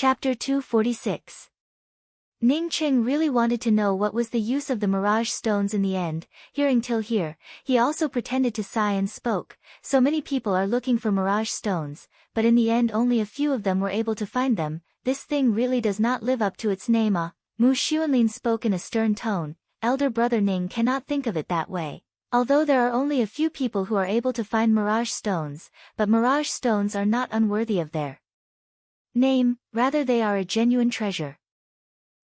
Chapter 246. Ning Cheng really wanted to know what was the use of the mirage stones in the end. Hearing till here, he also pretended to sigh and spoke. So many people are looking for mirage stones, but in the end only a few of them were able to find them. This thing really does not live up to its name. Mu Xuanlin spoke in a stern tone. Elder brother Ning cannot think of it that way. Although there are only a few people who are able to find mirage stones, but mirage stones are not unworthy of their name, rather they are a genuine treasure.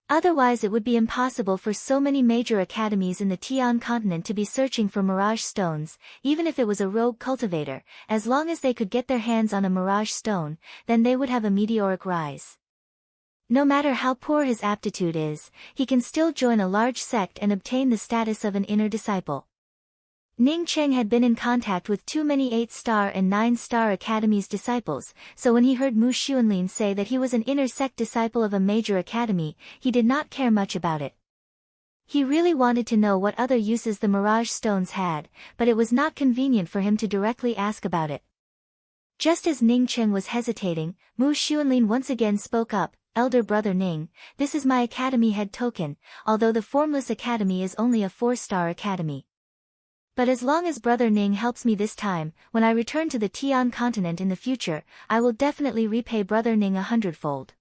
Otherwise it would be impossible for so many major academies in the Tian continent to be searching for mirage stones. Even if it was a rogue cultivator, as long as they could get their hands on a mirage stone, then they would have a meteoric rise. No matter how poor his aptitude is, he can still join a large sect and obtain the status of an inner disciple. Ning Cheng had been in contact with too many 8-star and 9-star academies' disciples, so when he heard Mu Xuanlin say that he was an inner sect disciple of a major academy, he did not care much about it. He really wanted to know what other uses the mirage stones had, but it was not convenient for him to directly ask about it. Just as Ning Cheng was hesitating, Mu Xuanlin once again spoke up. Elder brother Ning, this is my academy head token, although the Formless Academy is only a 4-star academy. But as long as Brother Ning helps me this time, when I return to the Tian continent in the future, I will definitely repay Brother Ning 100-fold.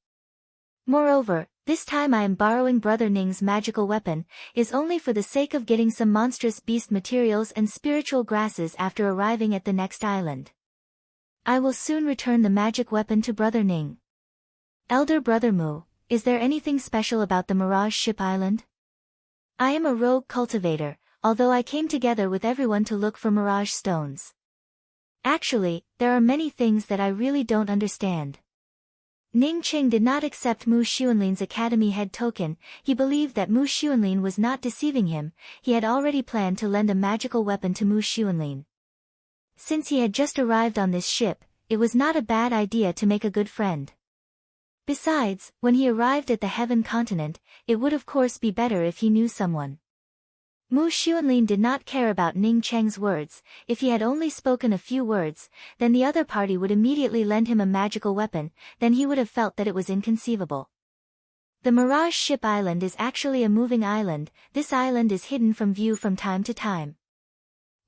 Moreover, this time I am borrowing Brother Ning's magical weapon, is only for the sake of getting some monstrous beast materials and spiritual grasses after arriving at the next island. I will soon return the magic weapon to Brother Ning. Elder brother Mu, is there anything special about the Mirage Ship Island? I am a rogue cultivator, although I came together with everyone to look for mirage stones. Actually, there are many things that I really don't understand. Ning Cheng did not accept Mu Xuanlin's academy head token. He believed that Mu Xuanlin was not deceiving him. He had already planned to lend a magical weapon to Mu Xuanlin. Since he had just arrived on this ship, it was not a bad idea to make a good friend. Besides, when he arrived at the Heaven continent, it would of course be better if he knew someone. Mu Xuanlin did not care about Ning Cheng's words. If he had only spoken a few words, then the other party would immediately lend him a magical weapon, then he would have felt that it was inconceivable. The Mirage Ship Island is actually a moving island. This island is hidden from view from time to time.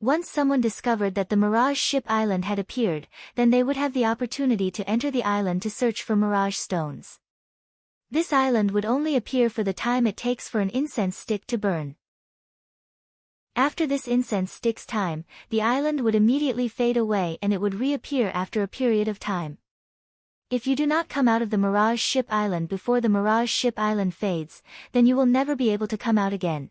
Once someone discovered that the Mirage Ship Island had appeared, then they would have the opportunity to enter the island to search for mirage stones. This island would only appear for the time it takes for an incense stick to burn. After this incense stick's time, the island would immediately fade away and it would reappear after a period of time. If you do not come out of the Mirage Ship Island before the Mirage Ship Island fades, then you will never be able to come out again.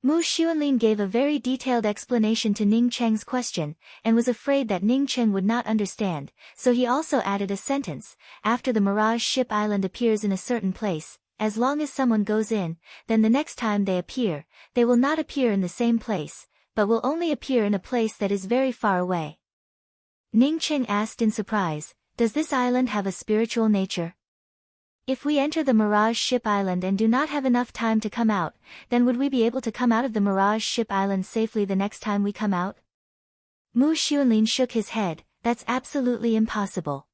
Mu Xuanlin gave a very detailed explanation to Ning Cheng's question, and was afraid that Ning Cheng would not understand, so he also added a sentence. After the Mirage Ship Island appears in a certain place, as long as someone goes in, then the next time they appear, they will not appear in the same place, but will only appear in a place that is very far away. Ning Cheng asked in surprise, does this island have a spiritual nature? If we enter the Mirage Ship Island and do not have enough time to come out, then would we be able to come out of the Mirage Ship Island safely the next time we come out? Mu Xuanlin shook his head, that's absolutely impossible.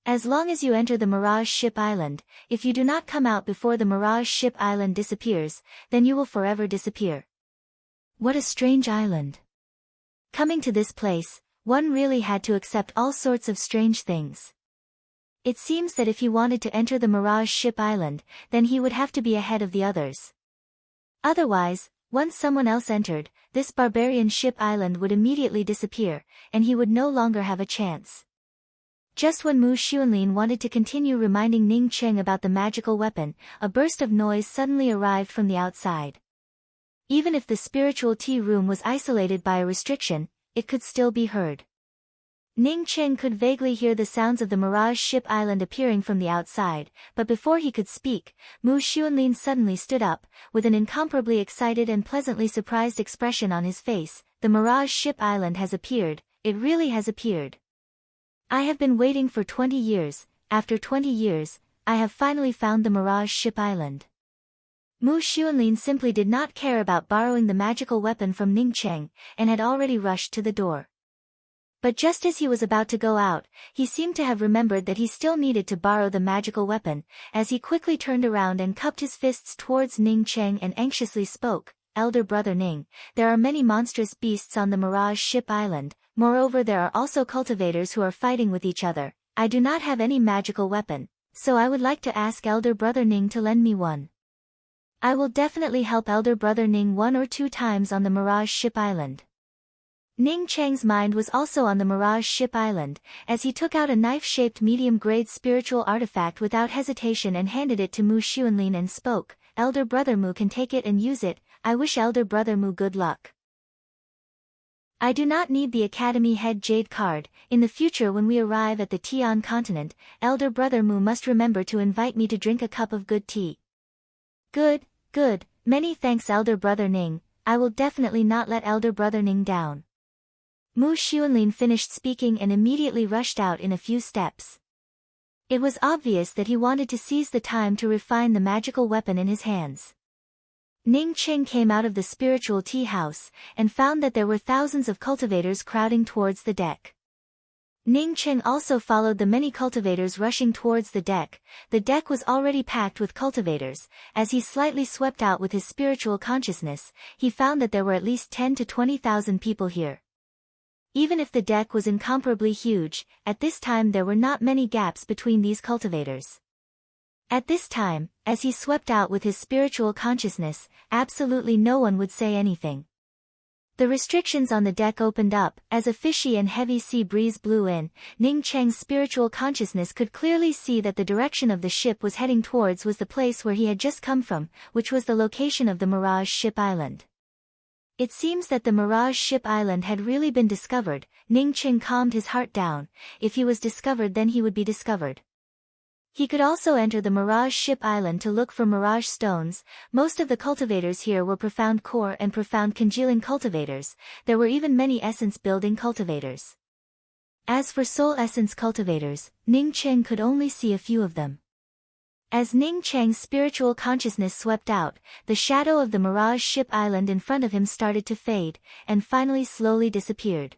As long as you enter the Mirage Ship Island, if you do not come out before the Mirage Ship Island disappears, then you will forever disappear. What a strange island. Coming to this place, one really had to accept all sorts of strange things. It seems that if he wanted to enter the Mirage Ship Island, then he would have to be ahead of the others. Otherwise, once someone else entered, this barbarian ship island would immediately disappear, and he would no longer have a chance. Just when Mu Xuanlin wanted to continue reminding Ning Cheng about the magical weapon, a burst of noise suddenly arrived from the outside. Even if the spiritual tea room was isolated by a restriction, it could still be heard. Ning Cheng could vaguely hear the sounds of the Mirage Ship Island appearing from the outside, but before he could speak, Mu Xuanlin suddenly stood up, with an incomparably excited and pleasantly surprised expression on his face. The Mirage Ship Island has appeared, it really has appeared. I have been waiting for 20 years, after 20 years, I have finally found the Mirage Ship Island. Mu Xuanlin simply did not care about borrowing the magical weapon from Ning Cheng, and had already rushed to the door. But just as he was about to go out, he seemed to have remembered that he still needed to borrow the magical weapon, as he quickly turned around and cupped his fists towards Ning Cheng and anxiously spoke, "Elder brother Ning, there are many monstrous beasts on the Mirage Ship Island, moreover there are also cultivators who are fighting with each other. I do not have any magical weapon, so I would like to ask Elder brother Ning to lend me one. I will definitely help Elder brother Ning 1 or 2 times on the Mirage Ship Island." Ning Cheng's mind was also on the Mirage Ship Island, as he took out a knife-shaped medium-grade spiritual artifact without hesitation and handed it to Mu Xuanlin and spoke, "Elder brother Mu can take it and use it. I wish Elder brother Mu good luck. I do not need the Academy Head Jade card. In the future when we arrive at the Tian continent, Elder brother Mu must remember to invite me to drink a cup of good tea." "Good, good, many thanks Elder brother Ning. I will definitely not let Elder brother Ning down." Mu Xuanlin finished speaking and immediately rushed out in a few steps. It was obvious that he wanted to seize the time to refine the magical weapon in his hands. Ning Cheng came out of the spiritual tea house, and found that there were thousands of cultivators crowding towards the deck. Ning Cheng also followed the many cultivators rushing towards the deck. The deck was already packed with cultivators. As he slightly swept out with his spiritual consciousness, he found that there were at least 10 to 20,000 people here. Even if the deck was incomparably huge, at this time there were not many gaps between these cultivators. At this time, as he swept out with his spiritual consciousness, absolutely no one would say anything. The restrictions on the deck opened up. As a fishy and heavy sea breeze blew in, Ning Cheng's spiritual consciousness could clearly see that the direction of the ship was heading towards was the place where he had just come from, which was the location of the Mirage Ship Island. It seems that the Mirage Ship Island had really been discovered. Ning Cheng calmed his heart down. If he was discovered, then he would be discovered. He could also enter the Mirage Ship Island to look for Mirage stones. Most of the cultivators here were profound core and profound congealing cultivators. There were even many essence building cultivators. As for soul essence cultivators, Ning Cheng could only see a few of them. As Ning Cheng's spiritual consciousness swept out, the shadow of the Mirage Ship Island in front of him started to fade, and finally slowly disappeared.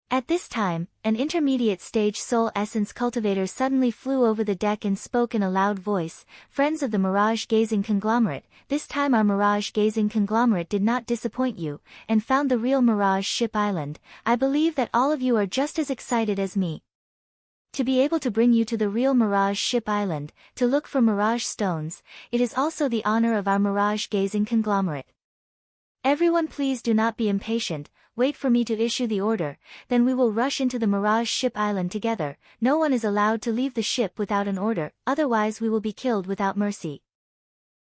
At this time, an intermediate stage soul essence cultivator suddenly flew over the deck and spoke in a loud voice, "Friends of the mirage-gazing conglomerate, this time our mirage-gazing conglomerate did not disappoint you, and found the real Mirage Ship Island. I believe that all of you are just as excited as me to be able to bring you to the real Mirage Ship Island, to look for Mirage stones. It is also the honor of our mirage-gazing conglomerate. Everyone please do not be impatient, wait for me to issue the order, then we will rush into the Mirage Ship Island together. No one is allowed to leave the ship without an order, otherwise we will be killed without mercy.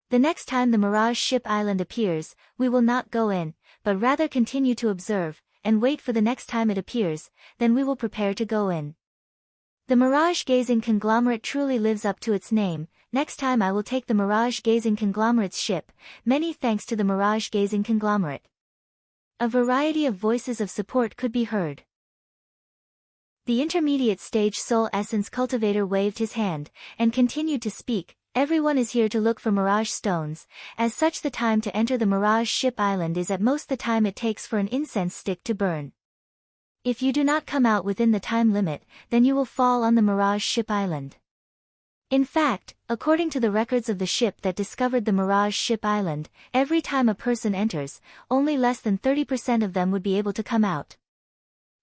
The next time the Mirage Ship Island appears, we will not go in, but rather continue to observe, and wait for the next time it appears, then we will prepare to go in. The mirage-gazing conglomerate truly lives up to its name. Next time I will take the mirage-gazing conglomerate's ship. Many thanks to the mirage-gazing conglomerate." A variety of voices of support could be heard. The intermediate stage soul essence cultivator waved his hand, and continued to speak, "Everyone is here to look for mirage stones. As such, the time to enter the Mirage Ship Island is at most the time it takes for an incense stick to burn. If you do not come out within the time limit, then you will fall on the Mirage Ship Island." In fact, according to the records of the ship that discovered the Mirage Ship Island, every time a person enters, only less than 30% of them would be able to come out.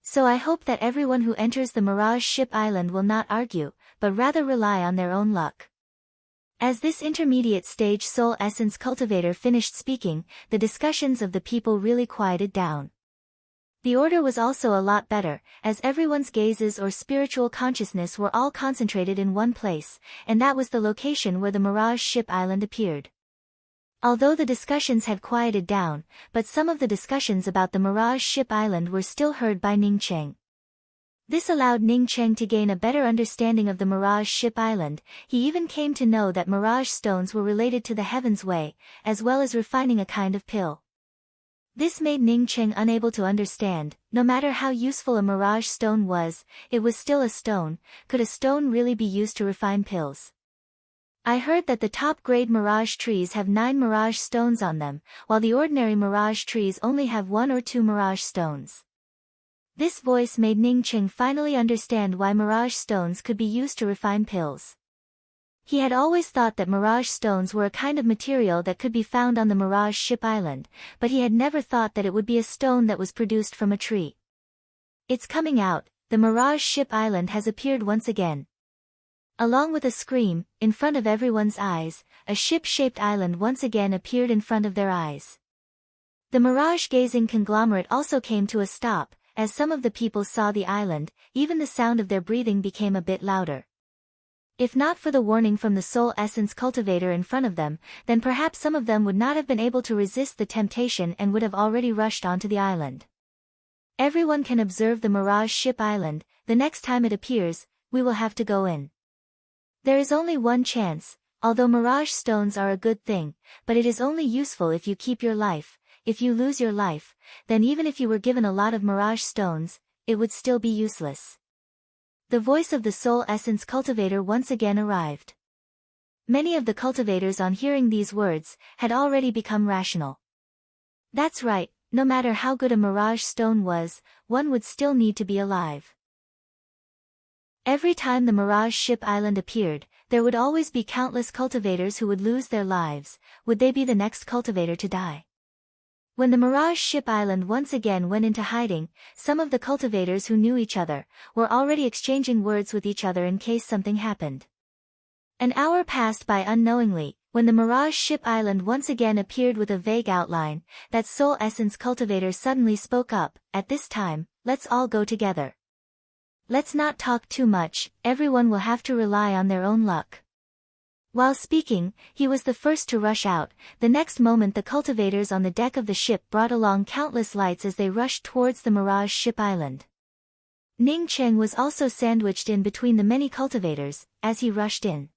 So I hope that everyone who enters the Mirage Ship Island will not argue, but rather rely on their own luck. As this intermediate stage soul essence cultivator finished speaking, the discussions of the people really quieted down. The order was also a lot better, as everyone's gazes or spiritual consciousness were all concentrated in one place, and that was the location where the Mirage Ship Island appeared. Although the discussions had quieted down, but some of the discussions about the Mirage Ship Island were still heard by Ning Cheng. This allowed Ning Cheng to gain a better understanding of the Mirage Ship Island. He even came to know that mirage stones were related to the Heaven's Way, as well as refining a kind of pill. This made Ning Cheng unable to understand. No matter how useful a mirage stone was, it was still a stone. Could a stone really be used to refine pills? I heard that the top-grade mirage trees have 9 mirage stones on them, while the ordinary mirage trees only have 1 or 2 mirage stones. This voice made Ning Ching finally understand why mirage stones could be used to refine pills. He had always thought that mirage stones were a kind of material that could be found on the Mirage Ship Island, but he had never thought that it would be a stone that was produced from a tree. It's coming out, the Mirage Ship Island has appeared once again. Along with a scream, in front of everyone's eyes, a ship-shaped island once again appeared in front of their eyes. The mirage-gazing conglomerate also came to a stop, as some of the people saw the island, even the sound of their breathing became a bit louder. If not for the warning from the soul essence cultivator in front of them, then perhaps some of them would not have been able to resist the temptation and would have already rushed onto the island. Everyone can observe the Mirage Ship Island. The next time it appears, we will have to go in. There is only one chance, although mirage stones are a good thing, but it is only useful if you keep your life. If you lose your life, then even if you were given a lot of mirage stones, it would still be useless. The voice of the soul essence cultivator once again arrived. Many of the cultivators on hearing these words, had already become rational. That's right, no matter how good a mirage stone was, one would still need to be alive. Every time the Mirage Ship Island appeared, there would always be countless cultivators who would lose their lives. Would they be the next cultivator to die? When the Mirage Ship Island once again went into hiding, some of the cultivators who knew each other, were already exchanging words with each other in case something happened. An hour passed by unknowingly, when the Mirage Ship Island once again appeared with a vague outline. That soul essence cultivator suddenly spoke up. At this time, let's all go together. Let's not talk too much, everyone will have to rely on their own luck. While speaking, he was the first to rush out. The next moment the cultivators on the deck of the ship brought along countless lights as they rushed towards the Mirage Ship Island. Ning Cheng was also sandwiched in between the many cultivators, as he rushed in.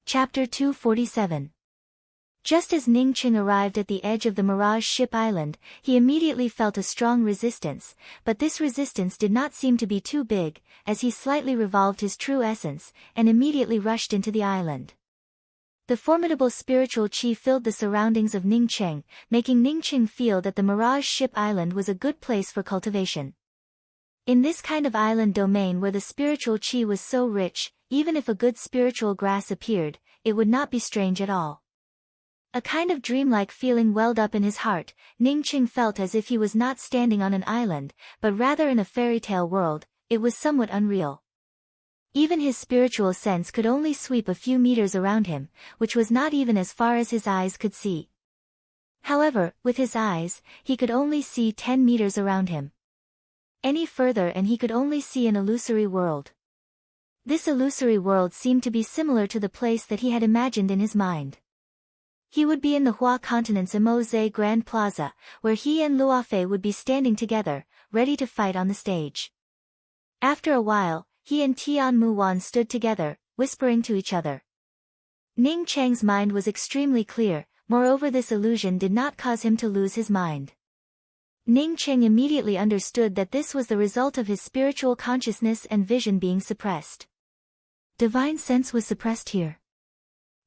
Chapter 247. Just as Ning Cheng arrived at the edge of the Mirage Ship Island, he immediately felt a strong resistance, but this resistance did not seem to be too big, as he slightly revolved his true essence, and immediately rushed into the island. The formidable spiritual chi filled the surroundings of Ning Cheng, making Ning Cheng feel that the Mirage Ship Island was a good place for cultivation. In this kind of island domain where the spiritual chi was so rich, even if a good spiritual grass appeared, it would not be strange at all. A kind of dreamlike feeling welled up in his heart. Ning Cheng felt as if he was not standing on an island, but rather in a fairy tale world. It was somewhat unreal. Even his spiritual sense could only sweep a few meters around him, which was not even as far as his eyes could see. However, with his eyes, he could only see 10 meters around him. Any further and he could only see an illusory world. This illusory world seemed to be similar to the place that he had imagined in his mind. He would be in the Hua Continent's Emoze Grand Plaza, where he and Luofei would be standing together, ready to fight on the stage. After a while, he and Tian Muwan stood together, whispering to each other. Ning Cheng's mind was extremely clear, moreover this illusion did not cause him to lose his mind. Ning Cheng immediately understood that this was the result of his spiritual consciousness and vision being suppressed. Divine sense was suppressed here.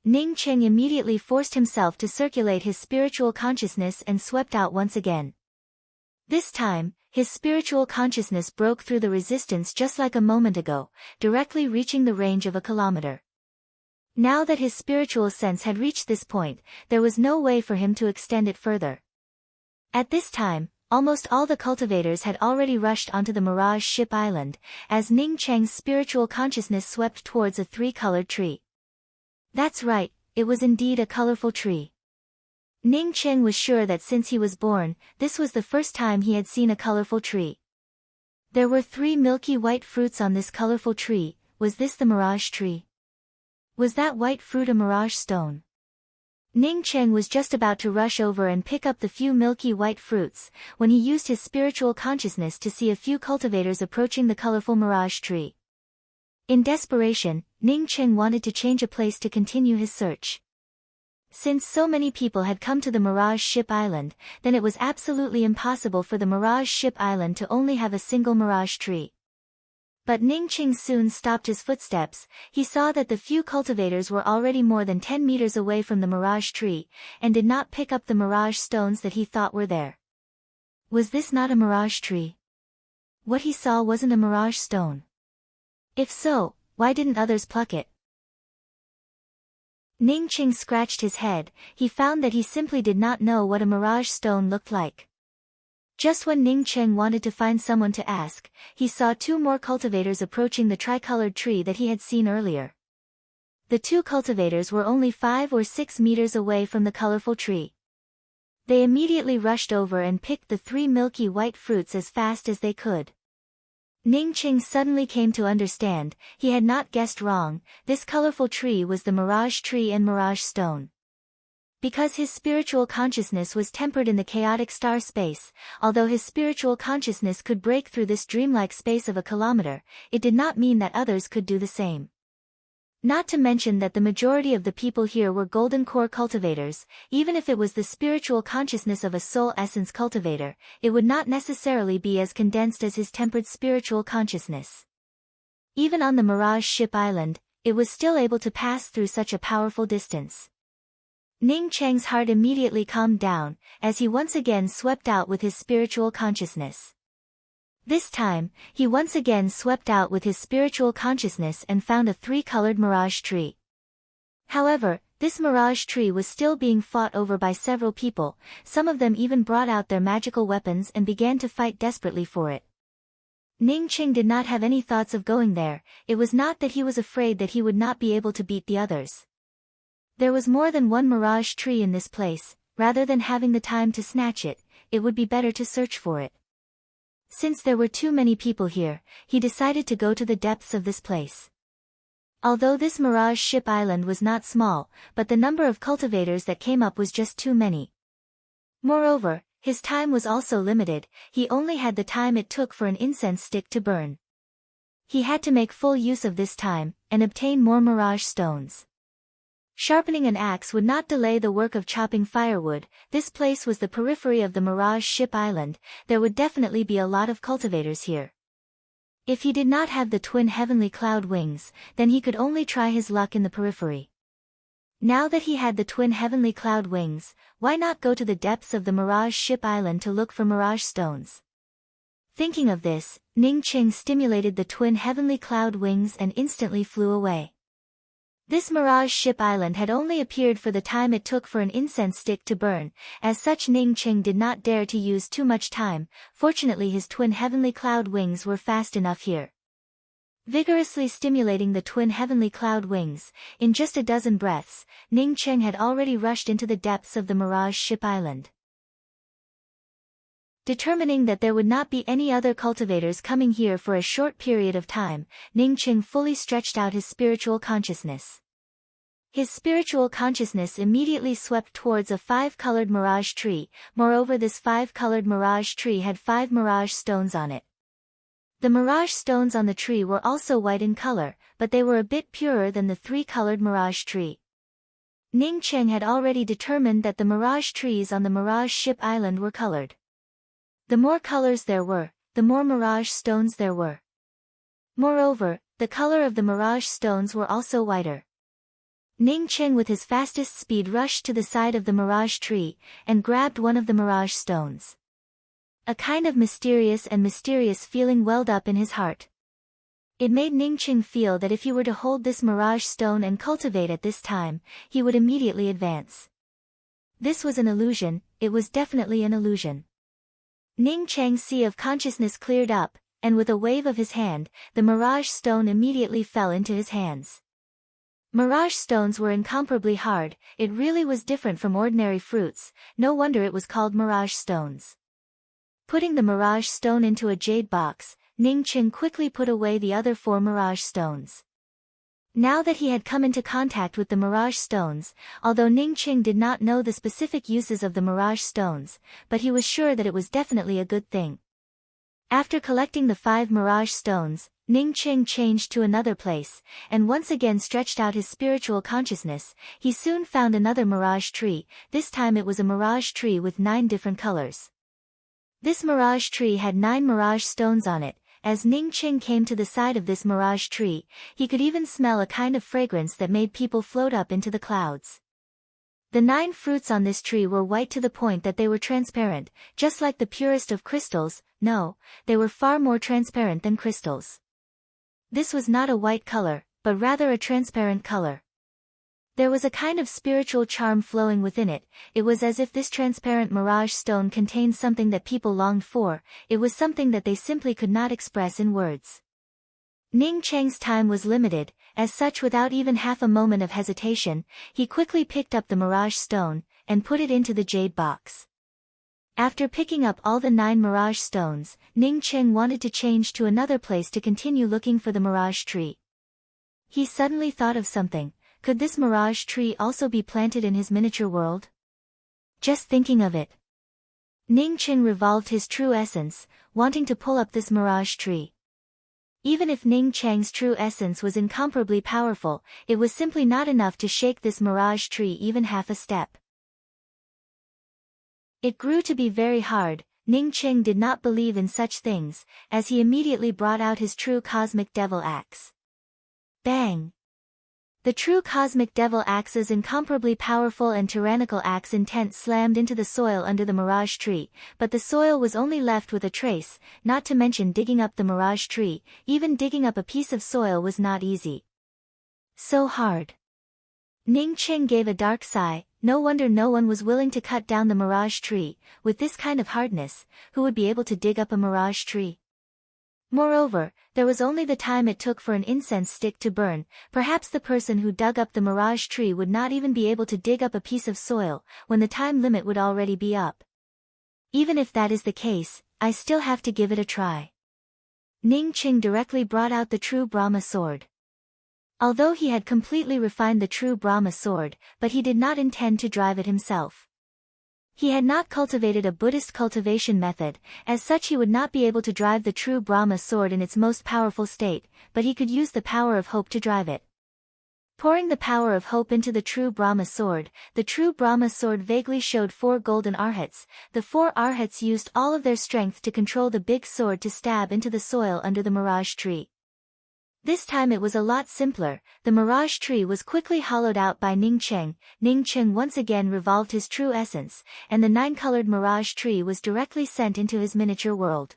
Ning Cheng immediately forced himself to circulate his spiritual consciousness and swept out once again. This time, his spiritual consciousness broke through the resistance just like a moment ago, directly reaching the range of a kilometer. Now that his spiritual sense had reached this point, there was no way for him to extend it further. At this time, almost all the cultivators had already rushed onto the Mirage Ship Island, as Ning Cheng's spiritual consciousness swept towards a three-colored tree. That's right, it was indeed a colorful tree. Ning Cheng was sure that since he was born, this was the first time he had seen a colorful tree. There were 3 milky white fruits on this colorful tree. Was this the mirage tree? Was that white fruit a mirage stone? Ning Cheng was just about to rush over and pick up the few milky white fruits, when he used his spiritual consciousness to see a few cultivators approaching the colorful mirage tree. In desperation, Ning Cheng wanted to change a place to continue his search. Since so many people had come to the Mirage Ship Island, then it was absolutely impossible for the Mirage Ship Island to only have a single mirage tree. But Ning Cheng soon stopped his footsteps. He saw that the few cultivators were already more than 10 meters away from the mirage tree, and did not pick up the mirage stones that he thought were there. Was this not a mirage tree? What he saw wasn't a mirage stone. If so, why didn't others pluck it? Ning Qing scratched his head. He found that he simply did not know what a mirage stone looked like. Just when Ning Qing wanted to find someone to ask, he saw two more cultivators approaching the tricolored tree that he had seen earlier. The two cultivators were only 5 or 6 meters away from the colorful tree. They immediately rushed over and picked the 3 milky white fruits as fast as they could. Ning Qing suddenly came to understand. He had not guessed wrong. This colorful tree was the mirage tree and mirage stone. Because his spiritual consciousness was tempered in the chaotic star space, although his spiritual consciousness could break through this dreamlike space of a kilometer, it did not mean that others could do the same. Not to mention that the majority of the people here were golden core cultivators. Even if it was the spiritual consciousness of a soul essence cultivator, it would not necessarily be as condensed as his tempered spiritual consciousness. Even on the Mirage Ship Island, it was still able to pass through such a powerful distance. Ning Cheng's heart immediately calmed down, as he once again swept out with his spiritual consciousness. This time, he once again swept out with his spiritual consciousness and found a 3-colored mirage tree. However, this mirage tree was still being fought over by several people. Some of them even brought out their magical weapons and began to fight desperately for it. Ning Qing did not have any thoughts of going there. It was not that he was afraid that he would not be able to beat the others. There was more than one mirage tree in this place. Rather than having the time to snatch it, it would be better to search for it. Since there were too many people here, he decided to go to the depths of this place. Although this Mirage Ship Island was not small, but the number of cultivators that came up was just too many. Moreover, his time was also limited. He only had the time it took for an incense stick to burn. He had to make full use of this time, and obtain more mirage stones. Sharpening an axe would not delay the work of chopping firewood. This place was the periphery of the Mirage Ship Island. There would definitely be a lot of cultivators here. If he did not have the twin heavenly cloud wings, then he could only try his luck in the periphery. Now that he had the twin heavenly cloud wings, why not go to the depths of the Mirage Ship Island to look for mirage stones? Thinking of this, Ning Qing stimulated the twin heavenly cloud wings and instantly flew away. This Mirage Ship Island had only appeared for the time it took for an incense stick to burn. As such, Ning Qing did not dare to use too much time. Fortunately, his twin heavenly cloud wings were fast enough here. Vigorously stimulating the twin heavenly cloud wings, in just a dozen breaths, Ning Qing had already rushed into the depths of the Mirage Ship Island. Determining that there would not be any other cultivators coming here for a short period of time, Ning Qing fully stretched out his spiritual consciousness. His spiritual consciousness immediately swept towards a 5-colored mirage tree. Moreover, this 5-colored mirage tree had 5 mirage stones on it. The mirage stones on the tree were also white in color, but they were a bit purer than the 3-colored mirage tree. Ning Qing had already determined that the mirage trees on the Mirage Ship Island were colored. The more colors there were, the more mirage stones there were. Moreover, the color of the mirage stones were also whiter. Ning Qing with his fastest speed rushed to the side of the mirage tree, and grabbed one of the mirage stones. A kind of mysterious feeling welled up in his heart. It made Ning Qing feel that if he were to hold this mirage stone and cultivate at this time, he would immediately advance. This was an illusion. It was definitely an illusion. Ning Chang's sea of consciousness cleared up, and with a wave of his hand, the mirage stone immediately fell into his hands. Mirage stones were incomparably hard. It really was different from ordinary fruits. No wonder it was called mirage stones. Putting the mirage stone into a jade box, Ning Qing quickly put away the other 4 mirage stones. Now that he had come into contact with the mirage stones, although Ning Qing did not know the specific uses of the mirage stones, but he was sure that it was definitely a good thing. After collecting the 5 mirage stones, Ning Qing changed to another place, and once again stretched out his spiritual consciousness. He soon found another mirage tree. This time it was a mirage tree with 9 different colors. This mirage tree had 9 mirage stones on it. As Ning Qing came to the side of this mirage tree, he could even smell a kind of fragrance that made people float up into the clouds. The 9 fruits on this tree were white to the point that they were transparent, just like the purest of crystals. No, they were far more transparent than crystals. This was not a white color, but rather a transparent color. There was a kind of spiritual charm flowing within it. It was as if this transparent mirage stone contained something that people longed for. It was something that they simply could not express in words. Ning Cheng's time was limited, as such without even half a moment of hesitation, he quickly picked up the mirage stone, and put it into the jade box. After picking up all the 9 mirage stones, Ning Cheng wanted to change to another place to continue looking for the mirage tree. He suddenly thought of something. Could this mirage tree also be planted in his miniature world? Just thinking of it, Ning Cheng revolved his true essence, wanting to pull up this mirage tree. Even if Ning Cheng's true essence was incomparably powerful, it was simply not enough to shake this mirage tree even half a step. It grew to be very hard. Ning Cheng did not believe in such things, as he immediately brought out his true cosmic devil axe. Bang! The true cosmic devil axe's incomparably powerful and tyrannical axe intent slammed into the soil under the mirage tree, but the soil was only left with a trace, not to mention digging up the mirage tree. Even digging up a piece of soil was not easy. So hard. Ning Cheng gave a dark sigh. No wonder no one was willing to cut down the mirage tree. With this kind of hardness, who would be able to dig up a mirage tree? Moreover, there was only the time it took for an incense stick to burn. Perhaps the person who dug up the mirage tree would not even be able to dig up a piece of soil, when the time limit would already be up. Even if that is the case, I still have to give it a try. Ning Cheng directly brought out the true Brahma sword. Although he had completely refined the true Brahma sword, but he did not intend to drive it himself. He had not cultivated a Buddhist cultivation method, as such he would not be able to drive the true Brahma sword in its most powerful state, but he could use the power of hope to drive it. Pouring the power of hope into the true Brahma sword, the true Brahma sword vaguely showed 4 golden arhats. The 4 arhats used all of their strength to control the big sword to stab into the soil under the mirage tree. This time it was a lot simpler. The mirage tree was quickly hollowed out by Ning Cheng. Ning Cheng once again revolved his true essence, and the 9-colored mirage tree was directly sent into his miniature world.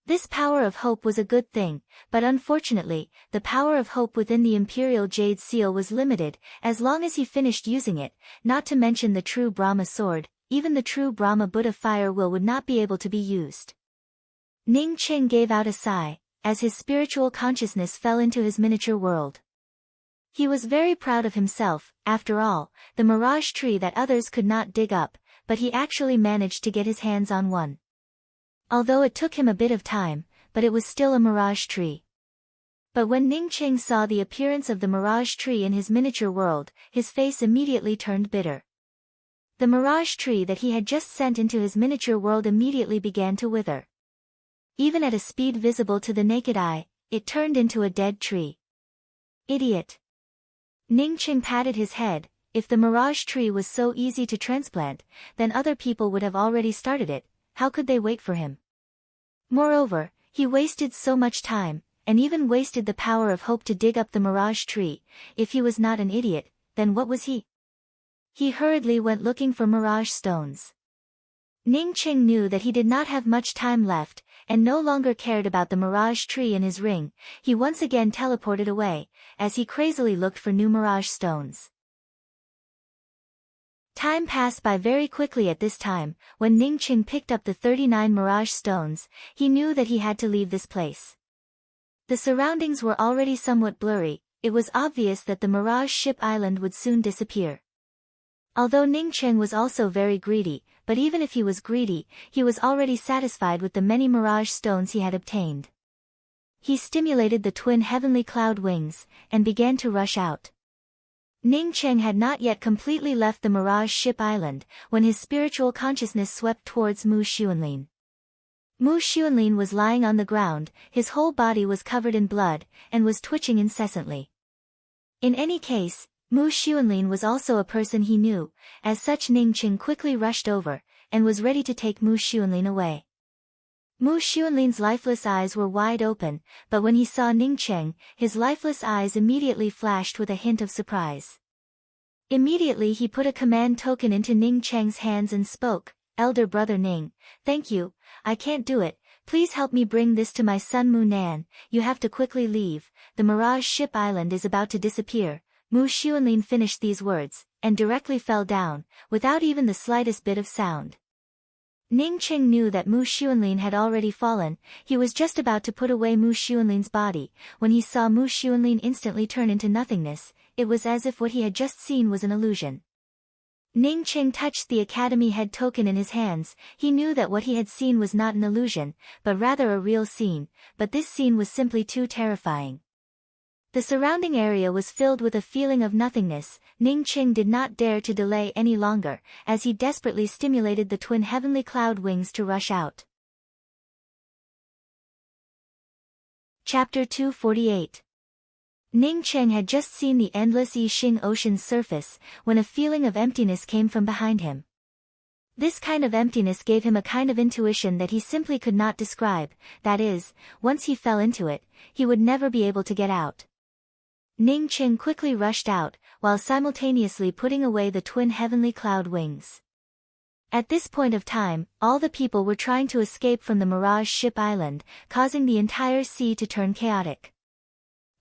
This power of hope was a good thing, but unfortunately, the power of hope within the Imperial Jade Seal was limited, as long as he finished using it, not to mention the true Brahma sword. Even the true Brahma Buddha fire will would not be able to be used. Ning Cheng gave out a sigh, as his spiritual consciousness fell into his miniature world. He was very proud of himself. After all, the mirage tree that others could not dig up, but he actually managed to get his hands on one. Although it took him a bit of time, but it was still a mirage tree. But when Ning Cheng saw the appearance of the mirage tree in his miniature world, his face immediately turned bitter. The mirage tree that he had just sent into his miniature world immediately began to wither. Even at a speed visible to the naked eye, it turned into a dead tree. Idiot! Ning Cheng patted his head. If the mirage tree was so easy to transplant, then other people would have already started it. How could they wait for him? Moreover, he wasted so much time, and even wasted the power of hope to dig up the mirage tree. If he was not an idiot, then what was he? He hurriedly went looking for mirage stones. Ning Cheng knew that he did not have much time left, and no longer cared about the mirage tree in his ring. He once again teleported away, as he crazily looked for new mirage stones. Time passed by very quickly at this time. When Ning Cheng picked up the 39 mirage stones, he knew that he had to leave this place. The surroundings were already somewhat blurry. It was obvious that the mirage ship island would soon disappear. Although Ning Cheng was also very greedy, but even if he was greedy, he was already satisfied with the many mirage stones he had obtained. He stimulated the twin heavenly cloud wings, and began to rush out. Ning Cheng had not yet completely left the mirage ship island, when his spiritual consciousness swept towards Mu Xuanlin. Mu Xuanlin was lying on the ground, his whole body was covered in blood, and was twitching incessantly. In any case, Mu Xuanlin was also a person he knew. As such, Ning Cheng quickly rushed over, and was ready to take Mu Xuanlin away. Mu Xuanlin's lifeless eyes were wide open, but when he saw Ning Cheng, his lifeless eyes immediately flashed with a hint of surprise. Immediately he put a command token into Ning Cheng's hands and spoke, "Elder brother Ning, thank you, I can't do it, please help me bring this to my son Mu Nan, you have to quickly leave, the Mirage Ship Island is about to disappear." Mu Xuanlin finished these words, and directly fell down, without even the slightest bit of sound. Ning Cheng knew that Mu Xuanlin had already fallen, he was just about to put away Mu Xuanlin's body, when he saw Mu Xuanlin instantly turn into nothingness, it was as if what he had just seen was an illusion. Ning Cheng touched the academy head token in his hands, he knew that what he had seen was not an illusion, but rather a real scene, but this scene was simply too terrifying. The surrounding area was filled with a feeling of nothingness. Ning Cheng did not dare to delay any longer, as he desperately stimulated the twin heavenly cloud wings to rush out. Chapter 248. Ning Cheng had just seen the endless Yixing Ocean's surface, when a feeling of emptiness came from behind him. This kind of emptiness gave him a kind of intuition that he simply could not describe, that is, once he fell into it, he would never be able to get out. Ning Cheng quickly rushed out, while simultaneously putting away the twin heavenly cloud wings. At this point of time, all the people were trying to escape from the Mirage Ship Island, causing the entire sea to turn chaotic.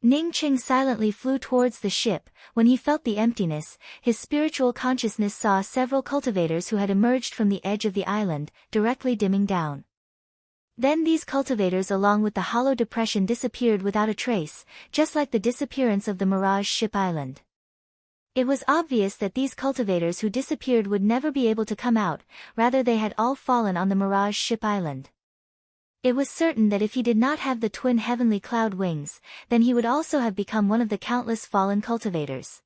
Ning Cheng silently flew towards the ship. When he felt the emptiness, his spiritual consciousness saw several cultivators who had emerged from the edge of the island, directly dimming down. Then these cultivators along with the hollow depression disappeared without a trace, just like the disappearance of the Mirage Ship Island. It was obvious that these cultivators who disappeared would never be able to come out, rather they had all fallen on the Mirage Ship Island. It was certain that if he did not have the twin heavenly cloud wings, then he would also have become one of the countless fallen cultivators.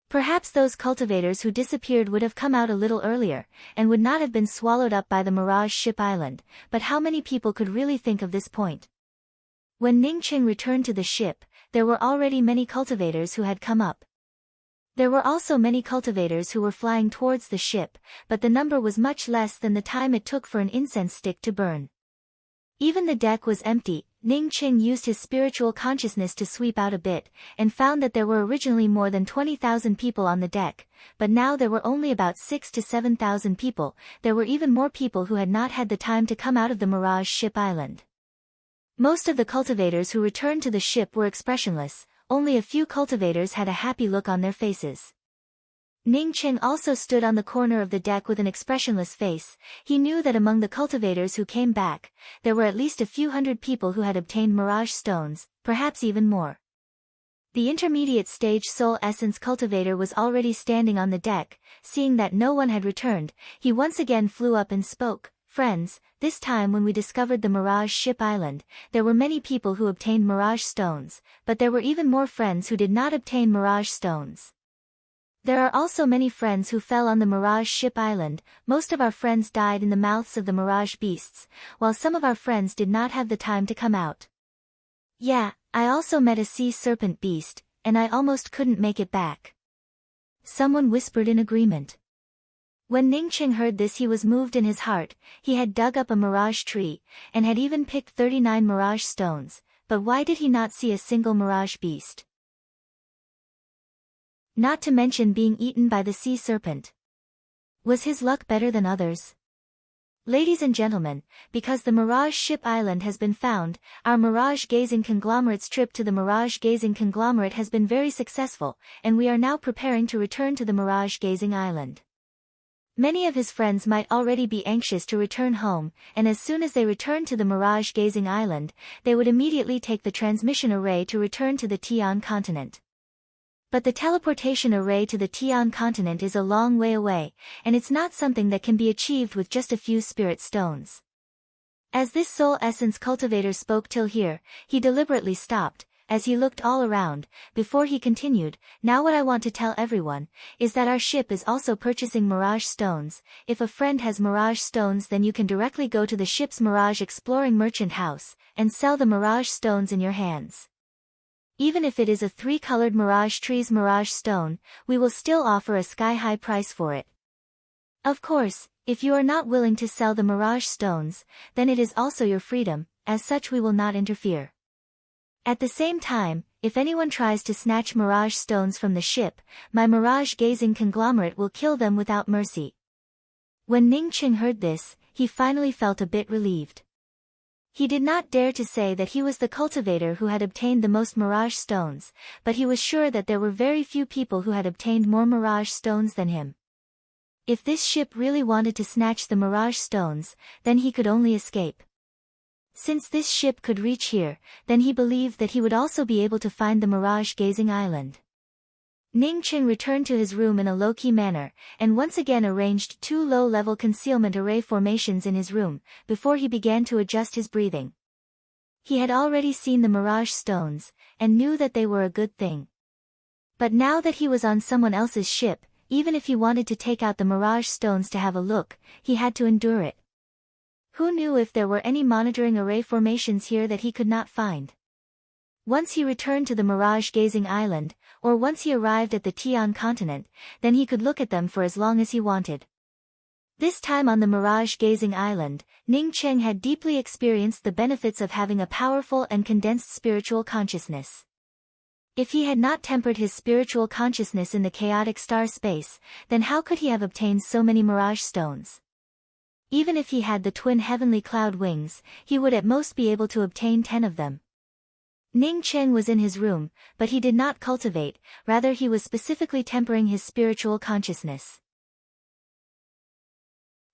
Perhaps those cultivators who disappeared would have come out a little earlier, and would not have been swallowed up by the Mirage Ship Island, but how many people could really think of this point? When Ning Cheng returned to the ship, there were already many cultivators who had come up. There were also many cultivators who were flying towards the ship, but the number was much less than the time it took for an incense stick to burn. Even the deck was empty. Ning Cheng used his spiritual consciousness to sweep out a bit, and found that there were originally more than 20,000 people on the deck, but now there were only about 6,000 to 7,000 people. There were even more people who had not had the time to come out of the Mirage Ship Island. Most of the cultivators who returned to the ship were expressionless, only a few cultivators had a happy look on their faces. Ning Cheng also stood on the corner of the deck with an expressionless face. He knew that among the cultivators who came back, there were at least a few hundred people who had obtained Mirage Stones, perhaps even more. The intermediate stage Soul Essence cultivator was already standing on the deck. Seeing that no one had returned, he once again flew up and spoke, "Friends, this time when we discovered the Mirage Ship Island, there were many people who obtained Mirage Stones, but there were even more friends who did not obtain Mirage Stones. There are also many friends who fell on the Mirage Ship Island. Most of our friends died in the mouths of the Mirage Beasts, while some of our friends did not have the time to come out. Yeah, I also met a sea serpent beast, and I almost couldn't make it back." Someone whispered in agreement. When Ning Cheng heard this, he was moved in his heart. He had dug up a mirage tree, and had even picked 39 mirage stones, but why did he not see a single mirage beast? Not to mention being eaten by the sea serpent. Was his luck better than others? Ladies and gentlemen, because the Mirage Ship Island has been found, our Mirage Gazing Conglomerate's trip to the Mirage Gazing Conglomerate has been very successful, and we are now preparing to return to the Mirage Gazing Island. Many of his friends might already be anxious to return home, and as soon as they return to the Mirage Gazing Island, they would immediately take the transmission array to return to the Tian continent. But the teleportation array to the Tian continent is a long way away, and it's not something that can be achieved with just a few spirit stones. As this soul essence cultivator spoke till here, he deliberately stopped, as he looked all around, before he continued, "Now what I want to tell everyone, is that our ship is also purchasing Mirage Stones. If a friend has Mirage Stones, then you can directly go to the ship's Mirage Exploring Merchant House, and sell the Mirage Stones in your hands. Even if it is a 3-colored Mirage Tree's Mirage Stone, we will still offer a sky-high price for it. Of course, if you are not willing to sell the Mirage Stones, then it is also your freedom, as such we will not interfere. At the same time, if anyone tries to snatch mirage stones from the ship, my mirage-gazing conglomerate will kill them without mercy. When Ning Qing heard this, he finally felt a bit relieved. He did not dare to say that he was the cultivator who had obtained the most mirage stones, but he was sure that there were very few people who had obtained more mirage stones than him. If this ship really wanted to snatch the mirage stones, then he could only escape. Since this ship could reach here, then he believed that he would also be able to find the mirage-gazing island. Ning Qing returned to his room in a low-key manner, and once again arranged 2 low-level concealment array formations in his room, before he began to adjust his breathing. He had already seen the mirage stones, and knew that they were a good thing. But now that he was on someone else's ship, even if he wanted to take out the mirage stones to have a look, he had to endure it. Who knew if there were any monitoring array formations here that he could not find? Once he returned to the mirage-gazing island, or once he arrived at the Tian continent, then he could look at them for as long as he wanted. This time on the mirage-gazing island, Ning Qing had deeply experienced the benefits of having a powerful and condensed spiritual consciousness. If he had not tempered his spiritual consciousness in the chaotic star space, then how could he have obtained so many mirage stones? Even if he had the twin heavenly cloud wings, he would at most be able to obtain 10 of them. Ning Qing was in his room, but he did not cultivate, rather he was specifically tempering his spiritual consciousness.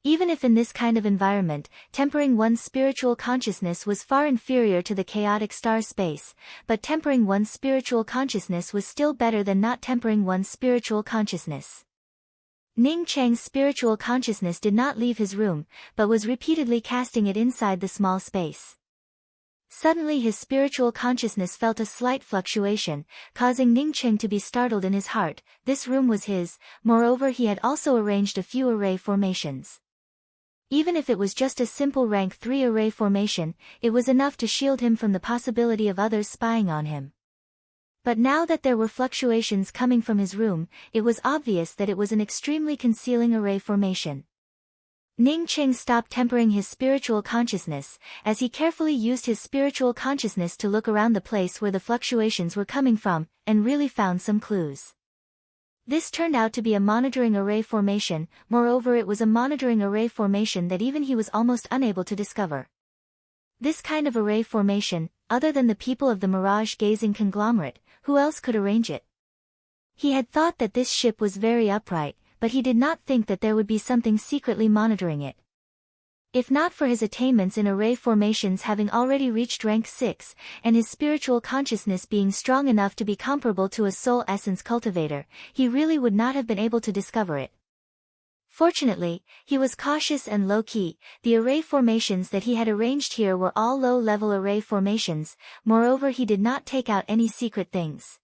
Even if in this kind of environment, tempering one's spiritual consciousness was far inferior to the chaotic star space, but tempering one's spiritual consciousness was still better than not tempering one's spiritual consciousness. Ning Cheng's spiritual consciousness did not leave his room, but was repeatedly casting it inside the small space. Suddenly his spiritual consciousness felt a slight fluctuation, causing Ning Cheng to be startled in his heart. This room was his, moreover he had also arranged a few array formations. Even if it was just a simple rank 3 array formation, it was enough to shield him from the possibility of others spying on him. But now that there were fluctuations coming from his room, it was obvious that it was an extremely concealing array formation. Ning Cheng stopped tempering his spiritual consciousness, as he carefully used his spiritual consciousness to look around the place where the fluctuations were coming from, and really found some clues. This turned out to be a monitoring array formation, moreover it was a monitoring array formation that even he was almost unable to discover. This kind of array formation, other than the people of the mirage-gazing conglomerate, who else could arrange it? He had thought that this ship was very upright, but he did not think that there would be something secretly monitoring it. If not for his attainments in array formations having already reached rank 6, and his spiritual consciousness being strong enough to be comparable to a soul essence cultivator, he really would not have been able to discover it. Fortunately, he was cautious and low-key. The array formations that he had arranged here were all low-level array formations, moreover he did not take out any secret things.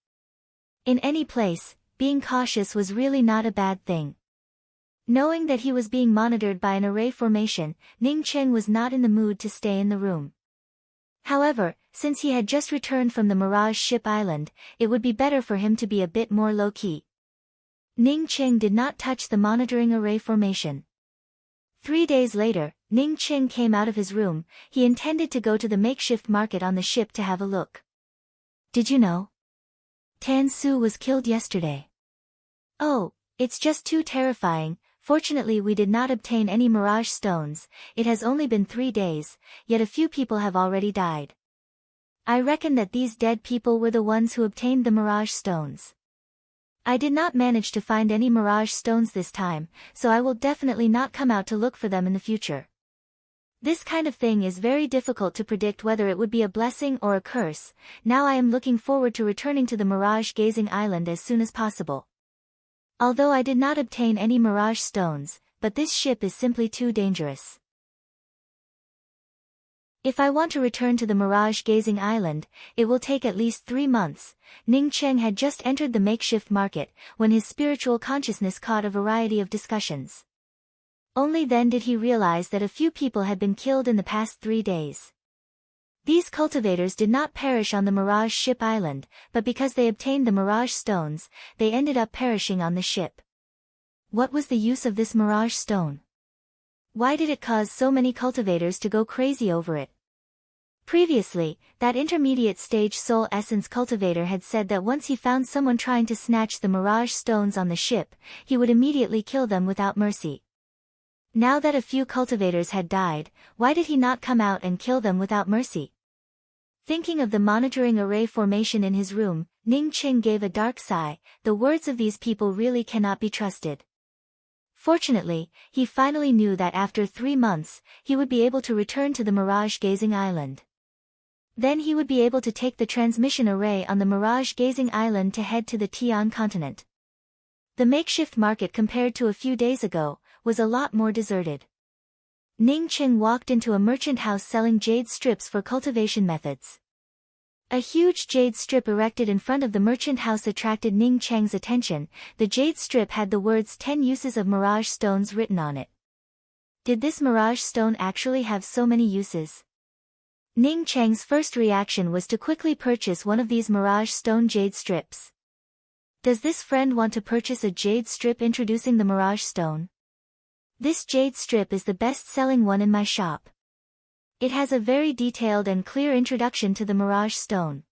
In any place, being cautious was really not a bad thing. Knowing that he was being monitored by an array formation, Ning Cheng was not in the mood to stay in the room. However, since he had just returned from the Mirage Ship Island, it would be better for him to be a bit more low-key. Ning Cheng did not touch the monitoring array formation. 3 days later, Ning Cheng came out of his room. He intended to go to the makeshift market on the ship to have a look. Did you know? Tan Su was killed yesterday. Oh, it's just too terrifying. Fortunately we did not obtain any mirage stones. It has only been 3 days, yet a few people have already died. I reckon that these dead people were the ones who obtained the mirage stones. I did not manage to find any mirage stones this time, so I will definitely not come out to look for them in the future. This kind of thing is very difficult to predict whether it would be a blessing or a curse. Now I am looking forward to returning to the mirage-gazing island as soon as possible. Although I did not obtain any mirage stones, but this ship is simply too dangerous. If I want to return to the mirage-gazing island, it will take at least 3 months. Ning Cheng had just entered the makeshift market, when his spiritual consciousness caught a variety of discussions. Only then did he realize that a few people had been killed in the past 3 days. These cultivators did not perish on the Mirage Ship Island, but because they obtained the Mirage Stones, they ended up perishing on the ship. What was the use of this Mirage Stone? Why did it cause so many cultivators to go crazy over it? Previously, that intermediate stage soul essence cultivator had said that once he found someone trying to snatch the mirage stones on the ship, he would immediately kill them without mercy. Now that a few cultivators had died, why did he not come out and kill them without mercy? Thinking of the monitoring array formation in his room, Ning Qing gave a dark sigh. The words of these people really cannot be trusted. Fortunately, he finally knew that after 3 months, he would be able to return to the mirage-gazing island. Then he would be able to take the transmission array on the mirage-gazing island to head to the Tian continent. The makeshift market compared to a few days ago, was a lot more deserted. Ning Qing walked into a merchant house selling jade strips for cultivation methods. A huge jade strip erected in front of the merchant house attracted Ning Cheng's attention. The jade strip had the words 10 uses of mirage stones written on it. Did this mirage stone actually have so many uses? Ning Cheng's first reaction was to quickly purchase one of these mirage stone jade strips. Does this friend want to purchase a jade strip introducing the mirage stone? This jade strip is the best-selling one in my shop. It has a very detailed and clear introduction to the mirage stone.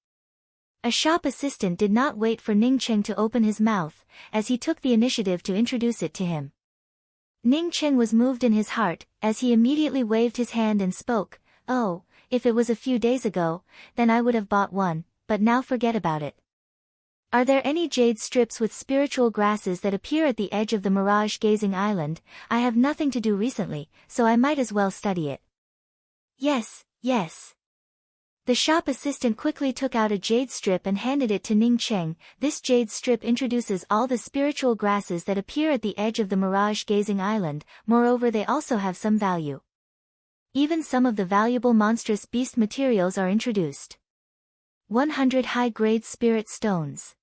A shop assistant did not wait for Ning Cheng to open his mouth, as he took the initiative to introduce it to him. Ning Cheng was moved in his heart, as he immediately waved his hand and spoke, "Oh, if it was a few days ago, then I would have bought one, but now forget about it. Are there any jade strips with spiritual grasses that appear at the edge of the mirage-gazing island? I have nothing to do recently, so I might as well study it." "Yes, yes." The shop assistant quickly took out a jade strip and handed it to Ning Cheng. This jade strip introduces all the spiritual grasses that appear at the edge of the mirage-gazing island, moreover they also have some value. Even some of the valuable monstrous beast materials are introduced. 100 high-grade spirit stones.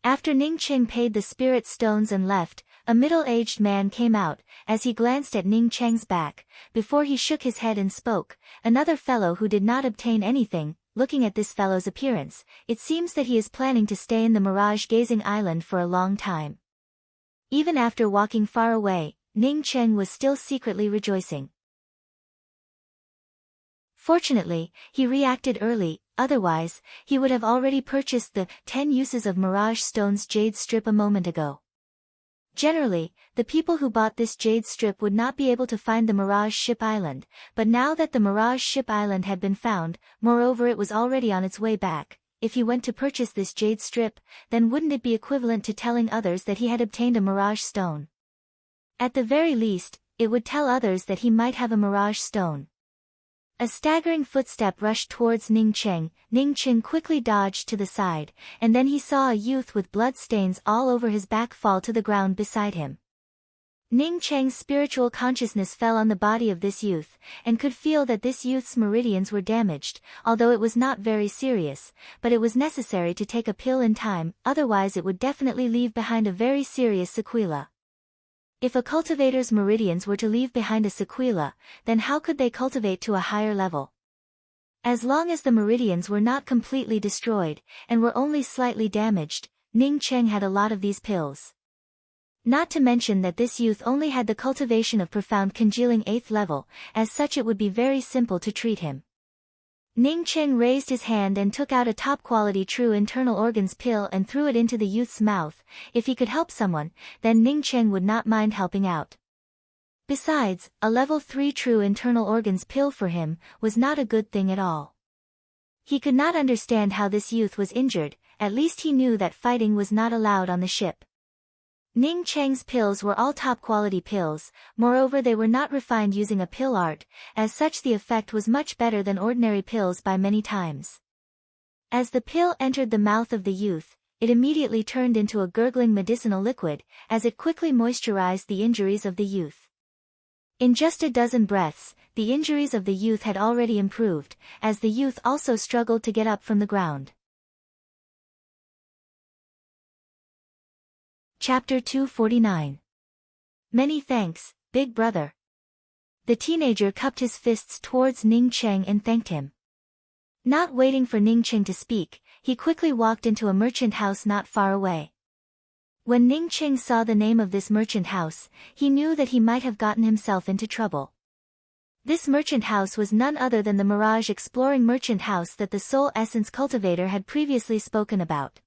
After Ning Cheng paid the spirit stones and left, a middle-aged man came out. As he glanced at Ning Cheng's back, before he shook his head and spoke, another fellow who did not obtain anything. Looking at this fellow's appearance, it seems that he is planning to stay in the mirage-gazing island for a long time. Even after walking far away, Ning Cheng was still secretly rejoicing. Fortunately, he reacted early, otherwise, he would have already purchased the 10 uses of mirage stones jade strip a moment ago. Generally, the people who bought this jade strip would not be able to find the Mirage Ship Island, but now that the Mirage Ship Island had been found, moreover it was already on its way back, if he went to purchase this jade strip, then wouldn't it be equivalent to telling others that he had obtained a mirage stone? At the very least, it would tell others that he might have a mirage stone. A staggering footstep rushed towards Ning Cheng. Ning Cheng quickly dodged to the side, and then he saw a youth with blood stains all over his back fall to the ground beside him. Ning Cheng's spiritual consciousness fell on the body of this youth, and could feel that this youth's meridians were damaged, although it was not very serious, but it was necessary to take a pill in time, otherwise it would definitely leave behind a very serious sequela. If a cultivator's meridians were to leave behind a sequela, then how could they cultivate to a higher level? As long as the meridians were not completely destroyed, and were only slightly damaged, Ning Cheng had a lot of these pills. Not to mention that this youth only had the cultivation of profound congealing 8th level, as such it would be very simple to treat him. Ning Cheng raised his hand and took out a top-quality true internal organs pill and threw it into the youth's mouth. If he could help someone, then Ning Cheng would not mind helping out. Besides, a level 3 true internal organs pill for him was not a good thing at all. He could not understand how this youth was injured, at least he knew that fighting was not allowed on the ship. Ning Cheng's pills were all top-quality pills, moreover they were not refined using a pill art, as such the effect was much better than ordinary pills by many times. As the pill entered the mouth of the youth, it immediately turned into a gurgling medicinal liquid, as it quickly moisturized the injuries of the youth. In just a dozen breaths, the injuries of the youth had already improved, as the youth also struggled to get up from the ground. Chapter 249. Many thanks, big brother. The teenager cupped his fists towards Ning Cheng and thanked him. Not waiting for Ning Cheng to speak, he quickly walked into a merchant house not far away. When Ning Cheng saw the name of this merchant house, he knew that he might have gotten himself into trouble. This merchant house was none other than the Mirage Exploring Merchant House that the Soul Essence Cultivator had previously spoken about.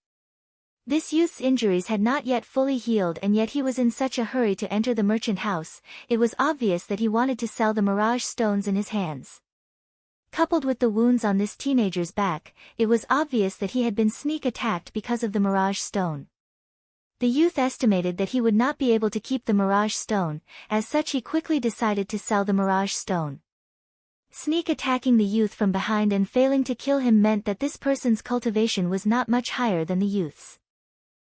This youth's injuries had not yet fully healed, and yet he was in such a hurry to enter the merchant house. It was obvious that he wanted to sell the Mirage stones in his hands. Coupled with the wounds on this teenager's back, it was obvious that he had been sneak attacked because of the Mirage stone. The youth estimated that he would not be able to keep the Mirage stone, as such he quickly decided to sell the Mirage stone. Sneak attacking the youth from behind and failing to kill him meant that this person's cultivation was not much higher than the youth's.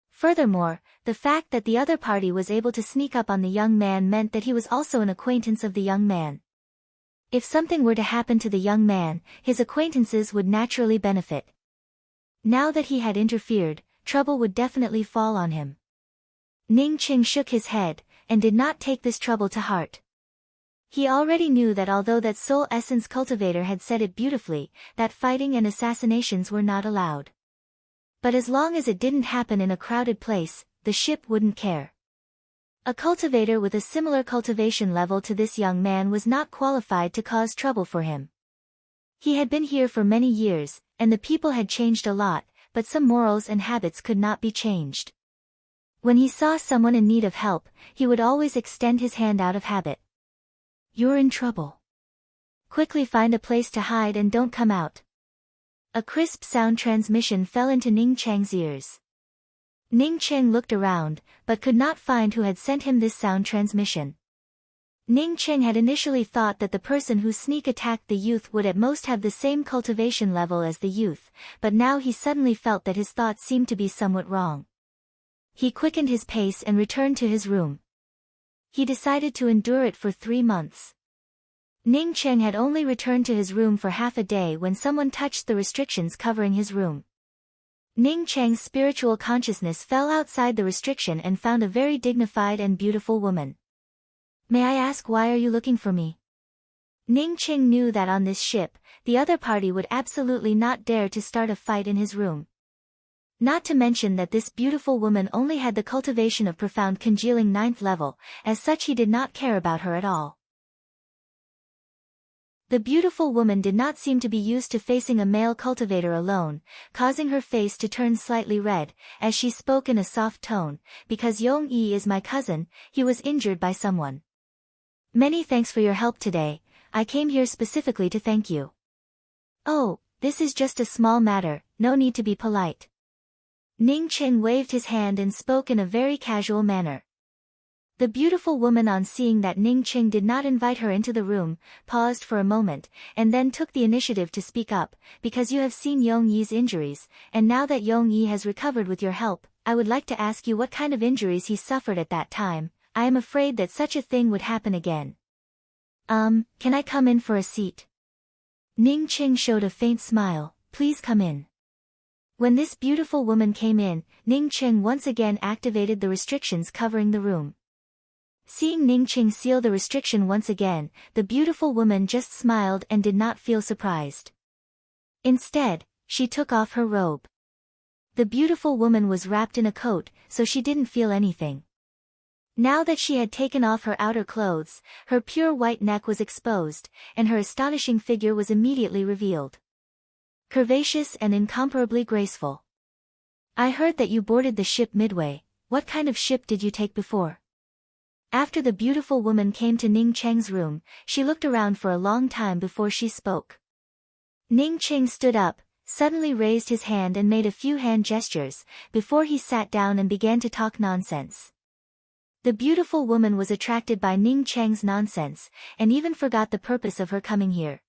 Furthermore, the fact that the other party was able to sneak up on the young man meant that he was also an acquaintance of the young man. If something were to happen to the young man, his acquaintances would naturally benefit. Now that he had interfered, trouble would definitely fall on him. Ning Qing shook his head, and did not take this trouble to heart. He already knew that although that Soul Essence Cultivator had said it beautifully, that fighting and assassinations were not allowed. But as long as it didn't happen in a crowded place, the ship wouldn't care. A cultivator with a similar cultivation level to this young man was not qualified to cause trouble for him. He had been here for many years, and the people had changed a lot, but some morals and habits could not be changed. When he saw someone in need of help, he would always extend his hand out of habit. "You're in trouble. Quickly find a place to hide and don't come out." A crisp sound transmission fell into Ning Cheng's ears. Ning Cheng looked around, but could not find who had sent him this sound transmission. Ning Cheng had initially thought that the person who sneak attacked the youth would at most have the same cultivation level as the youth, but now he suddenly felt that his thoughts seemed to be somewhat wrong. He quickened his pace and returned to his room. He decided to endure it for 3 months. Ning Cheng had only returned to his room for half a day when someone touched the restrictions covering his room. Ning Cheng's spiritual consciousness fell outside the restriction and found a very dignified and beautiful woman. "May I ask, why are you looking for me?" Ning Cheng knew that on this ship, the other party would absolutely not dare to start a fight in his room. Not to mention that this beautiful woman only had the cultivation of profound congealing 9th level, as such he did not care about her at all. The beautiful woman did not seem to be used to facing a male cultivator alone, causing her face to turn slightly red, as she spoke in a soft tone, "Because Yong Yi is my cousin, he was injured by someone. Many thanks for your help today, I came here specifically to thank you." "Oh, this is just a small matter, no need to be polite." Ning Cheng waved his hand and spoke in a very casual manner. The beautiful woman, on seeing that Ning Cheng did not invite her into the room, paused for a moment, and then took the initiative to speak up, "Because you have seen Yong Yi's injuries, and now that Yong Yi has recovered with your help, I would like to ask you what kind of injuries he suffered at that time. I am afraid that such a thing would happen again." Can I come in for a seat?" Ning Cheng showed a faint smile. "Please come in." When this beautiful woman came in, Ning Cheng once again activated the restrictions covering the room. Seeing Ning Cheng seal the restriction once again, the beautiful woman just smiled and did not feel surprised. Instead, she took off her robe. The beautiful woman was wrapped in a coat, so she didn't feel anything. Now that she had taken off her outer clothes, her pure white neck was exposed, and her astonishing figure was immediately revealed. Curvaceous and incomparably graceful. "I heard that you boarded the ship midway. What kind of ship did you take before?" After the beautiful woman came to Ning Cheng's room, she looked around for a long time before she spoke. Ning Cheng stood up, suddenly raised his hand and made a few hand gestures, before he sat down and began to talk nonsense. The beautiful woman was attracted by Ning Cheng's nonsense, and even forgot the purpose of her coming here.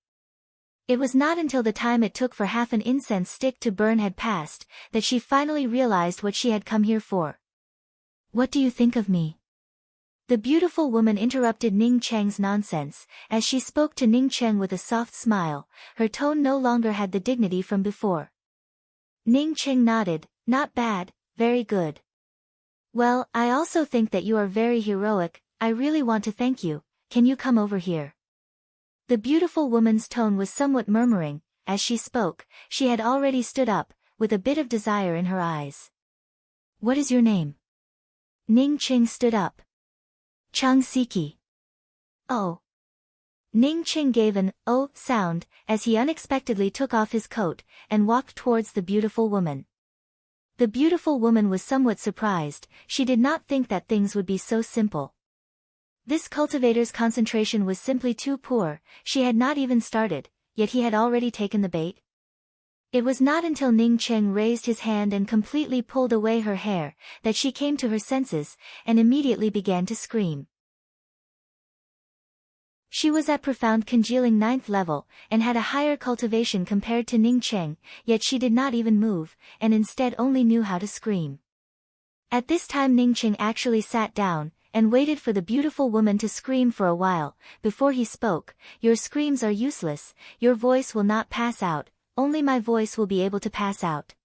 It was not until the time it took for half an incense stick to burn had passed, that she finally realized what she had come here for. "What do you think of me?" The beautiful woman interrupted Ning Cheng's nonsense, as she spoke to Ning Cheng with a soft smile. Her tone no longer had the dignity from before. Ning Cheng nodded. "Not bad, very good." "Well, I also think that you are very heroic. I really want to thank you. Can you come over here?" The beautiful woman's tone was somewhat murmuring. As she spoke, she had already stood up, with a bit of desire in her eyes. "What is your name?" Ning Cheng stood up. "Chang Siki." "Oh. Ning Qing gave an "oh" sound, as he unexpectedly took off his coat, and walked towards the beautiful woman. The beautiful woman was somewhat surprised, she did not think that things would be so simple. This cultivator's concentration was simply too poor, she had not even started, yet he had already taken the bait. It was not until Ning Qing raised his hand and completely pulled away her hair, that she came to her senses, and immediately began to scream. She was at profound congealing 9th level, and had a higher cultivation compared to Ning Qing, yet she did not even move, and instead only knew how to scream. At this time Ning Qing actually sat down, and waited for the beautiful woman to scream for a while, before he spoke. "Your screams are useless, your voice will not pass out, only my voice will be able to pass out."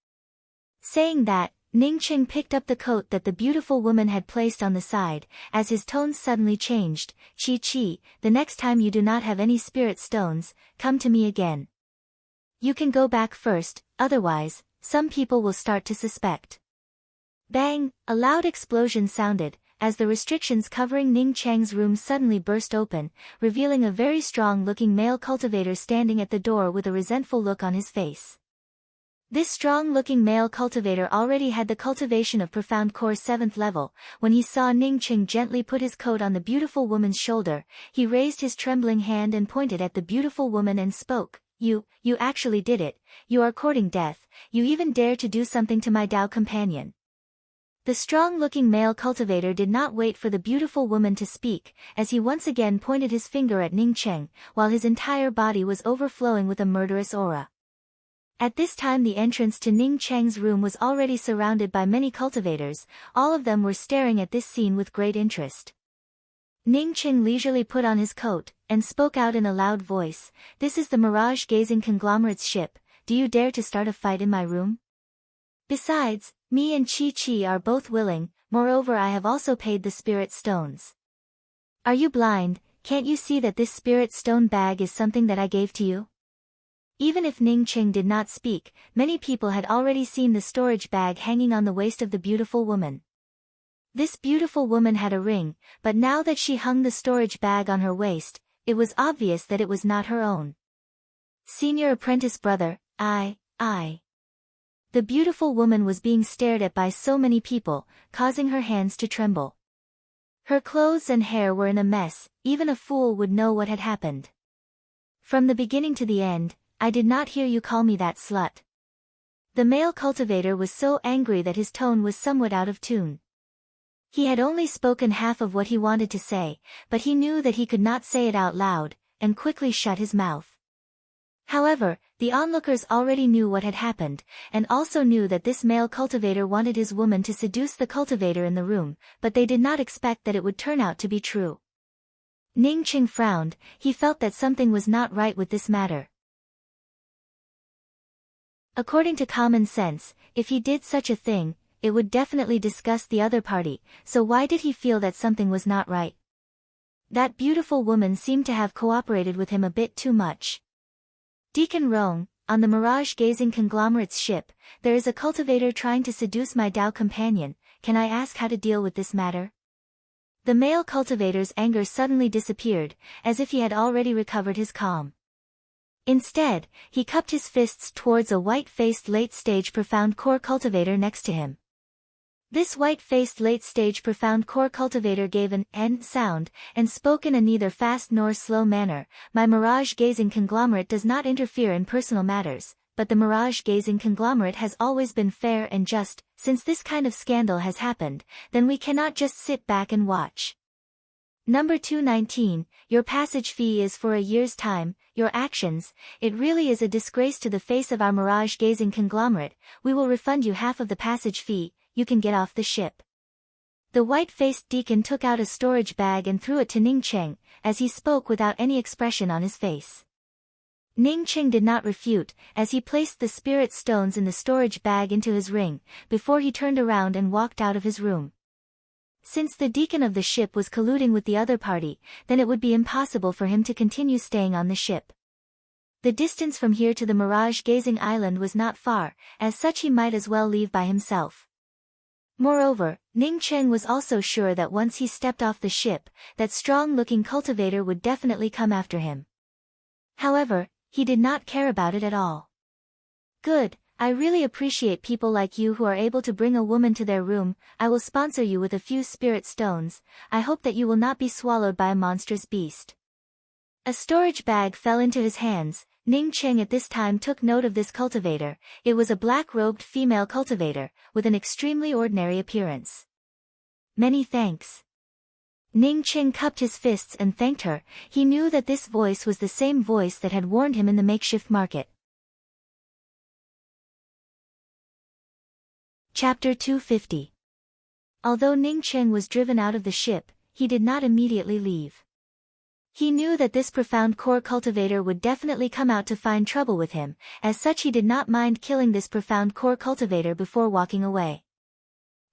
Saying that, Ning Qing picked up the coat that the beautiful woman had placed on the side, as his tones suddenly changed. "Chi, the next time you do not have any spirit stones, come to me again. You can go back first, otherwise, some people will start to suspect." Bang! A loud explosion sounded, as the restrictions covering Ning Cheng's room suddenly burst open, revealing a very strong-looking male cultivator standing at the door with a resentful look on his face. This strong-looking male cultivator already had the cultivation of profound core 7th level. When he saw Ning Qing gently put his coat on the beautiful woman's shoulder, he raised his trembling hand and pointed at the beautiful woman and spoke. You actually did it, you are courting death, you even dare to do something to my Dao companion." The strong-looking male cultivator did not wait for the beautiful woman to speak, as he once again pointed his finger at Ning Qing, while his entire body was overflowing with a murderous aura. At this time the entrance to Ning Cheng's room was already surrounded by many cultivators, all of them were staring at this scene with great interest. Ning Qing leisurely put on his coat, and spoke out in a loud voice, "This is the mirage-gazing conglomerate's ship, do you dare to start a fight in my room? Besides, me and Chi are both willing, moreover I have also paid the spirit stones. Are you blind, can't you see that this spirit stone bag is something that I gave to you?" Even if Ning Qing did not speak, many people had already seen the storage bag hanging on the waist of the beautiful woman. This beautiful woman had a ring, but now that she hung the storage bag on her waist, it was obvious that it was not her own. "Senior apprentice brother, I. The beautiful woman was being stared at by so many people, causing her hands to tremble. Her clothes and hair were in a mess, even a fool would know what had happened. "From the beginning to the end, I did not hear you call me that slut." The male cultivator was so angry that his tone was somewhat out of tune. He had only spoken half of what he wanted to say, but he knew that he could not say it out loud, and quickly shut his mouth. However, the onlookers already knew what had happened, and also knew that this male cultivator wanted his woman to seduce the cultivator in the room, but they did not expect that it would turn out to be true. Ning Qing frowned, he felt that something was not right with this matter. According to common sense, if he did such a thing, it would definitely disgust the other party, so why did he feel that something was not right? That beautiful woman seemed to have cooperated with him a bit too much. "Deacon Rong, on the mirage-gazing conglomerate's ship, there is a cultivator trying to seduce my Dao companion, can I ask how to deal with this matter?" The male cultivator's anger suddenly disappeared, as if he had already recovered his calm. Instead, he cupped his fists towards a white-faced late-stage profound core cultivator next to him. This white-faced late-stage profound core cultivator gave an "n" sound, and spoke in a neither fast nor slow manner. "My mirage-gazing conglomerate does not interfere in personal matters, but the mirage-gazing conglomerate has always been fair and just. Since this kind of scandal has happened, then we cannot just sit back and watch. Number 219, your passage fee is for a year's time. Your actions, it really is a disgrace to the face of our mirage-gazing conglomerate. We will refund you half of the passage fee, you can get off the ship." The white-faced deacon took out a storage bag and threw it to Ning Qing, as he spoke without any expression on his face. Ning Qing did not refute, as he placed the spirit stones in the storage bag into his ring, before he turned around and walked out of his room. Since the deacon of the ship was colluding with the other party, then it would be impossible for him to continue staying on the ship. The distance from here to the mirage-gazing island was not far, as such he might as well leave by himself. Moreover, Ning Cheng was also sure that once he stepped off the ship, that strong-looking cultivator would definitely come after him. However, he did not care about it at all. Good, I really appreciate people like you who are able to bring a woman to their room. I will sponsor you with a few spirit stones. I hope that you will not be swallowed by a monstrous beast. A storage bag fell into his hands. Ning Cheng at this time took note of this cultivator. It was a black-robed female cultivator, with an extremely ordinary appearance. Many thanks. Ning Cheng cupped his fists and thanked her. He knew that this voice was the same voice that had warned him in the makeshift market. Chapter 250. Although Ning Cheng was driven out of the ship, he did not immediately leave. He knew that this profound core cultivator would definitely come out to find trouble with him, as such he did not mind killing this profound core cultivator before walking away.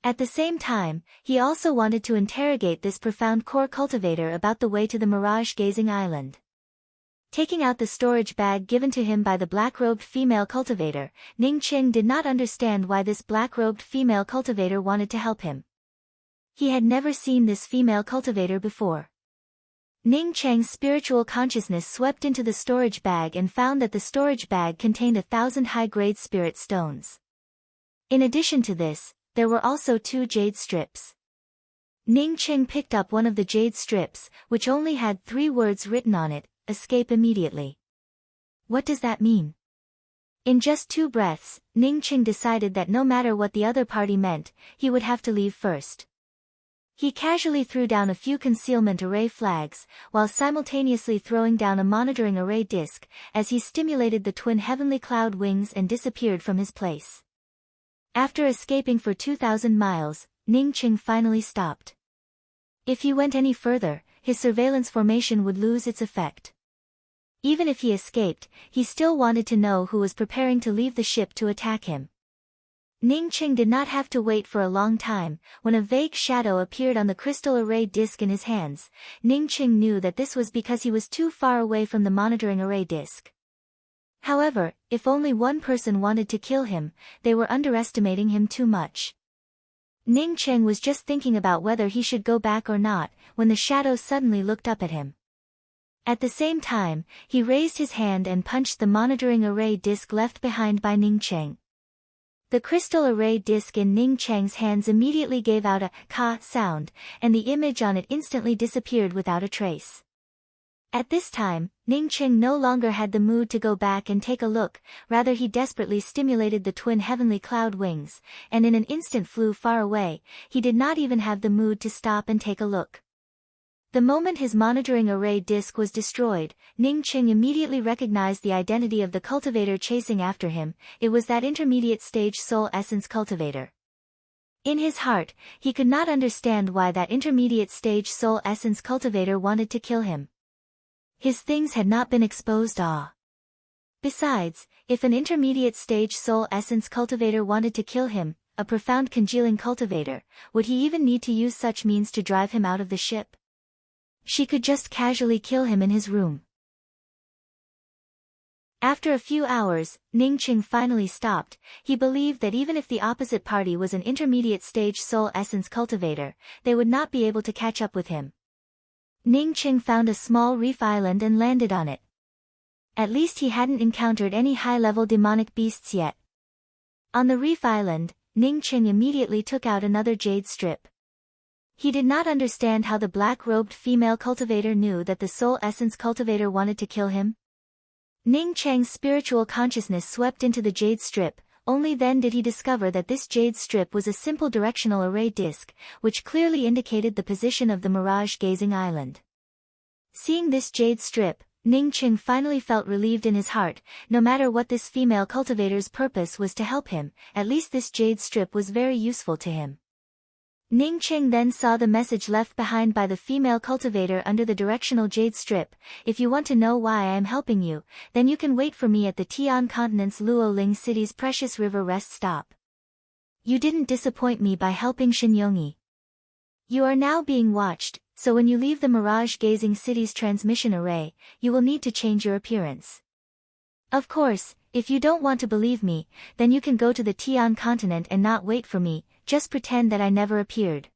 At the same time, he also wanted to interrogate this profound core cultivator about the way to the mirage-gazing island. Taking out the storage bag given to him by the black-robed female cultivator, Ning Cheng did not understand why this black-robed female cultivator wanted to help him. He had never seen this female cultivator before. Ning Cheng's spiritual consciousness swept into the storage bag and found that the storage bag contained 1,000 high-grade spirit stones. In addition to this, there were also 2 jade strips. Ning Cheng picked up one of the jade strips, which only had 3 words written on it: escape immediately. What does that mean? In just 2 breaths, Ning Cheng decided that no matter what the other party meant, he would have to leave first. He casually threw down a few concealment array flags, while simultaneously throwing down a monitoring array disc, as he stimulated the twin heavenly cloud wings and disappeared from his place. After escaping for 2,000 miles, Ning Cheng finally stopped. If he went any further, his surveillance formation would lose its effect. Even if he escaped, he still wanted to know who was preparing to leave the ship to attack him. Ning Cheng did not have to wait for a long time. When a vague shadow appeared on the crystal array disc in his hands, Ning Cheng knew that this was because he was too far away from the monitoring array disc. However, if only one person wanted to kill him, they were underestimating him too much. Ning Cheng was just thinking about whether he should go back or not, when the shadow suddenly looked up at him. At the same time, he raised his hand and punched the monitoring array disc left behind by Ning Cheng. The crystal array disc in Ning Cheng's hands immediately gave out a ka sound, and the image on it instantly disappeared without a trace. At this time, Ning Cheng no longer had the mood to go back and take a look, rather he desperately stimulated the twin heavenly cloud wings, and in an instant flew far away. He did not even have the mood to stop and take a look. The moment his monitoring array disc was destroyed, Ning Cheng immediately recognized the identity of the cultivator chasing after him. It was that intermediate stage soul essence cultivator. In his heart, he could not understand why that intermediate stage soul essence cultivator wanted to kill him. His things had not been exposed. Besides, if an intermediate stage soul essence cultivator wanted to kill him, a profound congealing cultivator, would he even need to use such means to drive him out of the ship? She could just casually kill him in his room. After a few hours, Ning Cheng finally stopped. He believed that even if the opposite party was an intermediate stage soul essence cultivator, they would not be able to catch up with him. Ning Cheng found a small reef island and landed on it. At least he hadn't encountered any high-level demonic beasts yet. On the reef island, Ning Cheng immediately took out another jade strip. He did not understand how the black-robed female cultivator knew that the soul essence cultivator wanted to kill him. Ning Cheng's spiritual consciousness swept into the jade strip. Only then did he discover that this jade strip was a simple directional array disc, which clearly indicated the position of the mirage-gazing island. Seeing this jade strip, Ning Cheng finally felt relieved in his heart. No matter what this female cultivator's purpose was to help him, at least this jade strip was very useful to him. Ning Cheng then saw the message left behind by the female cultivator under the directional jade strip. If you want to know why I am helping you, then you can wait for me at the Tian Continent's Luoling City's Precious River rest stop. You didn't disappoint me by helping Shinyongi. You are now being watched, so when you leave the mirage-gazing city's transmission array, you will need to change your appearance. Of course, if you don't want to believe me, then you can go to the Tian Continent and not wait for me. just pretend that I never appeared.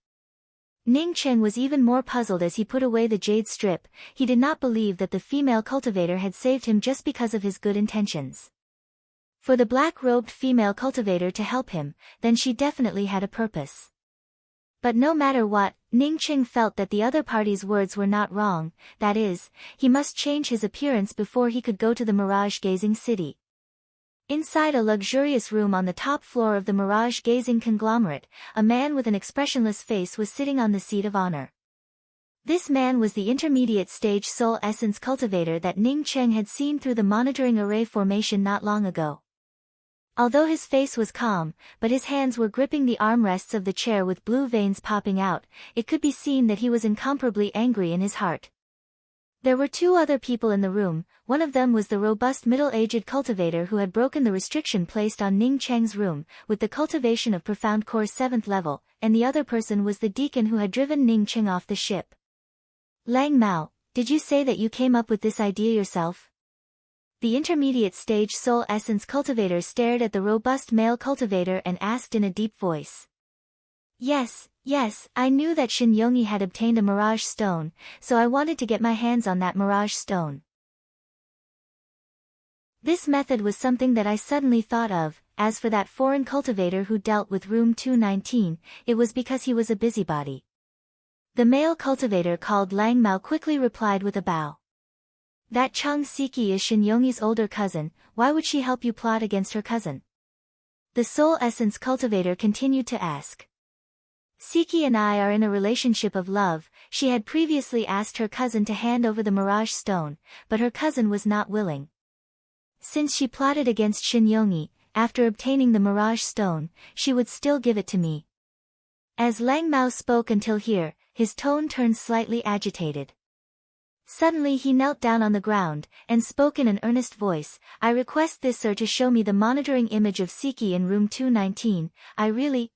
Ning Cheng was even more puzzled as he put away the jade strip. He did not believe that the female cultivator had saved him just because of his good intentions. For the black-robed female cultivator to help him, then she definitely had a purpose. But no matter what, Ning Cheng felt that the other party's words were not wrong, that is, he must change his appearance before he could go to the mirage-gazing city. Inside a luxurious room on the top floor of the mirage-gazing conglomerate, a man with an expressionless face was sitting on the seat of honor. This man was the intermediate stage soul essence cultivator that Ning Cheng had seen through the monitoring array formation not long ago. Although his face was calm, but his hands were gripping the armrests of the chair with blue veins popping out, it could be seen that he was incomparably angry in his heart. There were two other people in the room. One of them was the robust middle-aged cultivator who had broken the restriction placed on Ning Cheng's room, with the cultivation of profound core 7th level, and the other person was the deacon who had driven Ning Cheng off the ship. Lang Mao, did you say that you came up with this idea yourself? The intermediate stage soul essence cultivator stared at the robust male cultivator and asked in a deep voice. Yes, I knew that Shin Yongyi had obtained a mirage stone, so I wanted to get my hands on that mirage stone. This method was something that I suddenly thought of. As for that foreign cultivator who dealt with room 219, it was because he was a busybody. The male cultivator called Lang Mao quickly replied with a bow. That Chang Siki is Shin Yongyi's older cousin, why would she help you plot against her cousin? The soul essence cultivator continued to ask. Siki and I are in a relationship of love. She had previously asked her cousin to hand over the mirage stone, but her cousin was not willing. Since she plotted against Shin Yongyi, after obtaining the mirage stone, she would still give it to me. As Lang Mao spoke until here, his tone turned slightly agitated. Suddenly he knelt down on the ground, and spoke in an earnest voice. I request this sir to show me the monitoring image of Siki in room 219. I really,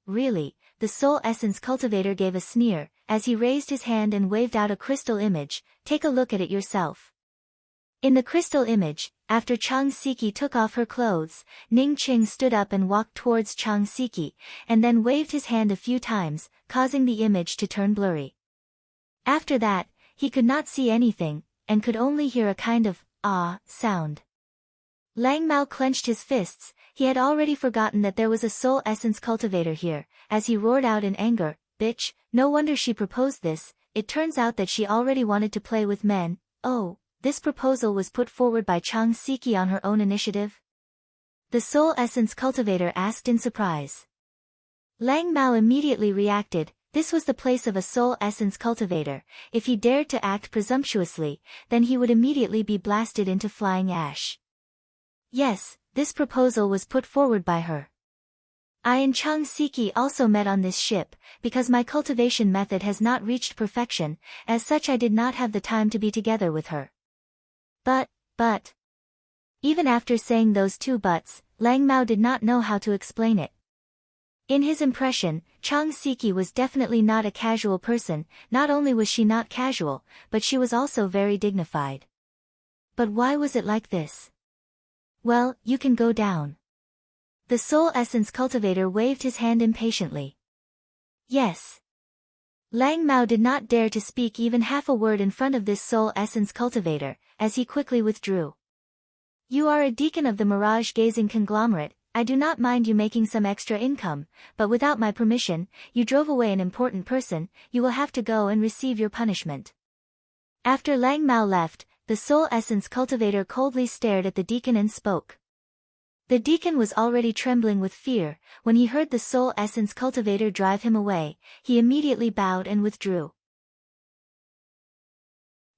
the soul essence cultivator gave a sneer, as he raised his hand and waved out a crystal image. Take a look at it yourself. In the crystal image, after Chang Siki took off her clothes, Ning Cheng stood up and walked towards Chang Siki, and then waved his hand a few times, causing the image to turn blurry. After that, he could not see anything, and could only hear a kind of sound. Lang Mao clenched his fists. He had already forgotten that there was a soul essence cultivator here, as he roared out in anger, bitch, no wonder she proposed this. It turns out that she already wanted to play with men. Oh, this proposal was put forward by Chang Siki on her own initiative? The soul essence cultivator asked in surprise. Lang Mao immediately reacted. This was the place of a soul essence cultivator. If he dared to act presumptuously, then he would immediately be blasted into flying ash. Yes, this proposal was put forward by her. I and Chang Siki also met on this ship, because my cultivation method has not reached perfection, as such I did not have the time to be together with her. But... Even after saying those two buts, Lang Mao did not know how to explain it. In his impression, Chang Siki was definitely not a casual person. Not only was she not casual, but she was also very dignified. But why was it like this? Well, you can go down. The soul essence cultivator waved his hand impatiently. Yes. Lang Mao did not dare to speak even half a word in front of this soul essence cultivator, as he quickly withdrew. You are a deacon of the mirage-gazing conglomerate. I do not mind you making some extra income, but without my permission, you drove away an important person. You will have to go and receive your punishment. After Lang Mao left, the soul essence cultivator coldly stared at the deacon and spoke. The deacon was already trembling with fear. When he heard the soul essence cultivator drive him away, he immediately bowed and withdrew.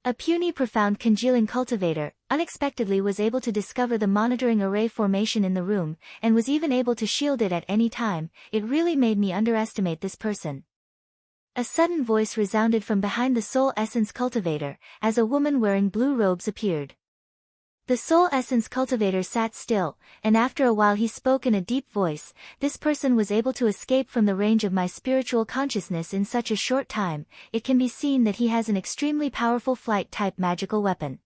A puny profound congealing cultivator, unexpectedly was able to discover the monitoring array formation in the room, and was even able to shield it at any time. It really made me underestimate this person. A sudden voice resounded from behind the soul essence cultivator, as a woman wearing blue robes appeared. The soul essence cultivator sat still, and after a while he spoke in a deep voice. This person was able to escape from the range of my spiritual consciousness in such a short time. It can be seen that he has an extremely powerful flight-type magical weapon.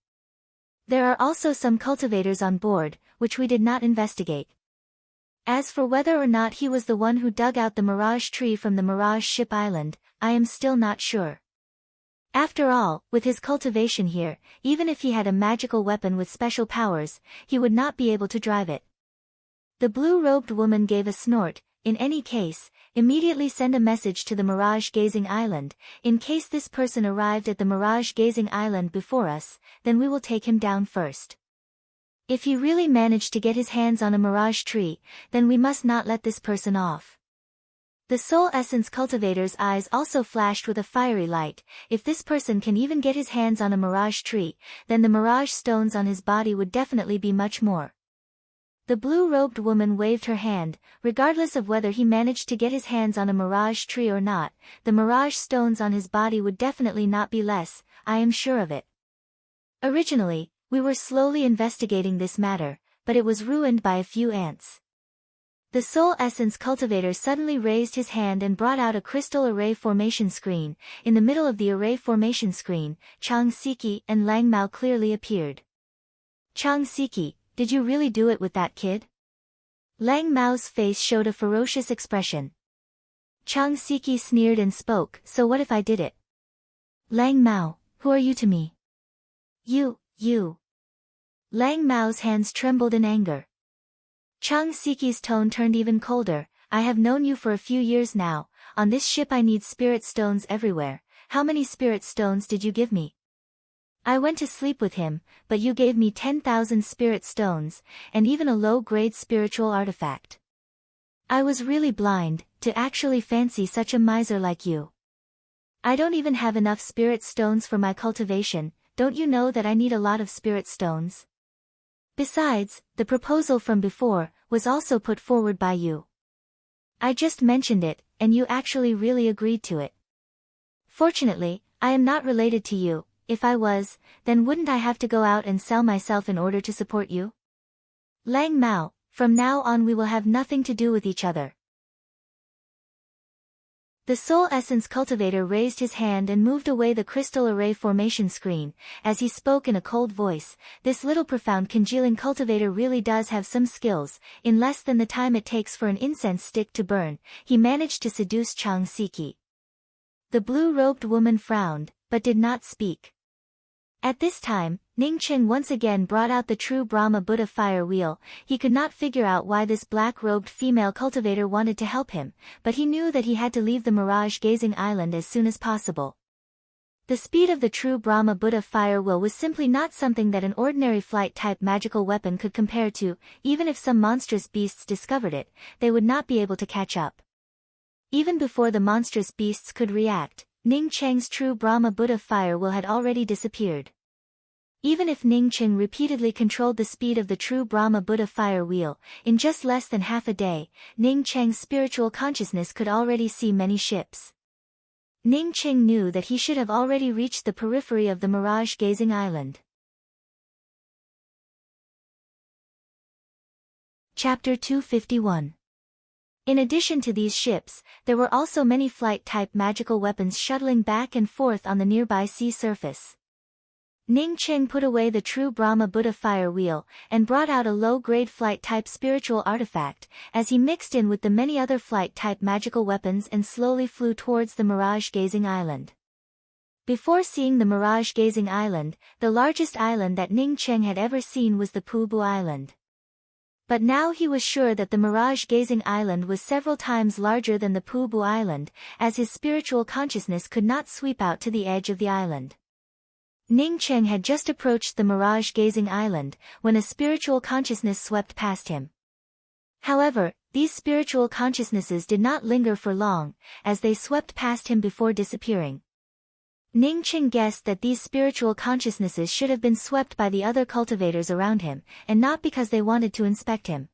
There are also some cultivators on board, which we did not investigate. As for whether or not he was the one who dug out the mirage tree from the mirage ship island, I am still not sure. After all, with his cultivation here, even if he had a magical weapon with special powers, he would not be able to drive it. The blue-robed woman gave a snort. In any case, immediately send a message to the mirage-gazing island. In case this person arrived at the mirage-gazing island before us, then we will take him down first. If he really managed to get his hands on a mirage tree, then we must not let this person off. The soul essence cultivator's eyes also flashed with a fiery light. If this person can even get his hands on a mirage tree, then the mirage stones on his body would definitely be much more. The blue-robed woman waved her hand. Regardless of whether he managed to get his hands on a mirage tree or not, the mirage stones on his body would definitely not be less, I am sure of it. Originally, we were slowly investigating this matter, but it was ruined by a few ants. The soul essence cultivator suddenly raised his hand and brought out a crystal array formation screen. In the middle of the array formation screen, Chang Siki and Lang Mao clearly appeared. Chang Siki, did you really do it with that kid? Lang Mao's face showed a ferocious expression. Chang Siki sneered and spoke, so what if I did it? Lang Mao, who are you to me? You. Lang Mao's hands trembled in anger. Chang Siki's tone turned even colder. I have known you for a few years now. On this ship I need spirit stones everywhere. How many spirit stones did you give me? I went to sleep with him, but you gave me 10,000 spirit stones, and even a low-grade spiritual artifact. I was really blind, to actually fancy such a miser like you. I don't even have enough spirit stones for my cultivation. Don't you know that I need a lot of spirit stones? Besides, the proposal from before was also put forward by you. I just mentioned it, and you actually really agreed to it. Fortunately, I am not related to you. If I was, then wouldn't I have to go out and sell myself in order to support you? Lang Mao, from now on we will have nothing to do with each other. The soul essence cultivator raised his hand and moved away the crystal array formation screen. As he spoke in a cold voice, this little profound congealing cultivator really does have some skills. In less than the time it takes for an incense stick to burn, he managed to seduce Chang Siki. The blue-robed woman frowned, but did not speak. At this time, Ning Qing once again brought out the true Brahma Buddha fire wheel. He could not figure out why this black-robed female cultivator wanted to help him, but he knew that he had to leave the mirage-gazing island as soon as possible. The speed of the true Brahma Buddha fire wheel was simply not something that an ordinary flight-type magical weapon could compare to. Even if some monstrous beasts discovered it, they would not be able to catch up. Even before the monstrous beasts could react, Ning Cheng's true Brahma Buddha fire wheel had already disappeared. Even if Ning Cheng repeatedly controlled the speed of the true Brahma Buddha fire wheel, in just less than half a day, Ning Cheng's spiritual consciousness could already see many ships. Ning Cheng knew that he should have already reached the periphery of the mirage-gazing island. Chapter 251. In addition to these ships, there were also many flight-type magical weapons shuttling back and forth on the nearby sea surface. Ning Cheng put away the true Brahma Buddha fire wheel, and brought out a low-grade flight-type spiritual artifact, as he mixed in with the many other flight-type magical weapons and slowly flew towards the mirage-gazing island. Before seeing the mirage-gazing island, the largest island that Ning Cheng had ever seen was the Pubu Island. But now he was sure that the mirage-gazing island was several times larger than the Pubu Island, as his spiritual consciousness could not sweep out to the edge of the island. Ning Cheng had just approached the mirage-gazing island, when a spiritual consciousness swept past him. However, these spiritual consciousnesses did not linger for long, as they swept past him before disappearing. Ning Cheng guessed that these spiritual consciousnesses should have been swept by the other cultivators around him, and not because they wanted to inspect him.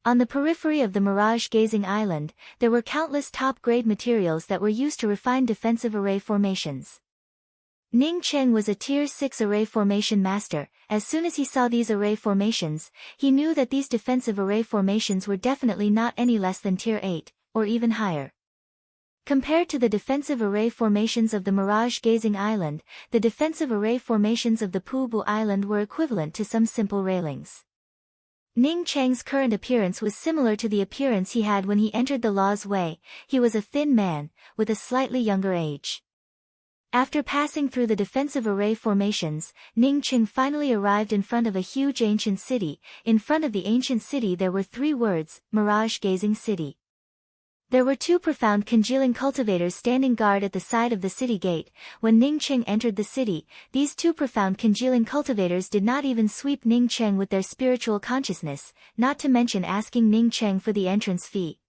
On the periphery of the mirage-gazing island, there were countless top-grade materials that were used to refine defensive array formations. Ning Cheng was a Tier 6 array formation master. As soon as he saw these array formations, he knew that these defensive array formations were definitely not any less than Tier 8, or even higher. Compared to the defensive array formations of the mirage-gazing island, the defensive array formations of the Pubu Island were equivalent to some simple railings. Ning Cheng's current appearance was similar to the appearance he had when he entered the Law's Way. He was a thin man, with a slightly younger age. After passing through the defensive array formations, Ning Cheng finally arrived in front of a huge ancient city. In front of the ancient city there were 3 words, Mirage-Gazing City. There were 2 profound congealing cultivators standing guard at the side of the city gate. When Ning Cheng entered the city, these 2 profound congealing cultivators did not even sweep Ning Cheng with their spiritual consciousness, not to mention asking Ning Cheng for the entrance fee.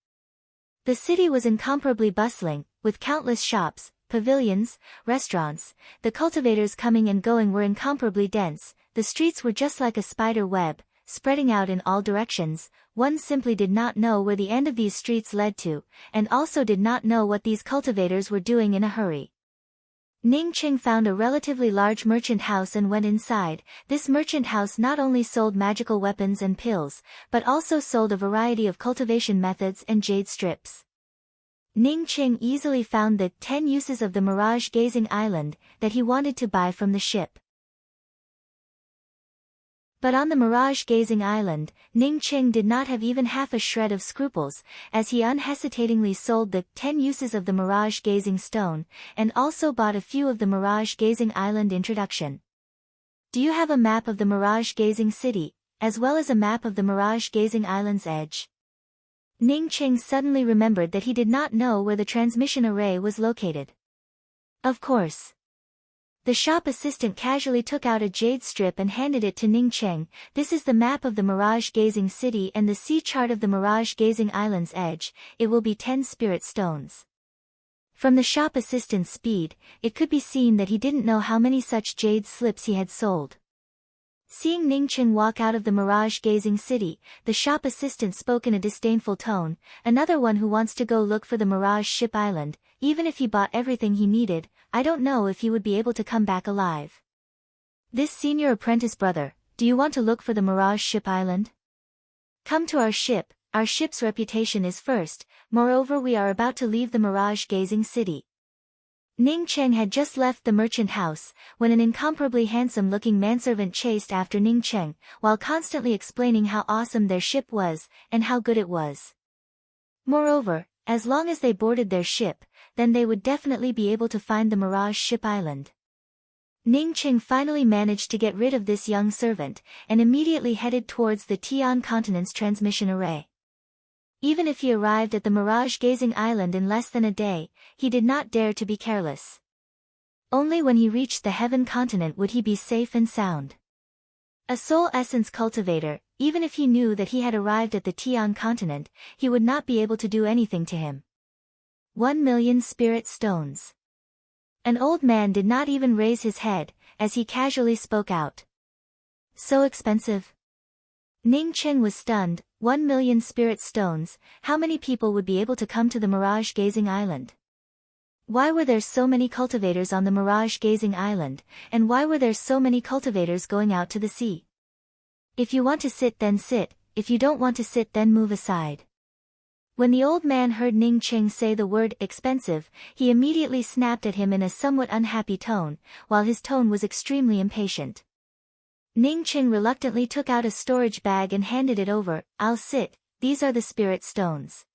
The city was incomparably bustling, with countless shops, pavilions, restaurants. The cultivators coming and going were incomparably dense. The streets were just like a spider web, spreading out in all directions. One simply did not know where the end of these streets led to, and also did not know what these cultivators were doing in a hurry. Ning Cheng found a relatively large merchant house and went inside. This merchant house not only sold magical weapons and pills, but also sold a variety of cultivation methods and jade strips. Ning Cheng easily found the 10 uses of the Mirage-Gazing Island that he wanted to buy from the ship. But on the Mirage-Gazing Island, Ning Cheng did not have even half a shred of scruples, as he unhesitatingly sold the 10 uses of the Mirage-Gazing Stone, and also bought a few of the Mirage-Gazing Island introduction. Do you have a map of the Mirage-Gazing City, as well as a map of the Mirage-Gazing Island's edge? Ning Cheng suddenly remembered that he did not know where the transmission array was located. Of course. The shop assistant casually took out a jade strip and handed it to Ning Cheng. This is the map of the Mirage-Gazing City and the sea chart of the Mirage-Gazing Island's edge. It will be 10 spirit stones. From the shop assistant's speed, it could be seen that he didn't know how many such jade slips he had sold. Seeing Ning Cheng walk out of the Mirage-Gazing City, the shop assistant spoke in a disdainful tone. Another one who wants to go look for the Mirage Ship Island. Even if he bought everything he needed, I don't know if he would be able to come back alive. This senior apprentice brother, do you want to look for the Mirage Ship Island? Come to our ship's reputation is first. Moreover, we are about to leave the Mirage-Gazing City. Ning Cheng had just left the merchant house, when an incomparably handsome-looking manservant chased after Ning Cheng, while constantly explaining how awesome their ship was, and how good it was. Moreover, as long as they boarded their ship, then they would definitely be able to find the Mirage Ship Island. Ning Cheng finally managed to get rid of this young servant, and immediately headed towards the Tian continent's transmission array. Even if he arrived at the Mirage-Gazing Island in less than a day, he did not dare to be careless. Only when he reached the Heaven continent would he be safe and sound. A soul essence cultivator, even if he knew that he had arrived at the Tian continent, he would not be able to do anything to him. 1,000,000 spirit stones. An old man did not even raise his head, as he casually spoke out. So expensive? Ning Cheng was stunned. 1,000,000 spirit stones. How many people would be able to come to the Mirage-Gazing Island? Why were there so many cultivators on the Mirage-Gazing Island, and why were there so many cultivators going out to the sea? If you want to sit then sit, if you don't want to sit then move aside. When the old man heard Ning Cheng say the word expensive, he immediately snapped at him in a somewhat unhappy tone, while his tone was extremely impatient. Ning Cheng reluctantly took out a storage bag and handed it over. I'll sit, these are the spirit stones.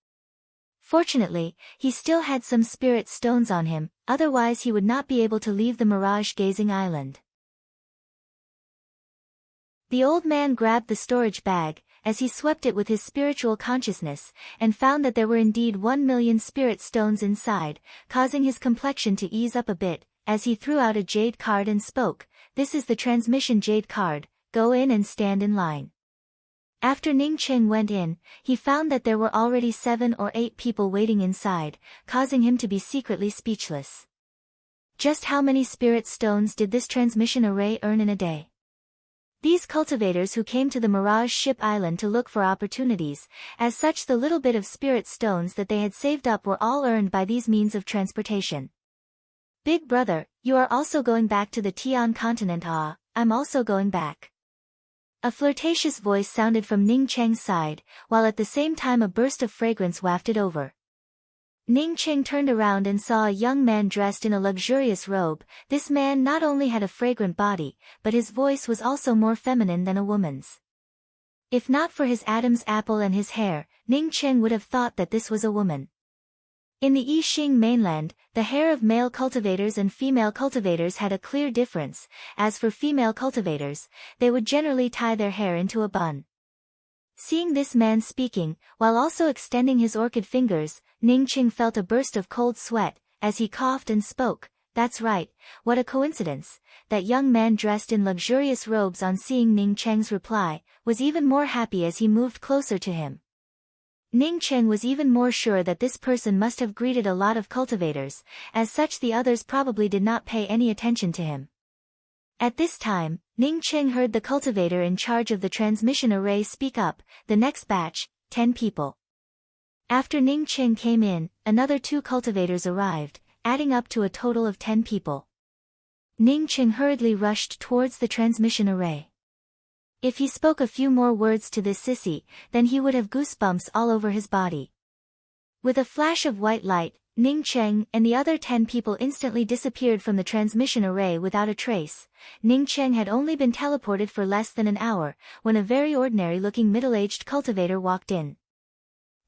Fortunately, he still had some spirit stones on him, otherwise he would not be able to leave the Mirage-Gazing Island. The old man grabbed the storage bag, as he swept it with his spiritual consciousness, and found that there were indeed 1,000,000 spirit stones inside, causing his complexion to ease up a bit, as he threw out a jade card and spoke. This is the transmission jade card, go in and stand in line. After Ning Cheng went in, he found that there were already 7 or 8 people waiting inside, causing him to be secretly speechless. Just how many spirit stones did this transmission array earn in a day? These cultivators who came to the Mirage Ship Island to look for opportunities, as such the little bit of spirit stones that they had saved up were all earned by these means of transportation. Big brother, you are also going back to the Tian continent? Ah, I'm also going back. A flirtatious voice sounded from Ning Cheng's side, while at the same time a burst of fragrance wafted over. Ning Cheng turned around and saw a young man dressed in a luxurious robe. This man not only had a fragrant body, but his voice was also more feminine than a woman's. If not for his Adam's apple and his hair, Ning Cheng would have thought that this was a woman. In the Yixing mainland, the hair of male cultivators and female cultivators had a clear difference. As for female cultivators, they would generally tie their hair into a bun. Seeing this man speaking, while also extending his orchid fingers, Ning Cheng felt a burst of cold sweat, as he coughed and spoke. That's right, what a coincidence. That young man dressed in luxurious robes, on seeing Ning Cheng's reply, was even more happy as he moved closer to him. Ning Cheng was even more sure that this person must have greeted a lot of cultivators, as such the others probably did not pay any attention to him. At this time, Ning Cheng heard the cultivator in charge of the transmission array speak up. The next batch, 10 people. After Ning Cheng came in, another 2 cultivators arrived, adding up to a total of 10 people. Ning Cheng hurriedly rushed towards the transmission array. If he spoke a few more words to this sissy, then he would have goosebumps all over his body. With a flash of white light, Ning Cheng and the other 10 people instantly disappeared from the transmission array without a trace. Ning Cheng had only been teleported for less than an hour, when a very ordinary-looking middle-aged cultivator walked in.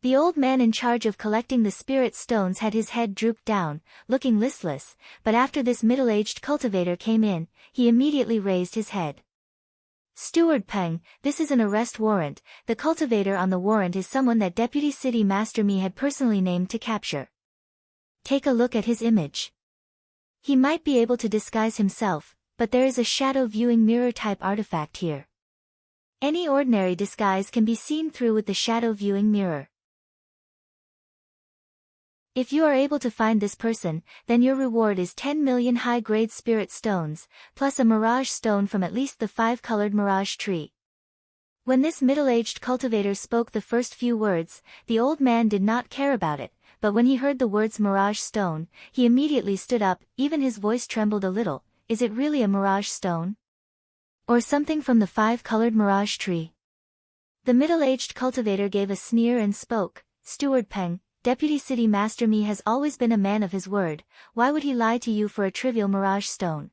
The old man in charge of collecting the spirit stones had his head drooped down, looking listless, but after this middle-aged cultivator came in, he immediately raised his head. Steward Peng, this is an arrest warrant. The cultivator on the warrant is someone that Deputy City Master Mi had personally named to capture. Take a look at his image. He might be able to disguise himself, but there is a shadow viewing mirror type artifact here. Any ordinary disguise can be seen through with the shadow viewing mirror. If you are able to find this person, then your reward is 10 million high-grade spirit stones, plus a mirage stone from at least the 5-colored mirage tree. When this middle-aged cultivator spoke the first few words, the old man did not care about it, but when he heard the words mirage stone, he immediately stood up, even his voice trembled a little. Is it really a mirage stone? Or something from the 5-colored mirage tree? The middle-aged cultivator gave a sneer and spoke. Steward Peng, Deputy City Master Mi has always been a man of his word. Why would he lie to you for a trivial mirage stone?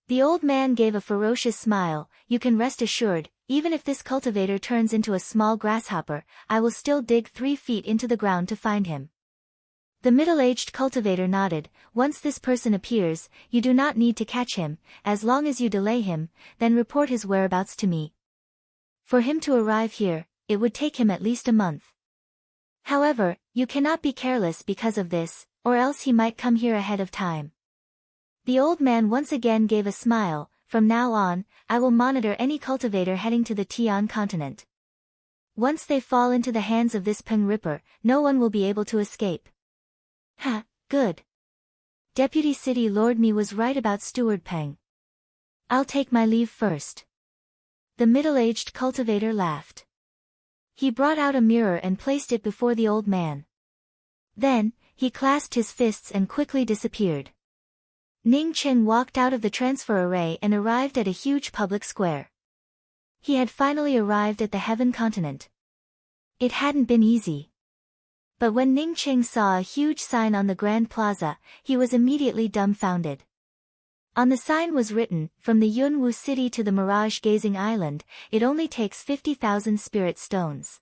The old man gave a ferocious smile. You can rest assured, even if this cultivator turns into a small grasshopper, I will still dig 3 feet into the ground to find him. The middle-aged cultivator nodded. Once this person appears, you do not need to catch him. As long as you delay him, then report his whereabouts to me. For him to arrive here, it would take him at least a month. However, you cannot be careless because of this, or else he might come here ahead of time. The old man once again gave a smile. From now on, I will monitor any cultivator heading to the Tian continent. Once they fall into the hands of this Peng Ripper, no one will be able to escape. Ha, good. Deputy City Lord Mi was right about Steward Peng. I'll take my leave first. The middle-aged cultivator laughed. He brought out a mirror and placed it before the old man. Then, he clasped his fists and quickly disappeared. Ning Cheng walked out of the transfer array and arrived at a huge public square. He had finally arrived at the Heaven continent. It hadn't been easy. But when Ning Cheng saw a huge sign on the Grand Plaza, he was immediately dumbfounded. On the sign was written, from the Yunwu city to the Mirage Gazing Island, it only takes 50,000 spirit stones.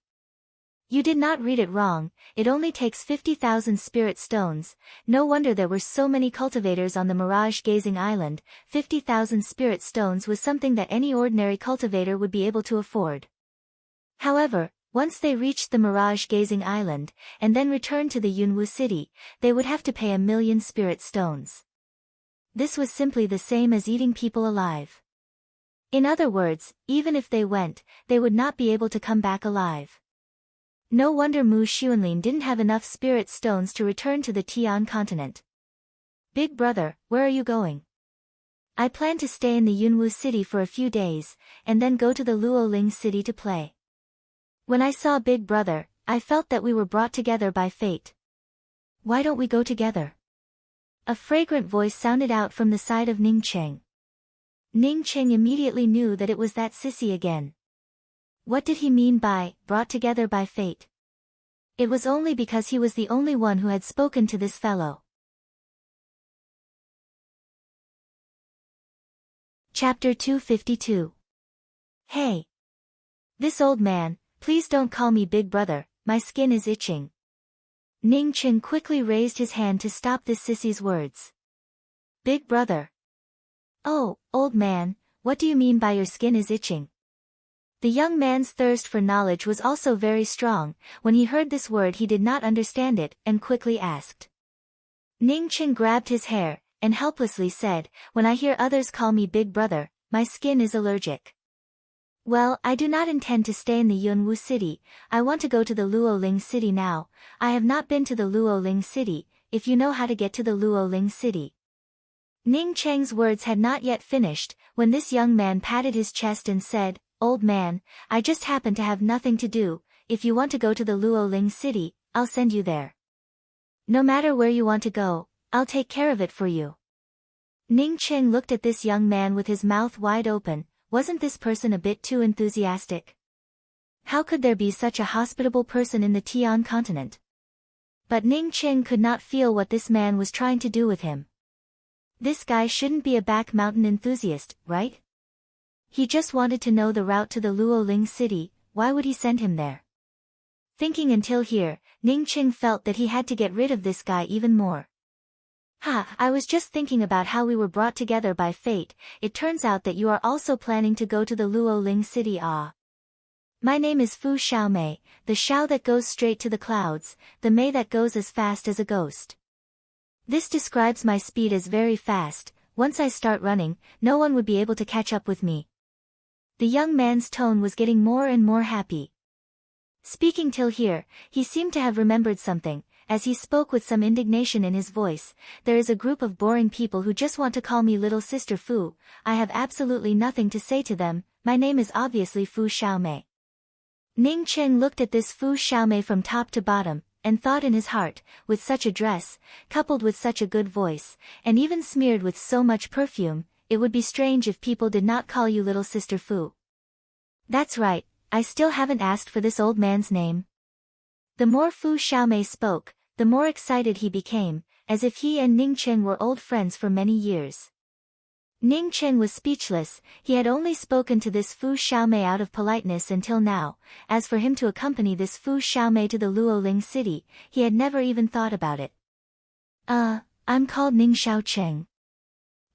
You did not read it wrong, it only takes 50,000 spirit stones. No wonder there were so many cultivators on the Mirage Gazing Island. 50,000 spirit stones was something that any ordinary cultivator would be able to afford. However, once they reached the Mirage Gazing Island, and then returned to the Yunwu city, they would have to pay 1,000,000 spirit stones. This was simply the same as eating people alive. In other words, even if they went, they would not be able to come back alive. No wonder Mu Xuanlin didn't have enough spirit stones to return to the Tian continent. Big brother, where are you going? I plan to stay in the Yunwu city for a few days, and then go to the Luoling city to play. When I saw Big brother, I felt that we were brought together by fate. Why don't we go together? A fragrant voice sounded out from the side of Ning Cheng. Ning Cheng immediately knew that it was that sissy again. What did he mean by, brought together by fate? It was only because he was the only one who had spoken to this fellow. Chapter 252. Hey! This old man, please don't call me big brother, my skin is itching. Ning Ching quickly raised his hand to stop this sissy's words. Big brother. Oh, old man, what do you mean by your skin is itching? The young man's thirst for knowledge was also very strong. When he heard this word he did not understand it, and quickly asked. Ning Ching grabbed his hair, and helplessly said, when I hear others call me big brother, my skin is allergic. Well, I do not intend to stay in the Yunwu city, I want to go to the Luoling city now. I have not been to the Luoling city, if you know how to get to the Luoling city. Ning Cheng's words had not yet finished, when this young man patted his chest and said, Old man, I just happen to have nothing to do, if you want to go to the Luoling city, I'll send you there. No matter where you want to go, I'll take care of it for you. Ning Cheng looked at this young man with his mouth wide open. Wasn't this person a bit too enthusiastic? How could there be such a hospitable person in the Tian continent? But Ning Cheng could not feel what this man was trying to do with him. This guy shouldn't be a back mountain enthusiast, right? He just wanted to know the route to the Luoling city, why would he send him there? Thinking until here, Ning Cheng felt that he had to get rid of this guy even more. I was just thinking about how we were brought together by fate. It turns out that you are also planning to go to the Luoling city. My name is Fu Xiaomei, the Xiao that goes straight to the clouds, the Mei that goes as fast as a ghost. This describes my speed as very fast. Once I start running, no one would be able to catch up with me. The young man's tone was getting more and more happy. Speaking till here, he seemed to have remembered something. As he spoke with some indignation in his voice, there is a group of boring people who just want to call me little sister Fu. I have absolutely nothing to say to them. My name is obviously Fu Xiaomei. Ning Cheng looked at this Fu Xiaomei from top to bottom, and thought in his heart, with such a dress, coupled with such a good voice, and even smeared with so much perfume, it would be strange if people did not call you little sister Fu. That's right, I still haven't asked for this old man's name. The more Fu Xiaomei spoke, the more excited he became, as if he and Ning Cheng were old friends for many years. Ning Cheng was speechless. He had only spoken to this Fu Xiaomei out of politeness until now. As for him to accompany this Fu Xiaomei to the Luoling city, he had never even thought about it. I'm called Ning Xiaocheng.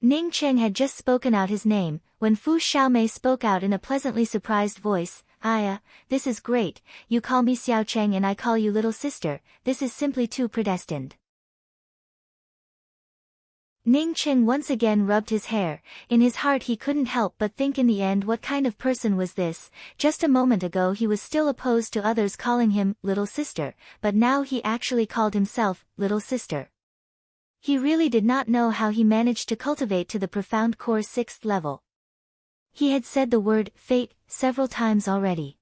Ning Cheng had just spoken out his name, when Fu Xiaomei spoke out in a pleasantly surprised voice, Aya, this is great, you call me Xiaocheng and I call you little sister, this is simply too predestined. Ning Cheng once again rubbed his hair. In his heart he couldn't help but think in the end, what kind of person was this? Just a moment ago he was still opposed to others calling him little sister, but now he actually called himself little sister. He really did not know how he managed to cultivate to the profound core 6th level. He had said the word fate several times already.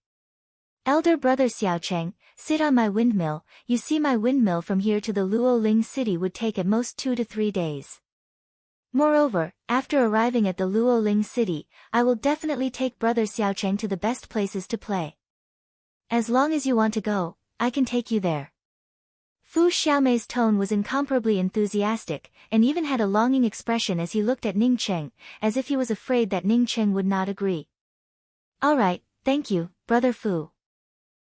Elder brother Xiaocheng, sit on my windmill. You see, my windmill from here to the Luoling city would take at most 2 to 3 days. Moreover, after arriving at the Luoling city, I will definitely take brother Xiaocheng to the best places to play. As long as you want to go, I can take you there. Fu Xiaomei's tone was incomparably enthusiastic, and even had a longing expression as he looked at Ning Cheng, as if he was afraid that Ning Cheng would not agree. All right, thank you, brother Fu.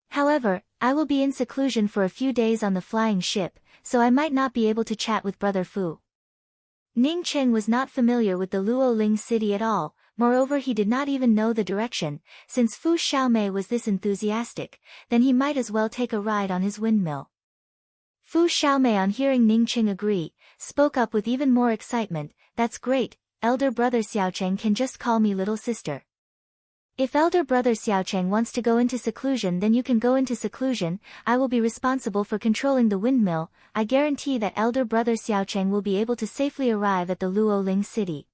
However, I will be in seclusion for a few days on the flying ship, so I might not be able to chat with brother Fu. Ning Cheng was not familiar with the Luoling city at all. Moreover, he did not even know the direction. Since Fu Xiaomei was this enthusiastic, then he might as well take a ride on his windmill. Fu Xiaomei, on hearing Ning Cheng agree, spoke up with even more excitement, that's great, elder brother Xiaocheng can just call me little sister. If elder brother Xiaocheng wants to go into seclusion, then you can go into seclusion. I will be responsible for controlling the windmill. I guarantee that elder brother Xiaocheng will be able to safely arrive at the Luoling city.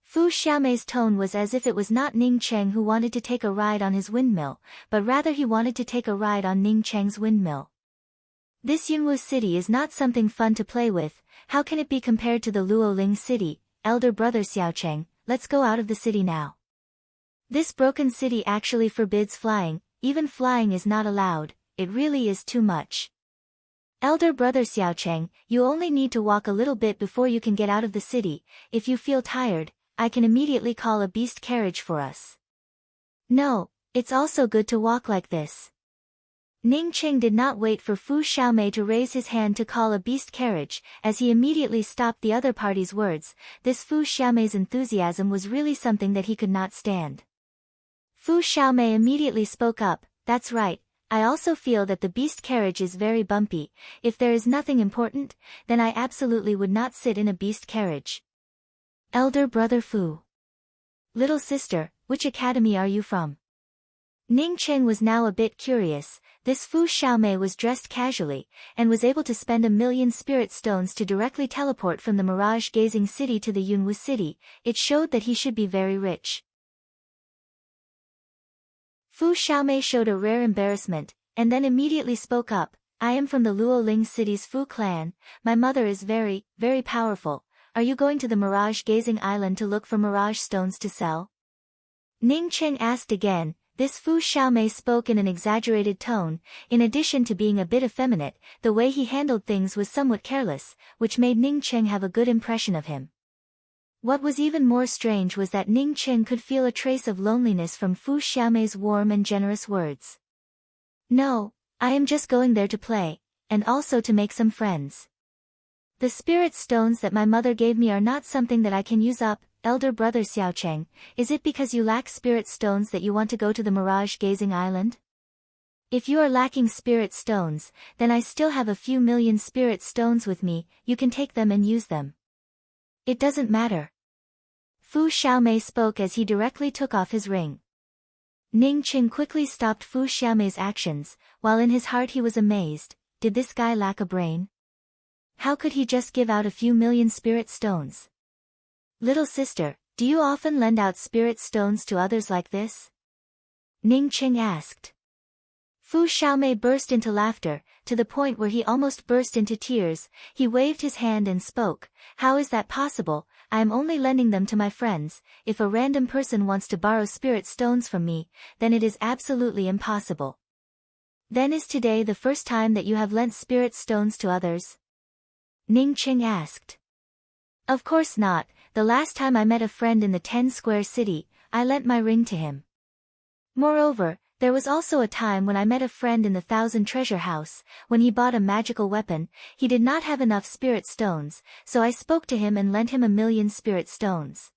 Fu Xiaomei's tone was as if it was not Ning Cheng who wanted to take a ride on his windmill, but rather he wanted to take a ride on Ning Cheng's windmill. This Yunwu city is not something fun to play with. How can it be compared to the Luoling city? Elder brother Xiaocheng, let's go out of the city now. This broken city actually forbids flying, even flying is not allowed, it really is too much. Elder brother Xiaocheng, you only need to walk a little bit before you can get out of the city. If you feel tired, I can immediately call a beast carriage for us. No, It's also good to walk like this. Ning Qing did not wait for Fu Xiaomei to raise his hand to call a beast carriage, as he immediately stopped the other party's words. This Fu Xiaomei's enthusiasm was really something that he could not stand. Fu Xiaomei immediately spoke up, "That's right, I also feel that the beast carriage is very bumpy. If there is nothing important, then I absolutely would not sit in a beast carriage." Elder brother Fu. Little sister, which academy are you from? Ning Qing was now a bit curious. This Fu Xiaomei was dressed casually, and was able to spend 1,000,000 spirit stones to directly teleport from the mirage-gazing city to the Yunwu city. It showed that he should be very rich. Fu Xiaomei showed a rare embarrassment, and then immediately spoke up. "I am from the Luoling city's Fu clan. My mother is very, very powerful. Are you going to the mirage-gazing island to look for mirage stones to sell?" Ning Qing asked again. This Fu Xiaomei spoke in an exaggerated tone. In addition to being a bit effeminate, the way he handled things was somewhat careless, which made Ning Qing have a good impression of him. What was even more strange was that Ning Qing could feel a trace of loneliness from Fu Xiaomei's warm and generous words. "No, I am just going there to play, and also to make some friends. The spirit stones that my mother gave me are not something that I can use up." Elder brother Xiaocheng, is it because you lack spirit stones that you want to go to the mirage-gazing island? If you are lacking spirit stones, then I still have a few million spirit stones with me, you can take them and use them. It doesn't matter. Fu Xiaomei spoke as he directly took off his ring. Ning Qing quickly stopped Fu Xiaomei's actions, while in his heart he was amazed. Did this guy lack a brain? How could he just give out a few million spirit stones? Little sister, do you often lend out spirit stones to others like this? Ning Qing asked. Fu Xiaomei burst into laughter, to the point where he almost burst into tears. He waved his hand and spoke. "How is that possible? I am only lending them to my friends. If a random person wants to borrow spirit stones from me, then it is absolutely impossible." "Then is today the first time that you have lent spirit stones to others?" Ning Qing asked. "Of course not. The last time I met a friend in the 10-square city, I lent my ring to him. Moreover, there was also a time when I met a friend in the 1,000-treasure house. When he bought a magical weapon, he did not have enough spirit stones, so I spoke to him and lent him 1,000,000 spirit stones."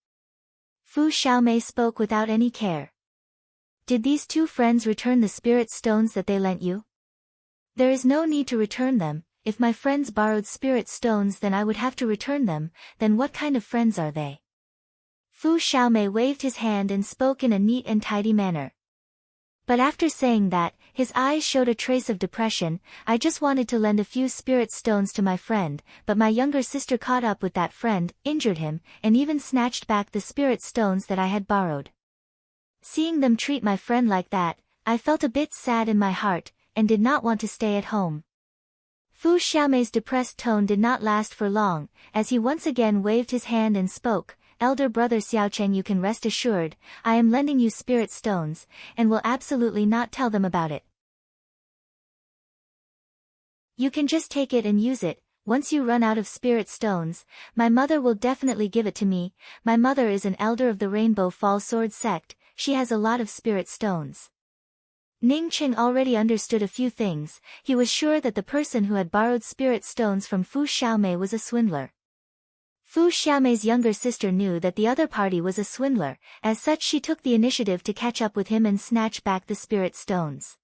Fu Xiaomei spoke without any care. "Did these two friends return the spirit stones that they lent you?" "There is no need to return them. If my friends borrowed spirit stones, then I would have to return them. Then what kind of friends are they?" Fu Xiaomei waved his hand and spoke in a neat and tidy manner. But after saying that, his eyes showed a trace of depression. "I just wanted to lend a few spirit stones to my friend, but my younger sister caught up with that friend, injured him, and even snatched back the spirit stones that I had borrowed. Seeing them treat my friend like that, I felt a bit sad in my heart, and did not want to stay at home." Fu Xiaomei's depressed tone did not last for long, as he once again waved his hand and spoke. "Elder brother Xiaocheng, you can rest assured, I am lending you spirit stones, and will absolutely not tell them about it. You can just take it and use it. Once you run out of spirit stones, my mother will definitely give it to me. My mother is an elder of the Rainbow Fall Sword sect, she has a lot of spirit stones." Ning Qing already understood a few things. He was sure that the person who had borrowed spirit stones from Fu Xiaomei was a swindler. Fu Xiaomei's younger sister knew that the other party was a swindler, as such she took the initiative to catch up with him and snatch back the spirit stones.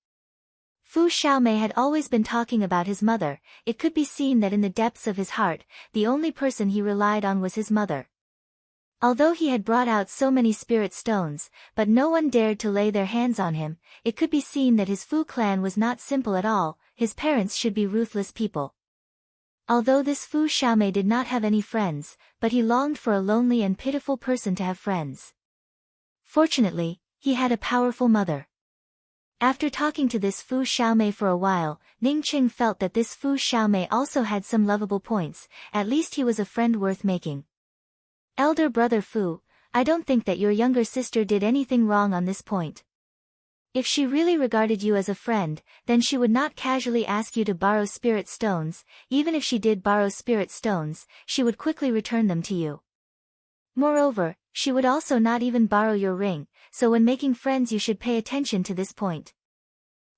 Fu Xiaomei had always been talking about his mother. It could be seen that in the depths of his heart, the only person he relied on was his mother. Although he had brought out so many spirit stones, but no one dared to lay their hands on him, it could be seen that his Fu clan was not simple at all. His parents should be ruthless people. Although this Fu Xiaomei did not have any friends, but he longed for a lonely and pitiful person to have friends. Fortunately, he had a powerful mother. After talking to this Fu Xiaomei for a while, Ning Qing felt that this Fu Xiaomei also had some lovable points. At least he was a friend worth making. "Elder brother Fu, I don't think that your younger sister did anything wrong on this point. If she really regarded you as a friend, then she would not casually ask you to borrow spirit stones. Even if she did borrow spirit stones, she would quickly return them to you. Moreover, she would also not even borrow your ring, so when making friends you should pay attention to this point.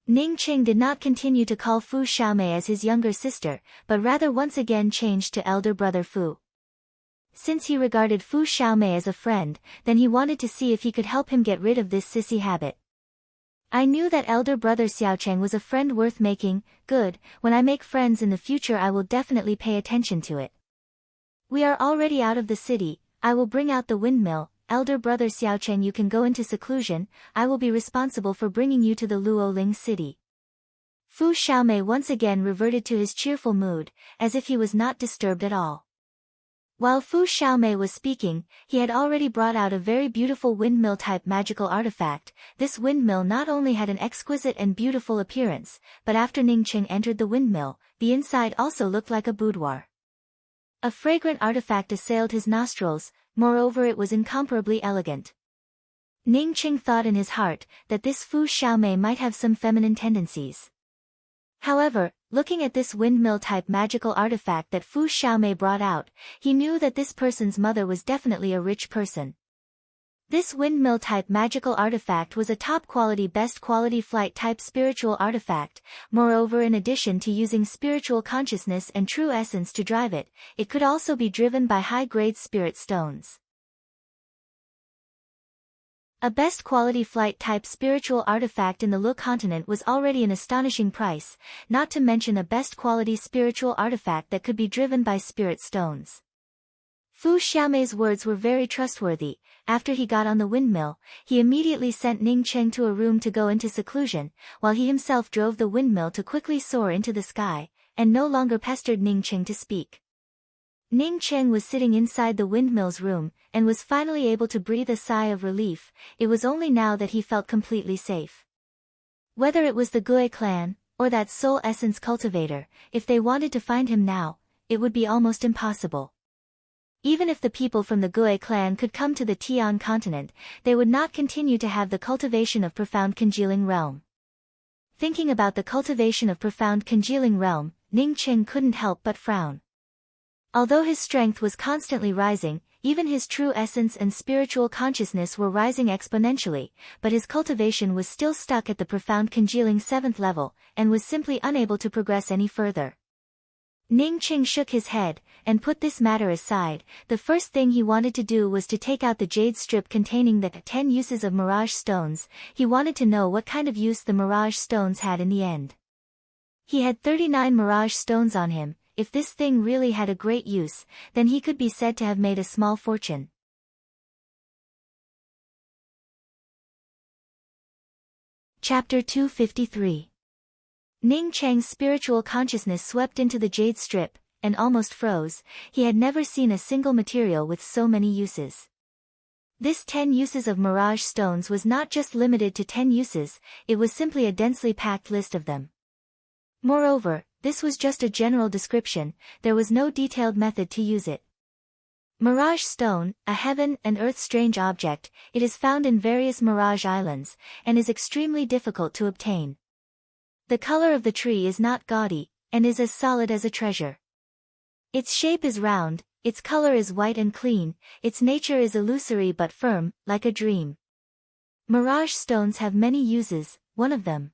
Ning Qing did not continue to call Fu Xiaomei as his younger sister, but rather once again changed to elder brother Fu. Since he regarded Fu Xiaomei as a friend, then he wanted to see if he could help him get rid of this sissy habit. I knew that elder brother Xiaocheng was a friend worth making. Good, when I make friends in the future I will definitely pay attention to it. We are already out of the city, I will bring out the windmill. Elder brother Xiaocheng, you can go into seclusion, I will be responsible for bringing you to the Luoling city. Fu Xiaomei once again reverted to his cheerful mood, as if he was not disturbed at all. While Fu Xiaomei was speaking, he had already brought out a very beautiful windmill-type magical artifact. This windmill not only had an exquisite and beautiful appearance, but after Ning Qing entered the windmill, the inside also looked like a boudoir. A fragrant artifact assailed his nostrils, moreover it was incomparably elegant. Ning Qing thought in his heart that this Fu Xiaomei might have some feminine tendencies. However, looking at this windmill-type magical artifact that Fu Xiaomei brought out, he knew that this person's mother was definitely a rich person. This windmill-type magical artifact was a top-quality best-quality flight-type spiritual artifact. Moreover, in addition to using spiritual consciousness and true essence to drive it, it could also be driven by high-grade spirit stones. A best-quality flight-type spiritual artifact in the Lu continent was already an astonishing price, not to mention a best-quality spiritual artifact that could be driven by spirit stones. Fu Xiaomei's words were very trustworthy. After he got on the windmill, he immediately sent Ning Qing to a room to go into seclusion, while he himself drove the windmill to quickly soar into the sky, and no longer pestered Ning Qing to speak. Ning Qing was sitting inside the windmill's room, and was finally able to breathe a sigh of relief. It was only now that he felt completely safe. Whether it was the Gui clan, or that soul essence cultivator, if they wanted to find him now, it would be almost impossible. Even if the people from the Gui clan could come to the Tian continent, they would not continue to have the cultivation of profound congealing realm. Thinking about the cultivation of profound congealing realm, Ning Qing couldn't help but frown. Although his strength was constantly rising, even his true essence and spiritual consciousness were rising exponentially, but his cultivation was still stuck at the profound congealing 7th level, and was simply unable to progress any further. Ning Qing shook his head, and put this matter aside. The first thing he wanted to do was to take out the jade strip containing the 10 uses of mirage stones. He wanted to know what kind of use the mirage stones had in the end. He had 39 mirage stones on him. If this thing really had a great use, then he could be said to have made a small fortune. Chapter 253. Ning Chang's spiritual consciousness swept into the jade strip, and almost froze. He had never seen a single material with so many uses. This 10 uses of mirage stones was not just limited to 10 uses, it was simply a densely packed list of them. Moreover, this was just a general description, there was no detailed method to use it. Mirage stone, a heaven and earth strange object, it is found in various mirage islands, and is extremely difficult to obtain. The color of the tree is not gaudy, and is as solid as a treasure. Its shape is round, its color is white and clean, its nature is illusory but firm, like a dream. Mirage stones have many uses, one of them.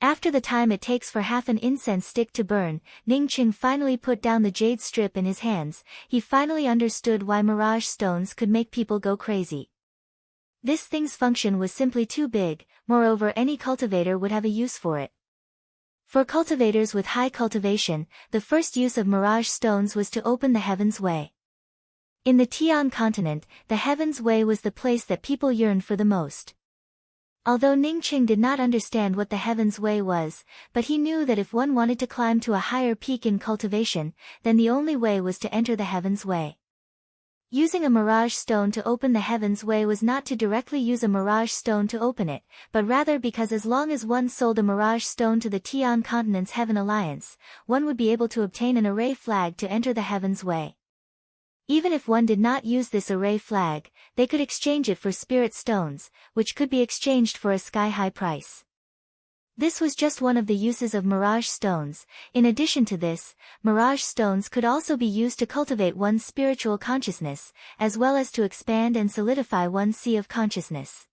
After the time it takes for half an incense stick to burn, Ning Qing finally put down the jade strip in his hands. He finally understood why mirage stones could make people go crazy. This thing's function was simply too big, moreover any cultivator would have a use for it. For cultivators with high cultivation, the first use of mirage stones was to open the Heaven's Way. In the Tian continent, the Heaven's Way was the place that people yearned for the most. Although Ning Qing did not understand what the Heaven's Way was, but he knew that if one wanted to climb to a higher peak in cultivation, then the only way was to enter the Heaven's Way. Using a mirage stone to open the Heaven's Way was not to directly use a mirage stone to open it, but rather because as long as one sold a mirage stone to the Tian continent's Heaven Alliance, one would be able to obtain an array flag to enter the Heaven's Way. Even if one did not use this array flag, they could exchange it for spirit stones, which could be exchanged for a sky-high price. This was just one of the uses of mirage stones. In addition to this, mirage stones could also be used to cultivate one's spiritual consciousness, as well as to expand and solidify one's sea of consciousness.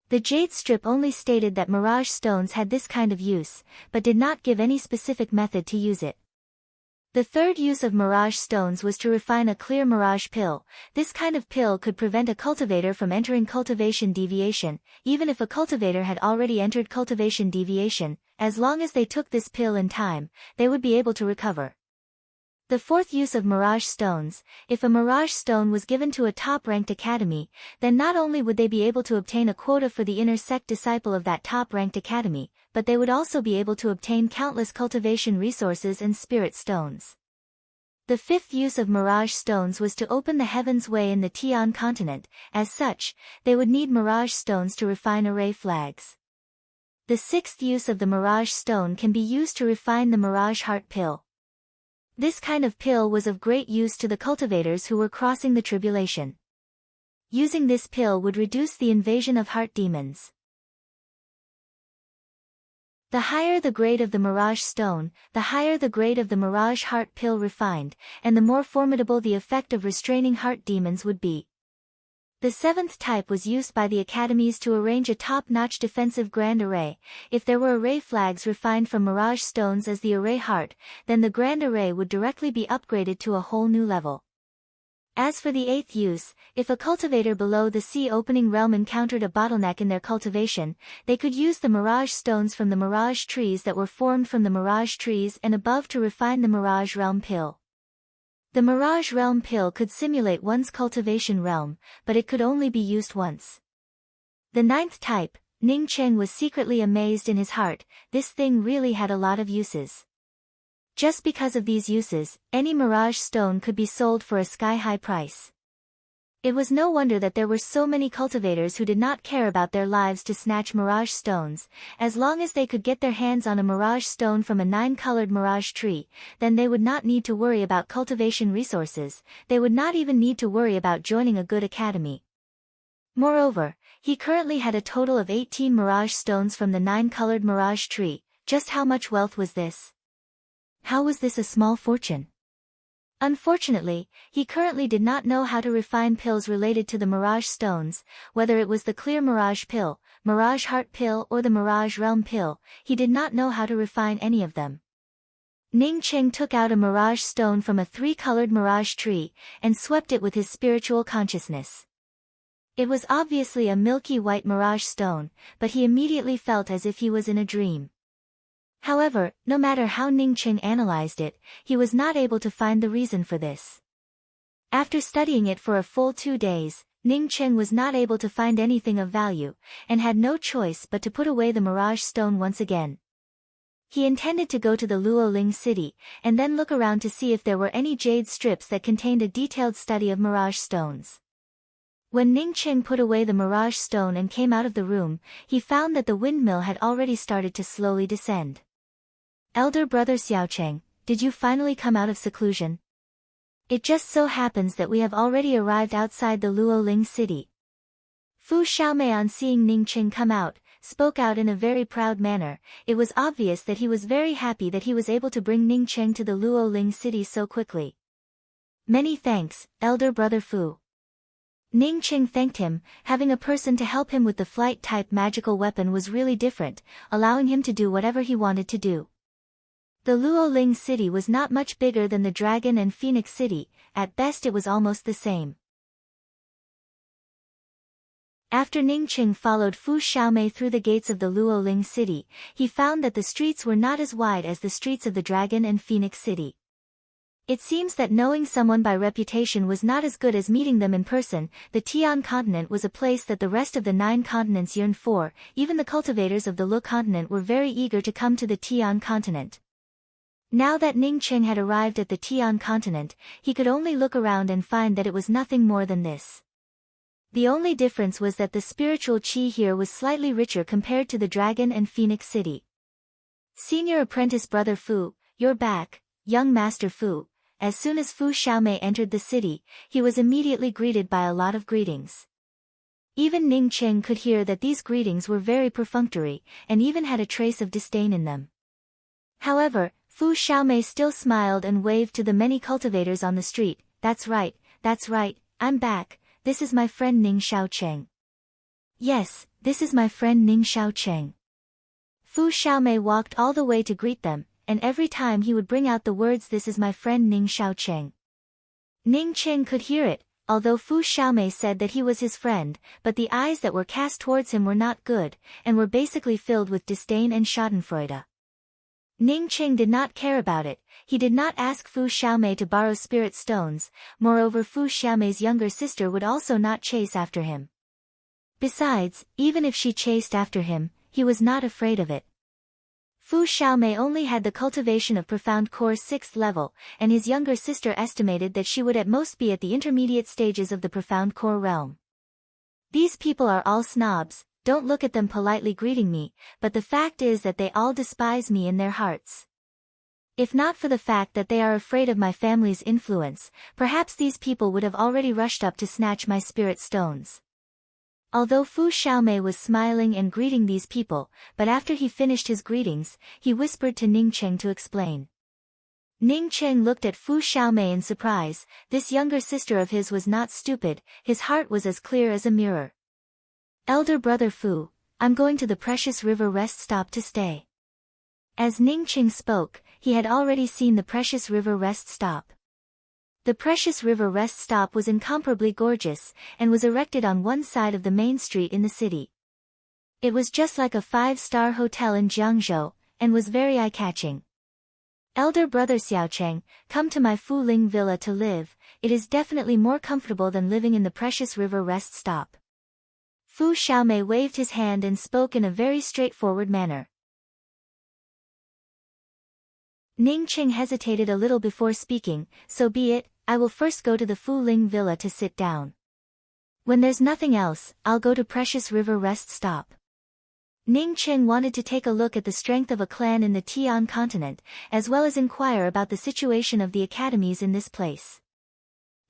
The jade strip only stated that mirage stones had this kind of use, but did not give any specific method to use it. The third use of mirage stones was to refine a clear mirage pill. This kind of pill could prevent a cultivator from entering cultivation deviation, even if a cultivator had already entered cultivation deviation. As long as they took this pill in time, they would be able to recover. The fourth use of mirage stones: if a mirage stone was given to a top-ranked academy, then not only would they be able to obtain a quota for the inner sect disciple of that top-ranked academy, but they would also be able to obtain countless cultivation resources and spirit stones. The fifth use of mirage stones was to open the heaven's way in the Tian continent. As such, they would need mirage stones to refine array flags. The sixth use of the mirage stone can be used to refine the mirage heart pill. This kind of pill was of great use to the cultivators who were crossing the tribulation. Using this pill would reduce the invasion of heart demons. The higher the grade of the mirage stone, the higher the grade of the mirage heart pill refined, and the more formidable the effect of restraining heart demons would be. The seventh type was used by the academies to arrange a top-notch defensive grand array. If there were array flags refined from mirage stones as the array heart, then the grand array would directly be upgraded to a whole new level. As for the eighth use, if a cultivator below the sea opening realm encountered a bottleneck in their cultivation, they could use the mirage stones from the mirage trees that were formed from the mirage trees and above to refine the mirage realm pill. The mirage realm pill could simulate one's cultivation realm, but it could only be used once. The ninth type, Ning Cheng was secretly amazed in his heart. This thing really had a lot of uses. Just because of these uses, any mirage stone could be sold for a sky-high price. It was no wonder that there were so many cultivators who did not care about their lives to snatch mirage stones. As long as they could get their hands on a mirage stone from a 9-colored mirage tree, then they would not need to worry about cultivation resources. They would not even need to worry about joining a good academy. Moreover, he currently had a total of 18 mirage stones from the 9-colored mirage tree. Just how much wealth was this? How was this a small fortune? Unfortunately, he currently did not know how to refine pills related to the mirage stones, whether it was the clear mirage pill, mirage heart pill or the mirage realm pill. He did not know how to refine any of them. Ning Cheng took out a mirage stone from a 3-colored mirage tree, and swept it with his spiritual consciousness. It was obviously a milky white mirage stone, but he immediately felt as if he was in a dream. However, no matter how Ning Cheng analyzed it, he was not able to find the reason for this. After studying it for a full 2 days, Ning Cheng was not able to find anything of value, and had no choice but to put away the mirage stone once again. He intended to go to the Luoling city, and then look around to see if there were any jade strips that contained a detailed study of mirage stones. When Ning Cheng put away the mirage stone and came out of the room, he found that the windmill had already started to slowly descend. Elder brother Xiaocheng, did you finally come out of seclusion? It just so happens that we have already arrived outside the Luoling city. Fu Xiaomei, on seeing Ning Cheng come out, spoke out in a very proud manner. It was obvious that he was very happy that he was able to bring Ning Cheng to the Luoling city so quickly. Many thanks, elder brother Fu. Ning Cheng thanked him. Having a person to help him with the flight-type magical weapon was really different, allowing him to do whatever he wanted to do. The Luoling city was not much bigger than the Dragon and Phoenix city. At best it was almost the same. After Ning Cheng followed Fu Xiaomei through the gates of the Luoling city, he found that the streets were not as wide as the streets of the Dragon and Phoenix city. It seems that knowing someone by reputation was not as good as meeting them in person. The Tian continent was a place that the rest of the 9 continents yearned for. Even the cultivators of the Lu continent were very eager to come to the Tian continent. Now that Ning Cheng had arrived at the Tian continent, he could only look around and find that it was nothing more than this. The only difference was that the spiritual qi here was slightly richer compared to the Dragon and Phoenix city. Senior apprentice brother Fu, you're back, young master Fu. As soon as Fu Xiaomei entered the city, he was immediately greeted by a lot of greetings. Even Ning Cheng could hear that these greetings were very perfunctory, and even had a trace of disdain in them. However, Fu Xiaomei still smiled and waved to the many cultivators on the street. That's right, I'm back, this is my friend Ning Xiaocheng. Yes, this is my friend Ning Xiaocheng. Fu Xiaomei walked all the way to greet them, and every time he would bring out the words "This is my friend Ning Xiaocheng." Ning Qing could hear it, although Fu Xiaomei said that he was his friend, but the eyes that were cast towards him were not good, and were basically filled with disdain and schadenfreude. Ning Qing did not care about it. He did not ask Fu Xiaomei to borrow spirit stones, moreover Fu Xiaomei's younger sister would also not chase after him. Besides, even if she chased after him, he was not afraid of it. Fu Xiaomei only had the cultivation of profound core 6th level, and his younger sister estimated that she would at most be at the intermediate stages of the profound core realm. These people are all snobs, don't look at them politely greeting me, but the fact is that they all despise me in their hearts. If not for the fact that they are afraid of my family's influence, perhaps these people would have already rushed up to snatch my spirit stones. Although Fu Xiaomei was smiling and greeting these people, but after he finished his greetings, he whispered to Ning Cheng to explain. Ning Cheng looked at Fu Xiaomei in surprise. This younger sister of his was not stupid, his heart was as clear as a mirror. Elder brother Fu, I'm going to the Precious River rest stop to stay. As Ning Cheng spoke, he had already seen the Precious River rest stop. The Precious River rest stop was incomparably gorgeous, and was erected on one side of the main street in the city. It was just like a 5-star hotel in Jiangzhou, and was very eye-catching. Elder brother Xiaocheng, come to my Fu Ling villa to live, it is definitely more comfortable than living in the Precious River rest stop. Fu Xiaomei waved his hand and spoke in a very straightforward manner. Ning Qing hesitated a little before speaking. So be it, I will first go to the Fu Ling villa to sit down. When there's nothing else, I'll go to Precious River rest stop. Ning Qing wanted to take a look at the strength of a clan in the Tian continent, as well as inquire about the situation of the academies in this place.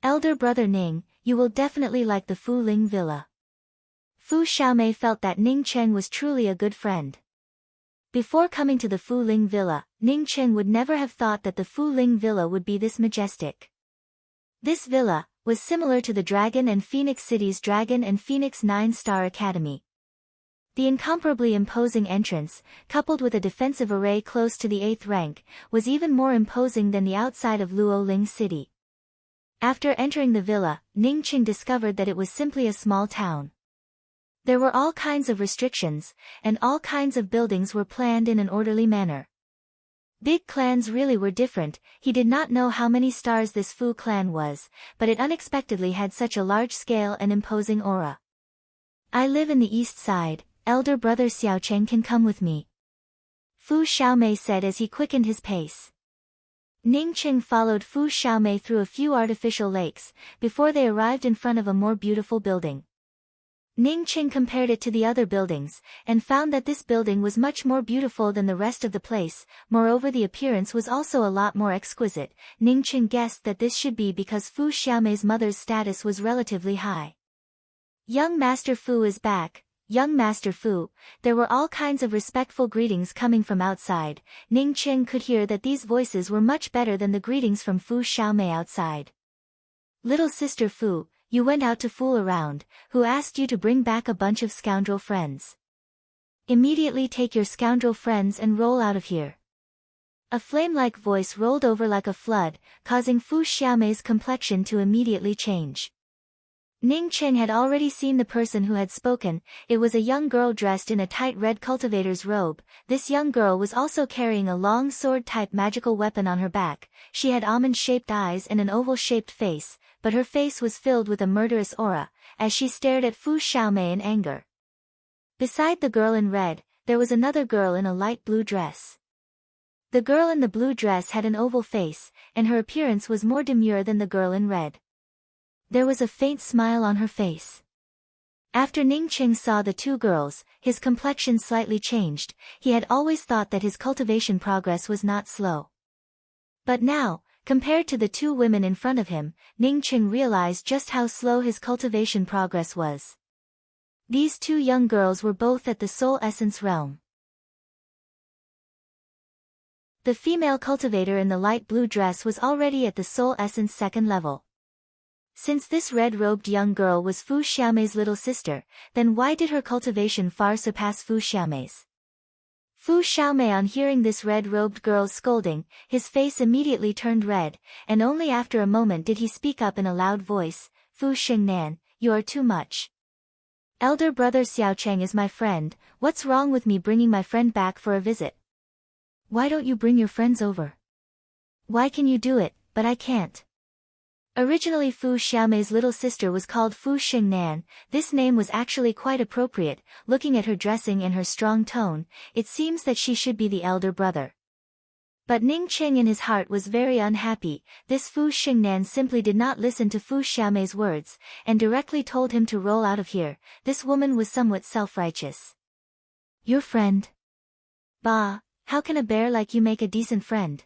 Elder brother Ning, you will definitely like the Fu Ling villa. Fu Xiaomei felt that Ning Cheng was truly a good friend. Before coming to the Fu Ling villa, Ning Cheng would never have thought that the Fu Ling villa would be this majestic. This villa was similar to the Dragon and Phoenix City's Dragon and Phoenix 9-star Academy. The incomparably imposing entrance, coupled with a defensive array close to the 8th rank, was even more imposing than the outside of Luoling City. After entering the villa, Ning Qing discovered that it was simply a small town. There were all kinds of restrictions, and all kinds of buildings were planned in an orderly manner. Big clans really were different. He did not know how many stars this Fu clan was, but it unexpectedly had such a large scale and imposing aura. I live in the east side, elder brother Xiaocheng can come with me. Fu Xiaomei said as he quickened his pace. Ning Qing followed Fu Xiaomei through a few artificial lakes, before they arrived in front of a more beautiful building. Ning Qing compared it to the other buildings, and found that this building was much more beautiful than the rest of the place. Moreover, the appearance was also a lot more exquisite. Ning Qing guessed that this should be because Fu Xiaomei's mother's status was relatively high. Young Master Fu is back, young Master Fu. There were all kinds of respectful greetings coming from outside. Ning Qing could hear that these voices were much better than the greetings from Fu Xiaomei outside. Little sister Fu, you went out to fool around. Who asked you to bring back a bunch of scoundrel friends? Immediately take your scoundrel friends and roll out of here. A flame-like voice rolled over like a flood, causing Fu Xiaomei's complexion to immediately change. Ning Qing had already seen the person who had spoken. It was a young girl dressed in a tight red cultivator's robe. This young girl was also carrying a long sword-type magical weapon on her back. She had almond-shaped eyes and an oval-shaped face, but her face was filled with a murderous aura, as she stared at Fu Xiaomei in anger. Beside the girl in red, there was another girl in a light blue dress. The girl in the blue dress had an oval face, and her appearance was more demure than the girl in red. There was a faint smile on her face. After Ning Qing saw the two girls, his complexion slightly changed. He had always thought that his cultivation progress was not slow. But now, compared to the two women in front of him, Ning Qing realized just how slow his cultivation progress was. These two young girls were both at the Soul Essence realm. The female cultivator in the light blue dress was already at the Soul Essence 2nd level. Since this red-robed young girl was Fu Xiaomei's little sister, then why did her cultivation far surpass Fu Xiaomei's? Fu Xiaomei, on hearing this red-robed girl's scolding, his face immediately turned red, and only after a moment did he speak up in a loud voice, "Fu Xingnan, you are too much. Elder brother Xiaocheng is my friend, what's wrong with me bringing my friend back for a visit? Why don't you bring your friends over? Why can you do it, but I can't?" Originally Fu Xiaomei's little sister was called Fu Xingnan. This name was actually quite appropriate. Looking at her dressing and her strong tone, it seems that she should be the elder brother. But Ning Qing in his heart was very unhappy. This Fu Xingnan simply did not listen to Fu Xiaomei's words, and directly told him to roll out of here. This woman was somewhat self-righteous. "Your friend? Bah, how can a bear like you make a decent friend?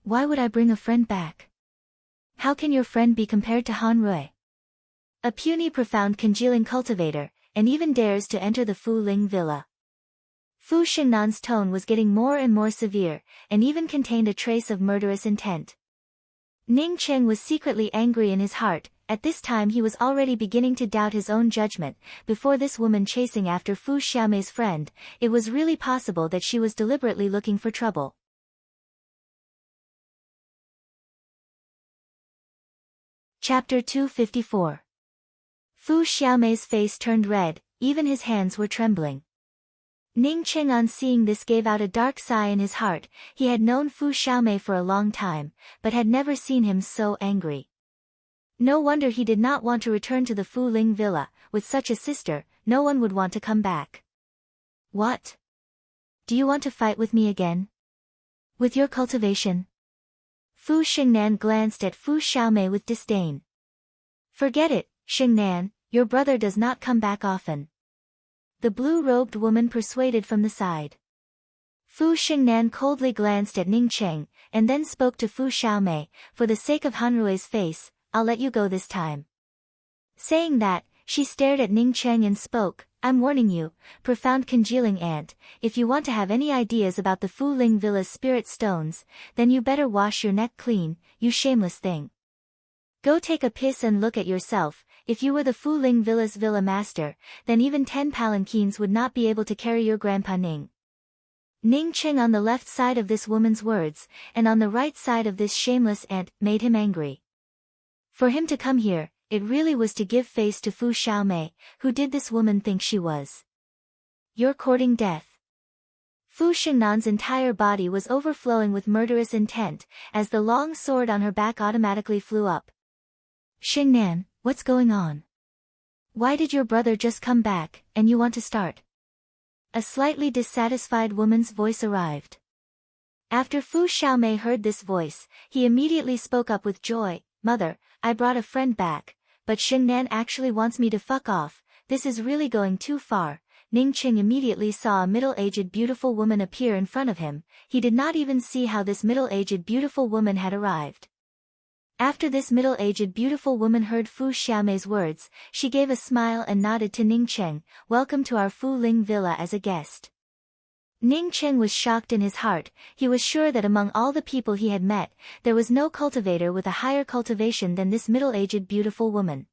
Why would I bring a friend back? How can your friend be compared to Han Rui? A puny profound congealing cultivator, and even dares to enter the Fu Ling villa." Fu Xingnan's tone was getting more and more severe, and even contained a trace of murderous intent. Ning Cheng was secretly angry in his heart. At this time he was already beginning to doubt his own judgment. Before this woman chasing after Fu Xiaomei's friend, it was really possible that she was deliberately looking for trouble. Chapter 254. Fu Xiaomei's face turned red, even his hands were trembling. Ning Qing on seeing this gave out a dark sigh in his heart. He had known Fu Xiaomei for a long time, but had never seen him so angry. No wonder he did not want to return to the Fu Ling villa. With such a sister, no one would want to come back. "What? Do you want to fight with me again? With your cultivation?" Fu Xingnan glanced at Fu Xiaomei with disdain. "Forget it, Xingnan, your brother does not come back often," the blue-robed woman persuaded from the side. Fu Xingnan coldly glanced at Ning Cheng, and then spoke to Fu Xiaomei, "For the sake of Han Rui's face, I'll let you go this time." Saying that, she stared at Ning Cheng and spoke, "I'm warning you, profound congealing ant, if you want to have any ideas about the Fu Ling Villa's spirit stones, then you better wash your neck clean, you shameless thing. Go take a piss and look at yourself. If you were the Fu Ling Villa's villa master, then even 10 palanquins would not be able to carry your grandpa Ning." Ning Cheng on the left side of this woman's words, and on the right side of this shameless ant, made him angry. For him to come here, it really was to give face to Fu Xiaomei. Who did this woman think she was? "You're courting death." Fu Xingnan's entire body was overflowing with murderous intent, as the long sword on her back automatically flew up. "Xingnan, what's going on? Why did your brother just come back, and you want to start?" A slightly dissatisfied woman's voice arrived. After Fu Xiaomei heard this voice, he immediately spoke up with joy, "Mother, I brought a friend back, but Xingnan actually wants me to fuck off. This is really going too far." Ning Qing immediately saw a middle-aged beautiful woman appear in front of him. He did not even see how this middle-aged beautiful woman had arrived. After this middle-aged beautiful woman heard Fu Xiaomei's words, she gave a smile and nodded to Ning Cheng, "Welcome to our Fu Ling villa as a guest." Ning Cheng was shocked in his heart. He was sure that among all the people he had met, there was no cultivator with a higher cultivation than this middle-aged beautiful woman.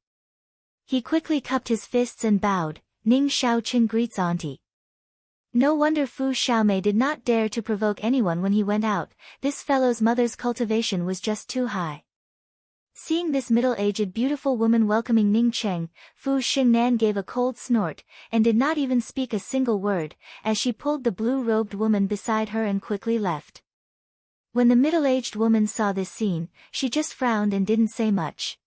He quickly cupped his fists and bowed, "Ning Xiaoqing greets auntie." No wonder Fu Xiaomei did not dare to provoke anyone when he went out. This fellow's mother's cultivation was just too high. Seeing this middle-aged beautiful woman welcoming Ning Cheng, Fu Xingnan gave a cold snort, and did not even speak a single word, as she pulled the blue-robed woman beside her and quickly left. When the middle-aged woman saw this scene, she just frowned and didn't say much.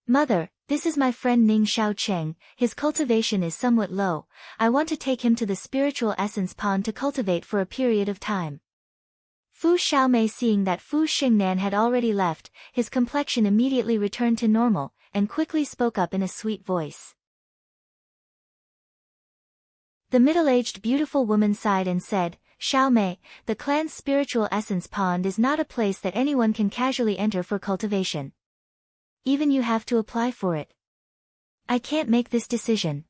"Mother, this is my friend Ning Xiaocheng. His cultivation is somewhat low. I want to take him to the spiritual essence pond to cultivate for a period of time." Fu Xiaomei, seeing that Fu Xingnan had already left, his complexion immediately returned to normal, and quickly spoke up in a sweet voice. The middle-aged beautiful woman sighed and said, "Xiaomei, the clan's spiritual essence pond is not a place that anyone can casually enter for cultivation. Even you have to apply for it. I can't make this decision."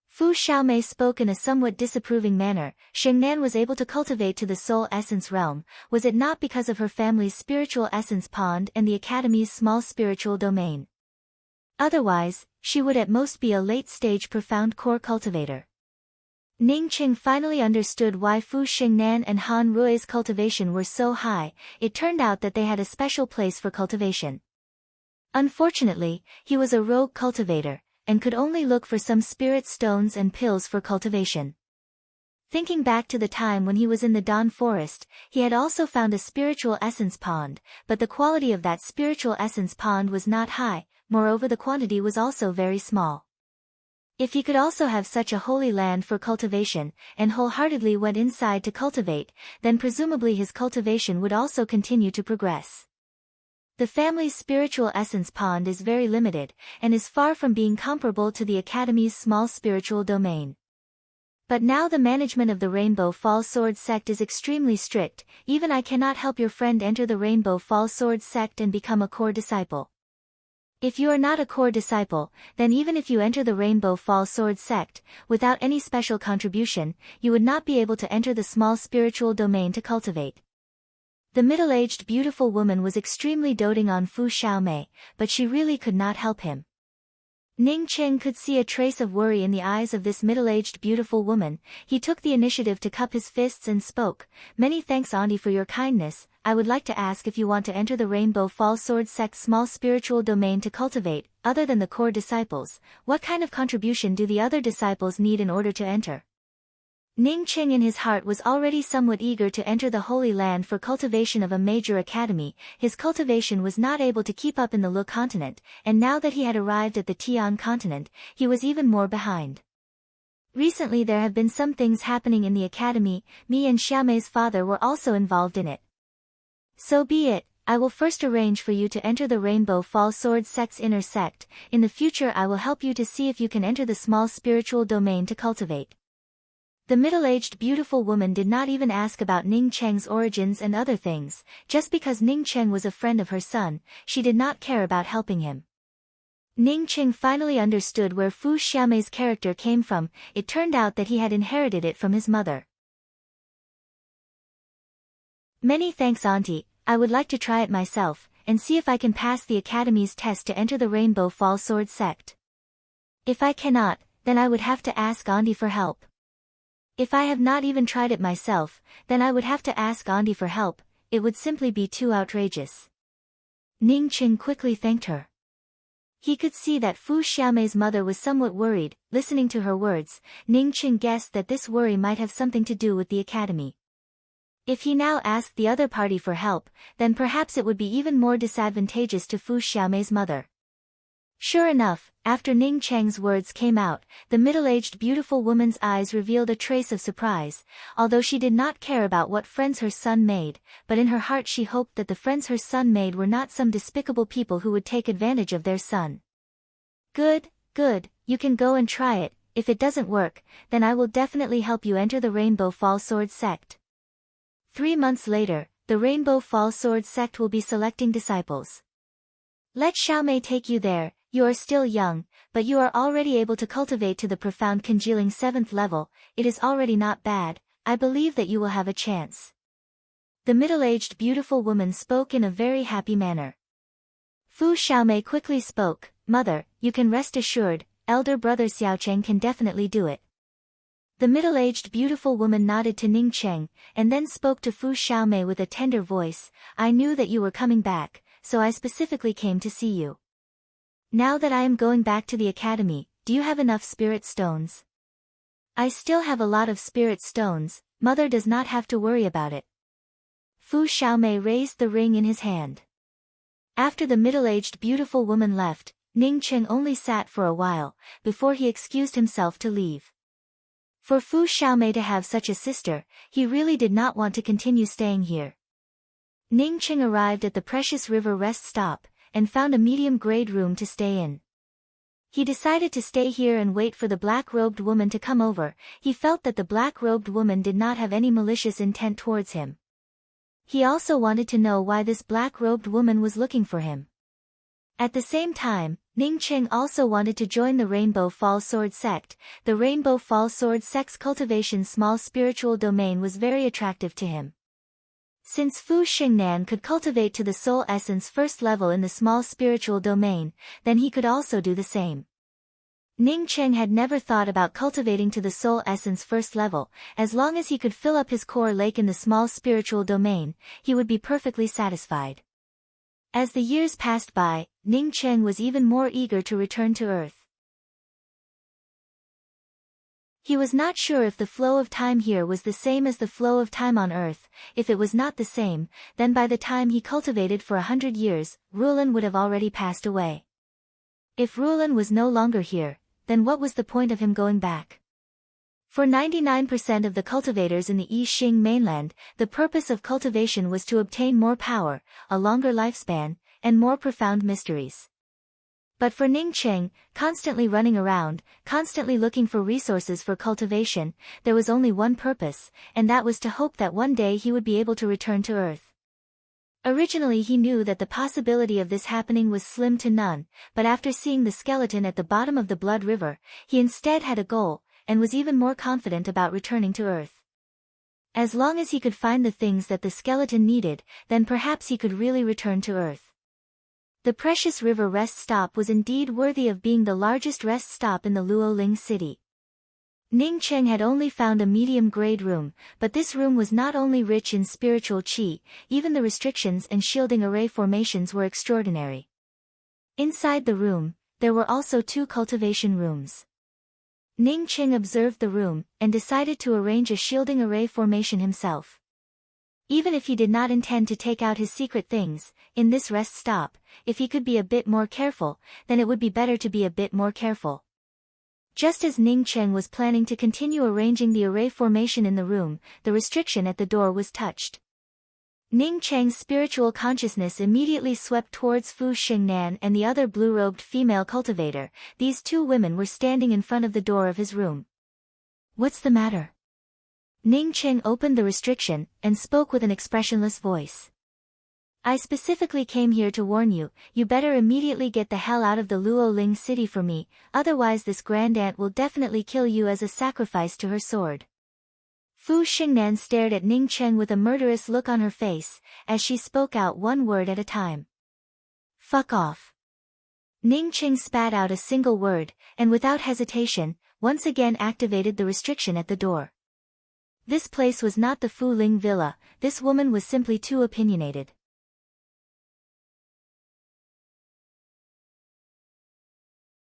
Fu Xiaomei spoke in a somewhat disapproving manner. Xingnan was able to cultivate to the soul essence realm, was it not because of her family's spiritual essence pond and the academy's small spiritual domain? Otherwise, she would at most be a late-stage profound core cultivator. Ning Qing finally understood why Fu Xingnan and Han Rui's cultivation were so high. It turned out that they had a special place for cultivation. Unfortunately, he was a rogue cultivator, and could only look for some spirit stones and pills for cultivation. Thinking back to the time when he was in the Dawn Forest, he had also found a spiritual essence pond, but the quality of that spiritual essence pond was not high, moreover the quantity was also very small. If he could also have such a holy land for cultivation, and wholeheartedly went inside to cultivate, then presumably his cultivation would also continue to progress. The family's spiritual essence pond is very limited, and is far from being comparable to the Academy's small spiritual domain. But now the management of the Rainbow Fall Sword sect is extremely strict. Even I cannot help your friend enter the Rainbow Fall Sword sect and become a core disciple. If you are not a core disciple, then even if you enter the Rainbow Fall Sword sect, without any special contribution, you would not be able to enter the small spiritual domain to cultivate. The middle-aged beautiful woman was extremely doting on Fu Xiaomei, but she really could not help him. Ning Qing could see a trace of worry in the eyes of this middle-aged beautiful woman. He took the initiative to cup his fists and spoke, "Many thanks Auntie for your kindness. I would like to ask if you want to enter the Rainbow Fall Sword sect's small spiritual domain to cultivate, other than the core disciples, what kind of contribution do the other disciples need in order to enter?" Ning Qing in his heart was already somewhat eager to enter the Holy Land for cultivation of a major academy. His cultivation was not able to keep up in the Lu continent, and now that he had arrived at the Tian continent, he was even more behind. Recently there have been some things happening in the academy. Me and Xiaomei's father were also involved in it. So be it. I will first arrange for you to enter the Rainbow Fall Sword sect's inner sect. In the future I will help you to see if you can enter the small spiritual domain to cultivate. The middle-aged beautiful woman did not even ask about Ning Cheng's origins and other things. Just because Ning Cheng was a friend of her son, she did not care about helping him. Ning Cheng finally understood where Fu Xiaomei's character came from. It turned out that he had inherited it from his mother. "Many thanks Auntie, I would like to try it myself, and see if I can pass the Academy's test to enter the Rainbow Fall Sword sect. If I cannot, then I would have to ask Auntie for help. If I have not even tried it myself, then I would have to ask Auntie for help. It would simply be too outrageous." Ning Qing quickly thanked her. He could see that Fu Xiaomei's mother was somewhat worried. Listening to her words, Ning Qing guessed that this worry might have something to do with the academy. If he now asked the other party for help, then perhaps it would be even more disadvantageous to Fu Xiaomei's mother. Sure enough, after Ning Cheng's words came out, the middle-aged beautiful woman's eyes revealed a trace of surprise. Although she did not care about what friends her son made, but in her heart she hoped that the friends her son made were not some despicable people who would take advantage of their son. Good, you can go and try it. If it doesn't work, then I will definitely help you enter the Rainbow Fall Sword sect." 3 months later, the Rainbow Fall Sword sect will be selecting disciples. Let Xiaomei take you there. You are still young, but you are already able to cultivate to the profound congealing 7th level. It is already not bad. I believe that you will have a chance. The middle-aged beautiful woman spoke in a very happy manner. Fu Xiaomei quickly spoke, "Mother, you can rest assured, elder brother Xiaocheng can definitely do it." The middle-aged beautiful woman nodded to Ning Cheng, and then spoke to Fu Xiaomei with a tender voice, "I knew that you were coming back, so I specifically came to see you. Now that I am going back to the academy, do you have enough spirit stones?" "I still have a lot of spirit stones, Mother does not have to worry about it." Fu Xiaomei raised the ring in his hand. After the middle-aged beautiful woman left, Ning Cheng only sat for a while, before he excused himself to leave. For Fu Xiaomei to have such a sister, he really did not want to continue staying here. Ning Cheng arrived at the Precious River rest stop, and found a medium-grade room to stay in. He decided to stay here and wait for the black-robed woman to come over. He felt that the black-robed woman did not have any malicious intent towards him. He also wanted to know why this black-robed woman was looking for him. At the same time, Ning Cheng also wanted to join the Rainbow Fall Sword sect. The Rainbow Fall Sword sect's cultivation's small spiritual domain was very attractive to him. Since Fu Xingnan could cultivate to the soul essence first level in the small spiritual domain, then he could also do the same. Ning Cheng had never thought about cultivating to the soul essence first level. As long as he could fill up his core lake in the small spiritual domain, he would be perfectly satisfied. As the years passed by, Ning Cheng was even more eager to return to Earth. He was not sure if the flow of time here was the same as the flow of time on Earth. If it was not the same, then by the time he cultivated for 100 years, Rulan would have already passed away. If Rulan was no longer here, then what was the point of him going back? For 99% of the cultivators in the I Ching mainland, the purpose of cultivation was to obtain more power, a longer lifespan, and more profound mysteries. But for Ning Cheng, constantly running around, constantly looking for resources for cultivation, there was only one purpose, and that was to hope that one day he would be able to return to Earth. Originally he knew that the possibility of this happening was slim to none, but after seeing the skeleton at the bottom of the Blood River, he instead had a goal, and was even more confident about returning to Earth. As long as he could find the things that the skeleton needed, then perhaps he could really return to Earth. The precious river rest stop was indeed worthy of being the largest rest stop in the Luoling city. Ning Cheng had only found a medium-grade room, but this room was not only rich in spiritual qi, even the restrictions and shielding array formations were extraordinary. Inside the room, there were also 2 cultivation rooms. Ning Cheng observed the room, and decided to arrange a shielding array formation himself. Even if he did not intend to take out his secret things, in this rest stop, if he could be a bit more careful, then it would be better to be a bit more careful. Just as Ning Cheng was planning to continue arranging the array formation in the room, the restriction at the door was touched. Ning Cheng's spiritual consciousness immediately swept towards Fu Xingnan and the other blue-robed female cultivator. These 2 women were standing in front of the door of his room. "What's the matter?" Ning Cheng opened the restriction, and spoke with an expressionless voice. "I specifically came here to warn you, you better immediately get the hell out of the Luoling city for me, otherwise this grand aunt will definitely kill you as a sacrifice to her sword." Fu Xingnan stared at Ning Cheng with a murderous look on her face, as she spoke out one word at a time. "Fuck off." Ning Cheng spat out a single word, and without hesitation, once again activated the restriction at the door. This place was not the Fu Ling villa, this woman was simply too opinionated.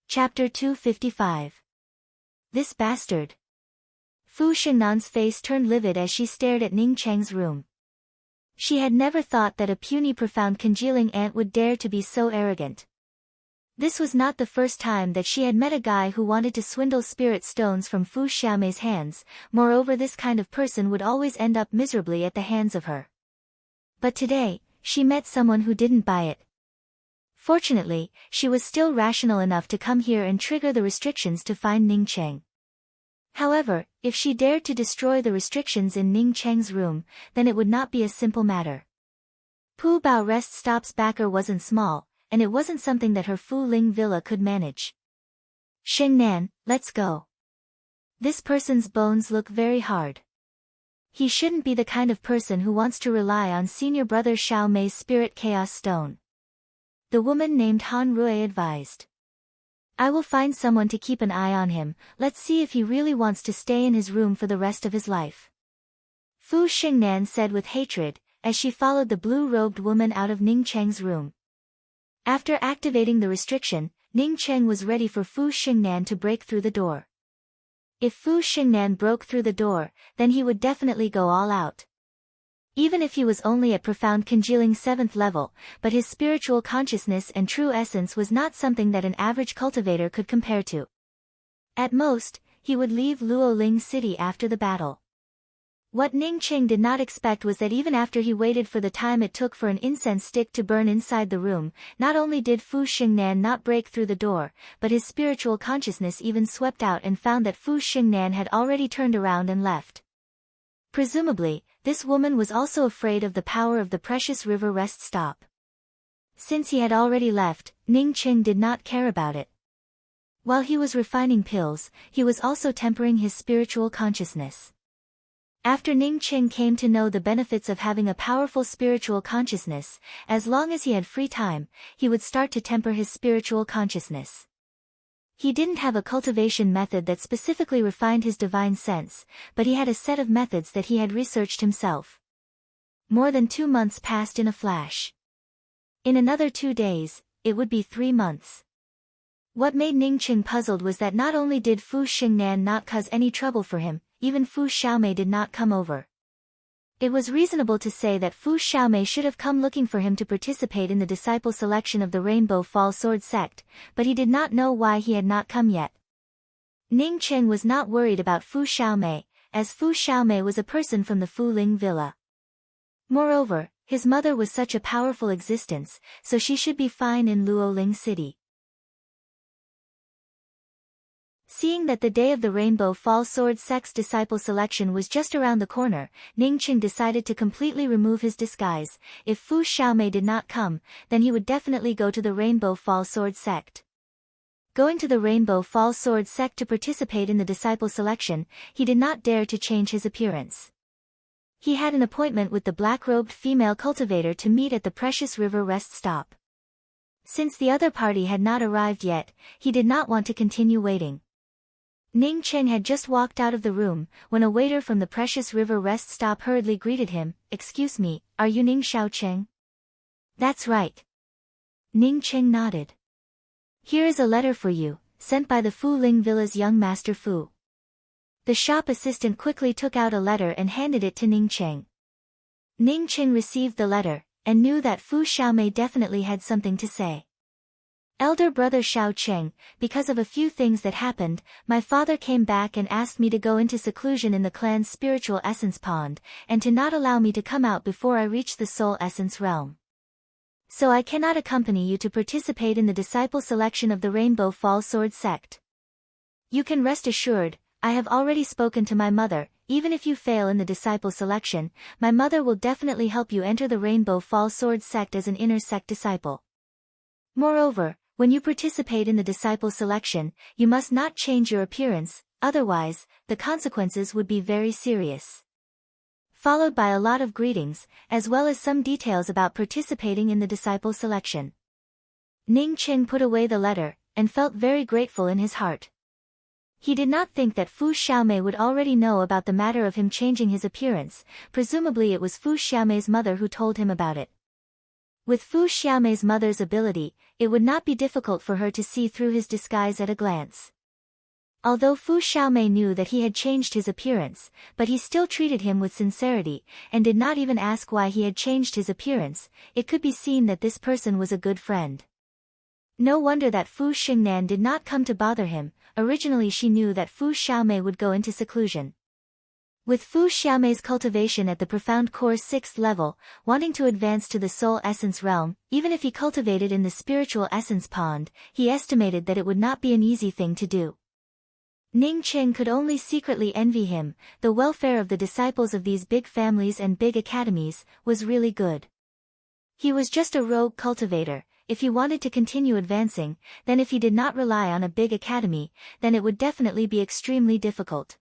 Chapter 255. This bastard. Fu Xingnan's face turned livid as she stared at Ning Cheng's room. She had never thought that a puny profound congealing ant would dare to be so arrogant. This was not the first time that she had met a guy who wanted to swindle spirit stones from Fu Xiaomei's hands. Moreover, this kind of person would always end up miserably at the hands of her. But today, she met someone who didn't buy it. Fortunately, she was still rational enough to come here and trigger the restrictions to find Ning Cheng. However, if she dared to destroy the restrictions in Ning Cheng's room, then it would not be a simple matter. Pu Bao Rest Stop's backer wasn't small, and it wasn't something that her Fu Ling villa could manage. "Xingnan, let's go. This person's bones look very hard. He shouldn't be the kind of person who wants to rely on senior brother Xiao Mei's spirit chaos stone," the woman named Han Rui advised. "I will find someone to keep an eye on him, let's see if he really wants to stay in his room for the rest of his life," Fu Xingnan said with hatred, as she followed the blue-robed woman out of Ning Cheng's room. After activating the restriction, Ning Cheng was ready for Fu Xingnan to break through the door. If Fu Xingnan broke through the door, then he would definitely go all out. Even if he was only at profound congealing 7th level, but his spiritual consciousness and true essence was not something that an average cultivator could compare to. At most, he would leave Luoling city after the battle. What Ning Cheng did not expect was that even after he waited for the time it took for an incense stick to burn inside the room, not only did Fu Xingnan not break through the door, but his spiritual consciousness even swept out and found that Fu Xingnan had already turned around and left. Presumably, this woman was also afraid of the power of the precious river rest stop. Since he had already left, Ning Qing did not care about it. While he was refining pills, he was also tempering his spiritual consciousness. After Ning Qing came to know the benefits of having a powerful spiritual consciousness, as long as he had free time, he would start to temper his spiritual consciousness. He didn't have a cultivation method that specifically refined his divine sense, but he had a set of methods that he had researched himself. More than 2 months passed in a flash. In another 2 days, it would be 3 months. What made Ning Qing puzzled was that not only did Fu Xingnan not cause any trouble for him, even Fu Xiaomei did not come over. It was reasonable to say that Fu Xiaomei should have come looking for him to participate in the disciple selection of the Rainbow Fall Sword sect, but he did not know why he had not come yet. Ning Qing was not worried about Fu Xiaomei, as Fu Xiaomei was a person from the Fu Ling villa. Moreover, his mother was such a powerful existence, so she should be fine in Luoling City. Seeing that the day of the Rainbow Fall Sword sect's disciple selection was just around the corner, Ning Qing decided to completely remove his disguise. If Fu Xiaomei did not come, then he would definitely go to the Rainbow Fall Sword sect. Going to the Rainbow Fall Sword sect to participate in the disciple selection, he did not dare to change his appearance. He had an appointment with the black-robed female cultivator to meet at the Precious River rest stop. Since the other party had not arrived yet, he did not want to continue waiting. Ning Qing had just walked out of the room, when a waiter from the Precious River rest stop hurriedly greeted him. "Excuse me, are you Ning Xiaoqing?" "That's right." Ning Qing nodded. "Here is a letter for you, sent by the Fu Ling Villa's young master Fu." The shop assistant quickly took out a letter and handed it to Ning Qing. Ning Qing received the letter, and knew that Fu Xiaomei definitely had something to say. "Elder brother Xiao Qing, because of a few things that happened, my father came back and asked me to go into seclusion in the clan's spiritual essence pond, and to not allow me to come out before I reach the soul essence realm. So I cannot accompany you to participate in the disciple selection of the Rainbow Fall Sword sect. You can rest assured, I have already spoken to my mother. Even if you fail in the disciple selection, my mother will definitely help you enter the Rainbow Fall Sword sect as an inner sect disciple. Moreover, when you participate in the disciple selection, you must not change your appearance, otherwise, the consequences would be very serious." Followed by a lot of greetings, as well as some details about participating in the disciple selection. Ning Qing put away the letter, and felt very grateful in his heart. He did not think that Fu Xiaomei would already know about the matter of him changing his appearance. Presumably it was Fu Xiaomei's mother who told him about it. With Fu Xiaomei's mother's ability, it would not be difficult for her to see through his disguise at a glance. Although Fu Xiaomei knew that he had changed his appearance, but he still treated him with sincerity, and did not even ask why he had changed his appearance. It could be seen that this person was a good friend. No wonder that Fu Xingnan did not come to bother him. Originally she knew that Fu Xiaomei would go into seclusion. With Fu Xiaomei's cultivation at the Profound Core's 6th level, wanting to advance to the Soul Essence realm, even if he cultivated in the Spiritual Essence pond, he estimated that it would not be an easy thing to do. Ning Qing could only secretly envy him. The welfare of the disciples of these big families and big academies was really good. He was just a rogue cultivator. If he wanted to continue advancing, then if he did not rely on a big academy, then it would definitely be extremely difficult.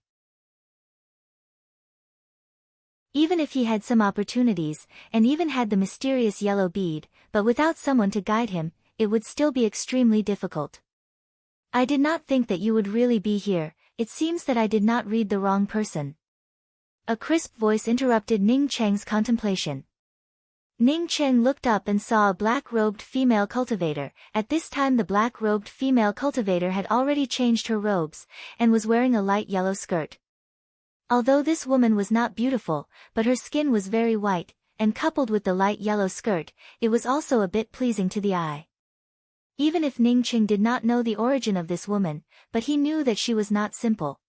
Even if he had some opportunities, and even had the mysterious yellow bead, but without someone to guide him, it would still be extremely difficult. "I did not think that you would really be here. It seems that I did not read the wrong person." A crisp voice interrupted Ning Cheng's contemplation. Ning Cheng looked up and saw a black-robed female cultivator. At this time the black-robed female cultivator had already changed her robes, and was wearing a light yellow skirt. Although this woman was not beautiful, but her skin was very white, and coupled with the light yellow skirt, it was also a bit pleasing to the eye. Even if Ning Qing did not know the origin of this woman, but he knew that she was not simple.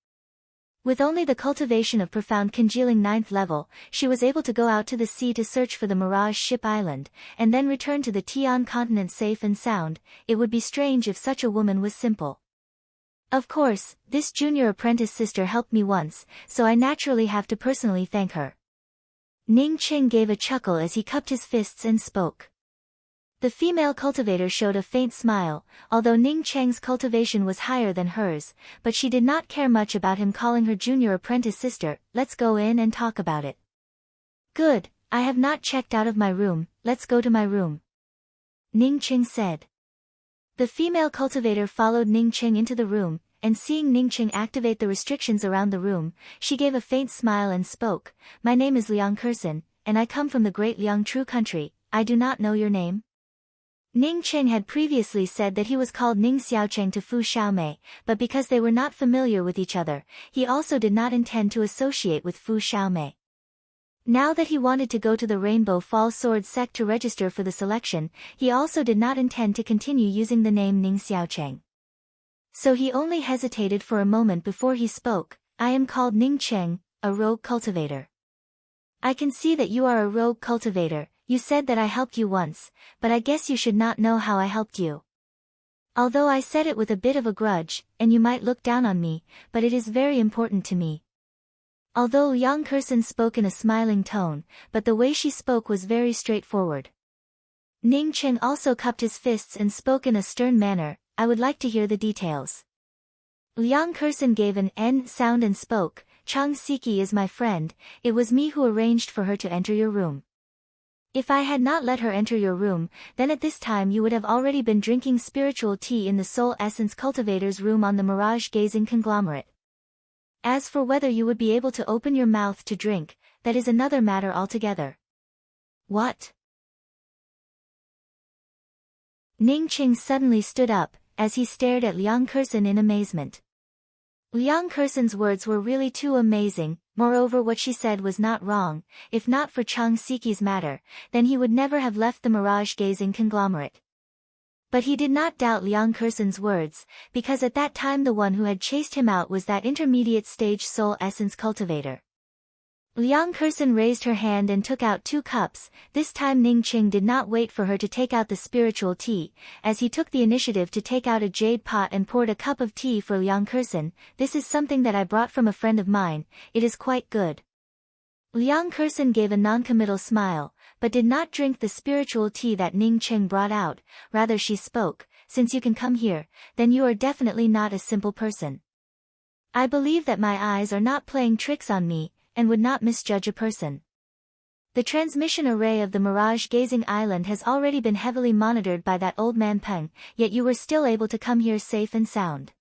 With only the cultivation of profound congealing 9th level, she was able to go out to the sea to search for the Mirage Ship Island, and then return to the Tian continent safe and sound. It would be strange if such a woman was simple. Of course, this junior apprentice sister helped me once, so I naturally have to personally thank her. Ning Qing gave a chuckle as he cupped his fists and spoke. The female cultivator showed a faint smile, although Ning Cheng's cultivation was higher than hers, but she did not care much about him calling her junior apprentice sister. Let's go in and talk about it. Good, I have not checked out of my room, let's go to my room. Ning Cheng said. The female cultivator followed Ning Cheng into the room, and seeing Ning Cheng activate the restrictions around the room, she gave a faint smile and spoke. My name is Liang Kursen, and I come from the great Liang True country. I do not know your name. Ning Cheng had previously said that he was called Ning Xiaocheng to Fu Xiaomei, but because they were not familiar with each other, he also did not intend to associate with Fu Xiaomei. Now that he wanted to go to the Rainbow Fall Sword sect to register for the selection, he also did not intend to continue using the name Ning Xiaocheng. So he only hesitated for a moment before he spoke. I am called Ning Cheng, a rogue cultivator. I can see that you are a rogue cultivator. You said that I helped you once, but I guess you should not know how I helped you. Although I said it with a bit of a grudge, and you might look down on me, but it is very important to me. Although Liang Kursen spoke in a smiling tone, but the way she spoke was very straightforward. Ning Cheng also cupped his fists and spoke in a stern manner. I would like to hear the details. Liang Kursen gave an N sound and spoke. Chang Siki is my friend, it was me who arranged for her to enter your room. If I had not let her enter your room, then at this time you would have already been drinking spiritual tea in the Soul Essence Cultivator's room on the Mirage-Gazing Conglomerate. As for whether you would be able to open your mouth to drink, that is another matter altogether. What? Ning Cheng suddenly stood up, as he stared at Liang Kursen in amazement. Liang Kursen's words were really too amazing, moreover what she said was not wrong. If not for Chang Siki's matter, then he would never have left the Mirage-Gazing Conglomerate. But he did not doubt Liang Kursen's words, because at that time the one who had chased him out was that intermediate stage Soul Essence Cultivator. Liang Kursen raised her hand and took out 2 cups. This time Ning Cheng did not wait for her to take out the spiritual tea, as he took the initiative to take out a jade pot and poured a cup of tea for Liang Kursen. This is something that I brought from a friend of mine, it is quite good. Liang Kursen gave a non-committal smile, but did not drink the spiritual tea that Ning Cheng brought out. Rather she spoke, since you can come here, then you are definitely not a simple person. I believe that my eyes are not playing tricks on me, and would not misjudge a person. The transmission array of the Mirage-Gazing Island has already been heavily monitored by that old man Peng, yet you were still able to come here safe and sound.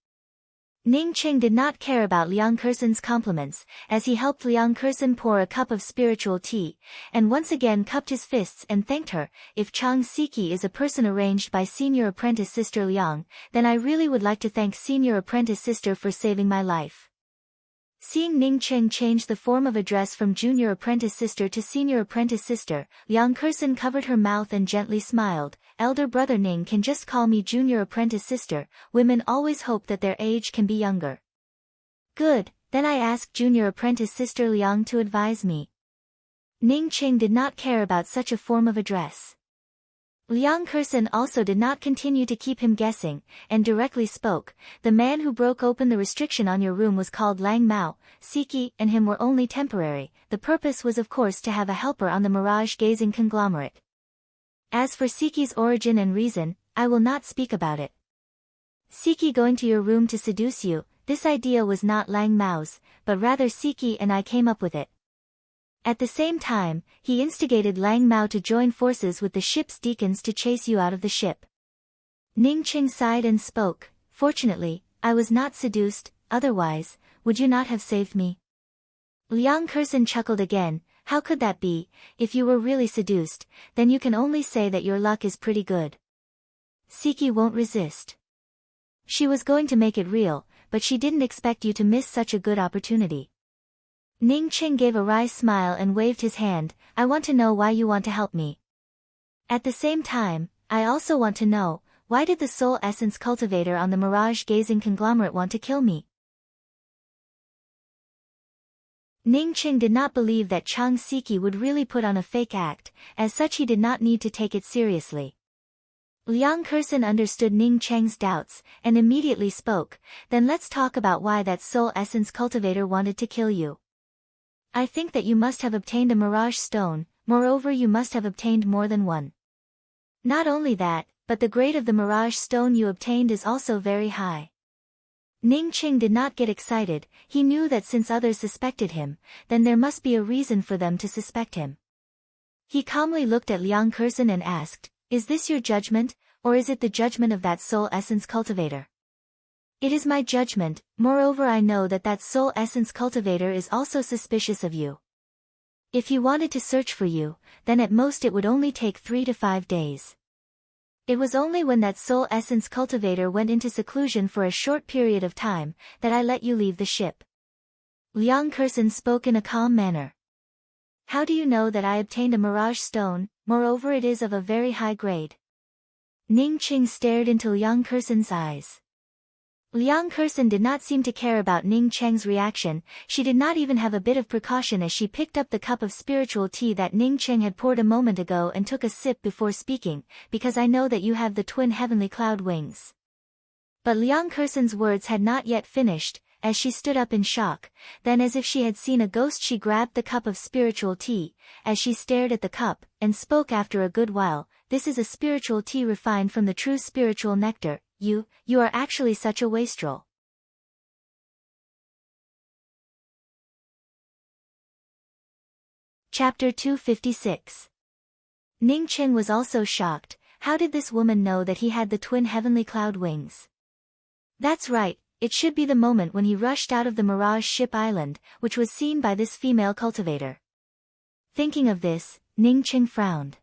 Ning Cheng did not care about Liang Kursen's compliments, as he helped Liang Kursen pour a cup of spiritual tea, and once again cupped his fists and thanked her. If Chang Siki is a person arranged by Senior Apprentice Sister Liang, then I really would like to thank Senior Apprentice Sister for saving my life. Seeing Ning Cheng change the form of address from Junior Apprentice Sister to Senior Apprentice Sister, Liang Kursen covered her mouth and gently smiled. Elder brother Ning can just call me Junior Apprentice Sister, women always hope that their age can be younger. Good, then I ask Junior Apprentice Sister Liang to advise me. Ning Cheng did not care about such a form of address. Liang Kursen also did not continue to keep him guessing, and directly spoke. The man who broke open the restriction on your room was called Lang Mao. Siki and him were only temporary. The purpose was of course to have a helper on the Mirage-Gazing Conglomerate. As for Siki's origin and reason, I will not speak about it. Siki going to your room to seduce you, this idea was not Lang Mao's, but rather Siki and I came up with it. At the same time, he instigated Lang Mao to join forces with the ship's deacons to chase you out of the ship. Ning Cheng sighed and spoke. Fortunately, I was not seduced, otherwise, would you not have saved me? Liang Kursen chuckled again. How could that be? If you were really seduced, then you can only say that your luck is pretty good. Siki won't resist. She was going to make it real, but she didn't expect you to miss such a good opportunity. Ning Cheng gave a wry smile and waved his hand. I want to know why you want to help me. At the same time, I also want to know, why did the Soul Essence Cultivator on the Mirage-Gazing Conglomerate want to kill me? Ning Cheng did not believe that Chang Siki would really put on a fake act, as such he did not need to take it seriously. Liang Kursen understood Ning Cheng's doubts, and immediately spoke. Then let's talk about why that Soul Essence Cultivator wanted to kill you. I think that you must have obtained a Mirage Stone, moreover you must have obtained more than one. Not only that, but the grade of the mirage stone you obtained is also very high. Ning Qing did not get excited. He knew that since others suspected him, then there must be a reason for them to suspect him. He calmly looked at Liang Curson and asked, "Is this your judgment, or is it the judgment of that soul essence cultivator?" "It is my judgment. Moreover, I know that that soul essence cultivator is also suspicious of you. If he wanted to search for you, then at most it would only take 3 to 5 days. It was only when that soul essence cultivator went into seclusion for a short period of time, that I let you leave the ship." Liang Curson spoke in a calm manner. "How do you know that I obtained a mirage stone? Moreover, it is of a very high grade." Ning Qing stared into Liang Curson's eyes. Liang Curson did not seem to care about Ning Cheng's reaction. She did not even have a bit of precaution as she picked up the cup of spiritual tea that Ning Cheng had poured a moment ago and took a sip before speaking, "Because I know that you have the twin heavenly cloud wings." But Liang Curson's words had not yet finished, as she stood up in shock. Then, as if she had seen a ghost, she grabbed the cup of spiritual tea, as she stared at the cup, and spoke after a good while, "This is a spiritual tea refined from the true spiritual nectar. You are actually such a wastrel." Chapter 256. Ning Cheng was also shocked. How did this woman know that he had the twin heavenly cloud wings? That's right, it should be the moment when he rushed out of the Mirage Ship Island, which was seen by this female cultivator. Thinking of this, Ning Cheng frowned.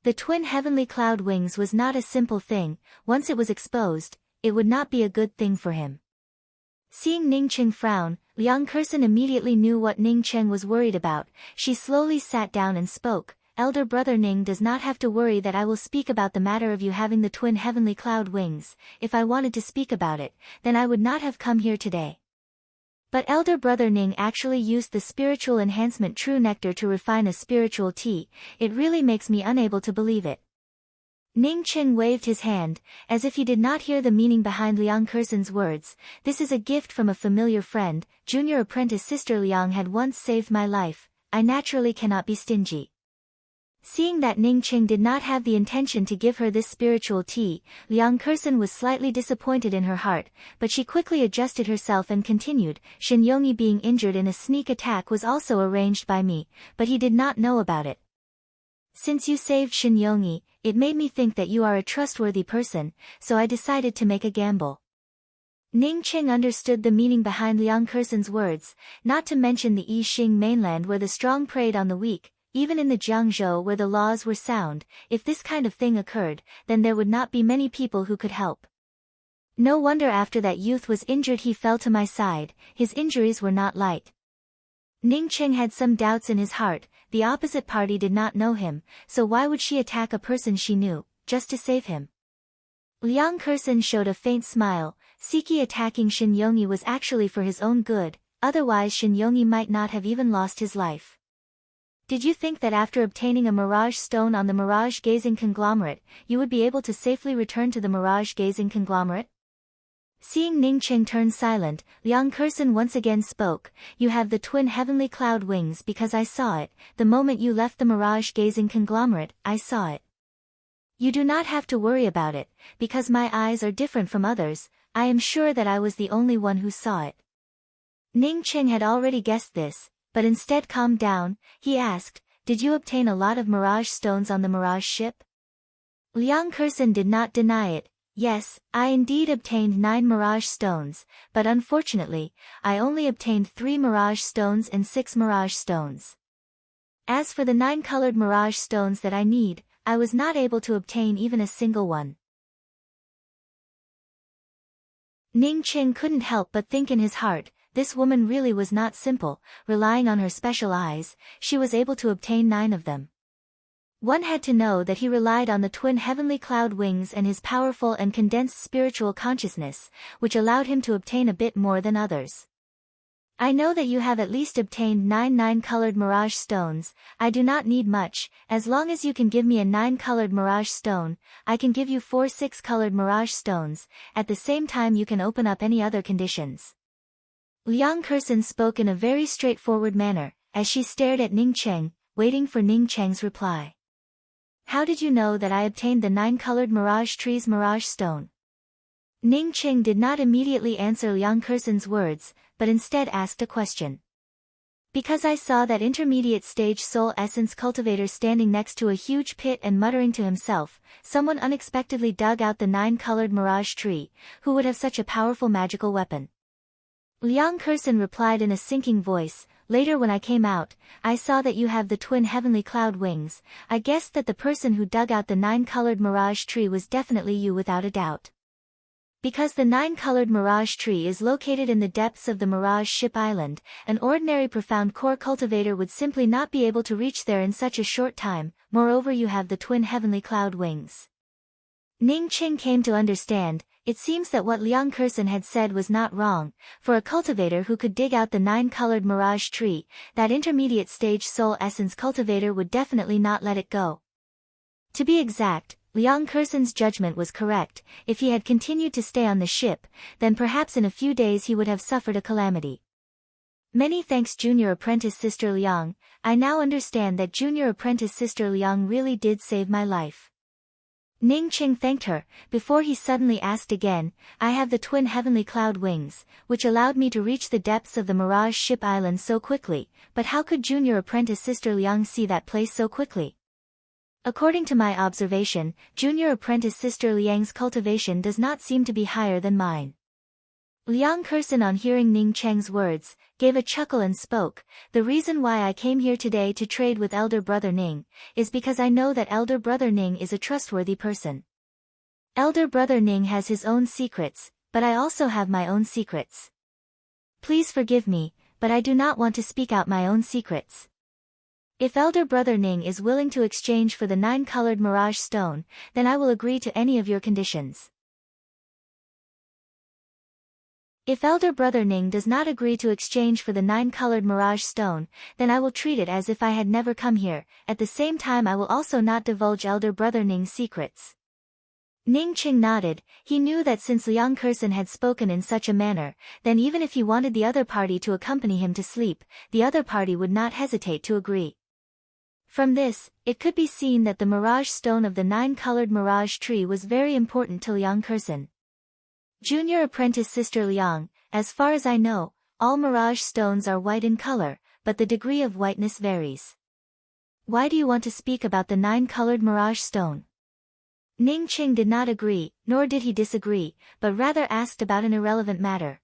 The twin heavenly cloud wings was not a simple thing. Once it was exposed, it would not be a good thing for him. Seeing Ning Cheng frown, Liang Curson immediately knew what Ning Cheng was worried about. She slowly sat down and spoke, "Elder brother Ning does not have to worry that I will speak about the matter of you having the twin heavenly cloud wings. If I wanted to speak about it, then I would not have come here today. But elder brother Ning actually used the spiritual enhancement true nectar to refine a spiritual tea. It really makes me unable to believe it." Ning Cheng waved his hand, as if he did not hear the meaning behind Liang Curson's words. "This is a gift from a familiar friend. Junior apprentice Sister Liang had once saved my life. I naturally cannot be stingy." Seeing that Ning Cheng did not have the intention to give her this spiritual tea, Liang Curson was slightly disappointed in her heart, but she quickly adjusted herself and continued, "Shin Yongyi being injured in a sneak attack was also arranged by me, but he did not know about it. Since you saved Shin Yongyi, it made me think that you are a trustworthy person, so I decided to make a gamble." Ning Cheng understood the meaning behind Liang Curson's words, not to mention the Yixing mainland where the strong preyed on the weak. Even in the Jiangzhou where the laws were sound, if this kind of thing occurred, then there would not be many people who could help. No wonder after that youth was injured he fell to my side. His injuries were not light. Ning Cheng had some doubts in his heart. The opposite party did not know him, so why would she attack a person she knew, just to save him? Liang Curson showed a faint smile. Siki attacking Shin Yongyi was actually for his own good, otherwise Shin Yongyi might not have even lost his life. Did you think that after obtaining a mirage stone on the mirage-gazing conglomerate, you would be able to safely return to the mirage-gazing conglomerate? Seeing Ning Cheng turn silent, Liang Curson once again spoke, "You have the twin heavenly cloud wings because I saw it. The moment you left the mirage-gazing conglomerate, I saw it. You do not have to worry about it, because my eyes are different from others. I am sure that I was the only one who saw it." Ning Cheng had already guessed this, but instead calmed down. He asked, "Did you obtain a lot of mirage stones on the mirage ship?" Liang Curson did not deny it. "Yes, I indeed obtained 9 mirage stones, but unfortunately, I only obtained 3 mirage stones and 6 mirage stones. As for the 9 colored mirage stones that I need, I was not able to obtain even a single one." Ning Cheng couldn't help but think in his heart, this woman really was not simple. Relying on her special eyes, she was able to obtain 9 of them. One had to know that he relied on the twin heavenly cloud wings and his powerful and condensed spiritual consciousness, which allowed him to obtain a bit more than others. "I know that you have at least obtained 9 9-colored mirage stones. I do not need much. As long as you can give me a 9-colored mirage stone, I can give you 4 6-colored mirage stones. At the same time you can open up any other conditions." Liang Curson spoke in a very straightforward manner, as she stared at Ning Cheng, waiting for Ning Cheng's reply. how did you know that I obtained the 9-colored mirage tree's mirage stone? Ning Qing did not immediately answer Liang Kursan's words, but instead asked a question. Because I saw that intermediate stage soul essence cultivator standing next to a huge pit and muttering to himself, someone unexpectedly dug out the 9-colored mirage tree, who would have such a powerful magical weapon? Liang Kursan replied in a sinking voice, later when I came out, I saw that you have the twin heavenly cloud wings. I guessed that the person who dug out the 9-colored mirage tree was definitely you without a doubt. Because the 9-colored mirage tree is located in the depths of the Mirage Ship Island, an ordinary profound core cultivator would simply not be able to reach there in such a short time. Moreover, you have the twin heavenly cloud wings. Ning Qing came to understand. It seems that what Liang Kursan had said was not wrong. For a cultivator who could dig out the 9-colored mirage tree, that intermediate stage soul essence cultivator would definitely not let it go. To be exact, Liang Kursan's judgment was correct. If he had continued to stay on the ship, then perhaps in a few days he would have suffered a calamity. Many thanks, Junior Apprentice Sister Liang. I now understand that Junior Apprentice Sister Liang really did save my life. Ning Qing thanked her, before he suddenly asked again, I have the twin heavenly cloud wings, which allowed me to reach the depths of the Mirage Ship Island so quickly, but how could Junior Apprentice Sister Liang see that place so quickly? According to my observation, Junior Apprentice Sister Liang's cultivation does not seem to be higher than mine. Liang Kursan, on hearing Ning Cheng's words, gave a chuckle and spoke, the reason why I came here today to trade with Elder Brother Ning, is because I know that Elder Brother Ning is a trustworthy person. Elder Brother Ning has his own secrets, but I also have my own secrets. Please forgive me, but I do not want to speak out my own secrets. If Elder Brother Ning is willing to exchange for the 9-colored mirage stone, then I will agree to any of your conditions. If Elder Brother Ning does not agree to exchange for the 9-colored mirage stone, then I will treat it as if I had never come here. At the same time, I will also not divulge Elder Brother Ning's secrets. Ning Qing nodded. He knew that since Liang Kursan had spoken in such a manner, then even if he wanted the other party to accompany him to sleep, the other party would not hesitate to agree. From this, it could be seen that the mirage stone of the 9-colored mirage tree was very important to Liang Kursan. Junior Apprentice Sister Liang, as far as I know, all mirage stones are white in color, but the degree of whiteness varies. Why do you want to speak about the 9-colored mirage stone? Ning Qing did not agree, nor did he disagree, but rather asked about an irrelevant matter.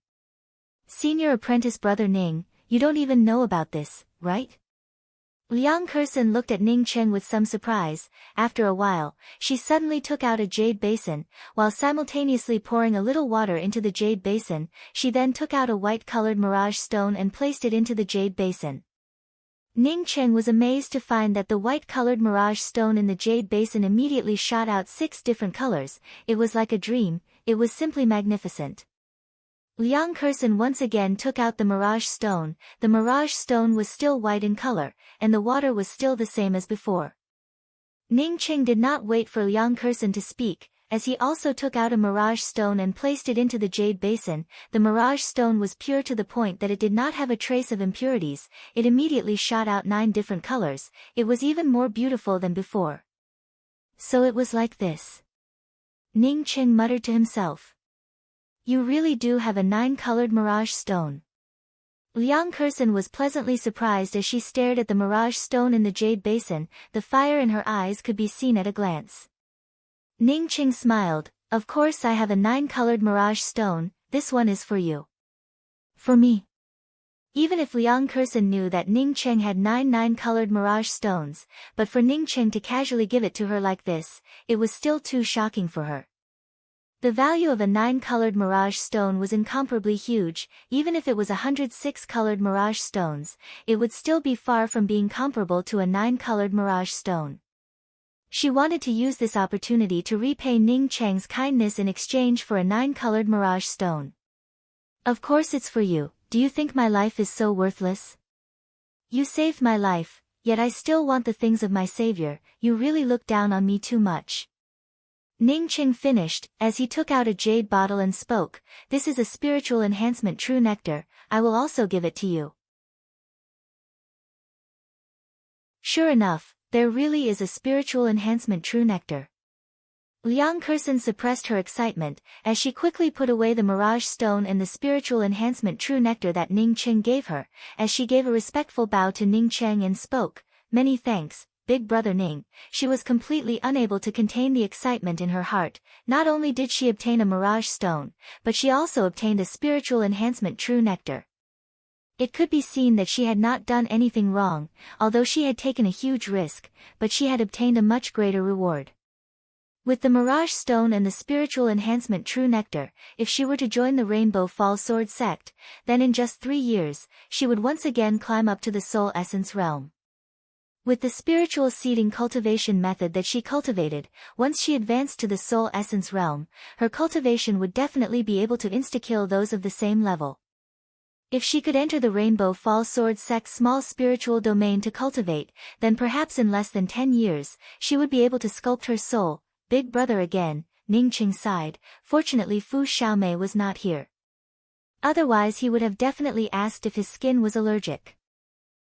Senior Apprentice Brother Ning, you don't even know about this, right? Liang Kursan looked at Ning Qing with some surprise. After a while, she suddenly took out a jade basin, while simultaneously pouring a little water into the jade basin. She then took out a white-colored mirage stone and placed it into the jade basin. Ning Qing was amazed to find that the white-colored mirage stone in the jade basin immediately shot out 6 different colors. It was like a dream. It was simply magnificent. Liang Kursan once again took out the mirage stone. The mirage stone was still white in color, and the water was still the same as before. Ning Qing did not wait for Liang Kursan to speak, as he also took out a mirage stone and placed it into the jade basin. The mirage stone was pure to the point that it did not have a trace of impurities. It immediately shot out 9 different colors. It was even more beautiful than before. So it was like this. Ning Qing muttered to himself. You really do have a 9-colored mirage stone. Liang Kursan was pleasantly surprised as she stared at the mirage stone in the jade basin. The fire in her eyes could be seen at a glance. Ning Qing smiled. Of course I have a 9-colored mirage stone. This one is for you. For me. Even if Liang Kursan knew that Ning Qing had 9 9-colored mirage stones, but for Ning Qing to casually give it to her like this, it was still too shocking for her. The value of a 9-colored mirage stone was incomparably huge. Even if it was 106 colored mirage stones, it would still be far from being comparable to a 9-colored mirage stone. She wanted to use this opportunity to repay Ning Cheng's kindness in exchange for a 9-colored mirage stone. Of course it's for you. Do you think my life is so worthless? You saved my life, yet I still want the things of my savior. You really look down on me too much. Ning Qing finished, as he took out a jade bottle and spoke, this is a spiritual enhancement true nectar, I will also give it to you. Sure enough, There really is a spiritual enhancement true nectar. Liang Kursen suppressed her excitement, as she quickly put away the mirage stone and the spiritual enhancement true nectar that Ning Cheng gave her, as she gave a respectful bow to Ning Cheng and spoke, "Many thanks, Big Brother Ning." She was completely unable to contain the excitement in her heart. Not only did she obtain a mirage stone, but she also obtained a spiritual enhancement true nectar. It could be seen that she had not done anything wrong, although she had taken a huge risk, but she had obtained a much greater reward. With the Mirage Stone and the Spiritual Enhancement True Nectar, if she were to join the Rainbow Fall Sword sect, then in just 3 years, she would once again climb up to the Soul Essence realm. With the spiritual seeding cultivation method that she cultivated, once she advanced to the Soul Essence realm, her cultivation would definitely be able to insta-kill those of the same level. If she could enter the Rainbow Fall Sword sect's small spiritual domain to cultivate, then perhaps in less than 10 years, she would be able to sculpt her soul. Big Brother again, Ning Cheng sighed. Fortunately Fu Xiaomei was not here. Otherwise he would have definitely asked if his skin was allergic.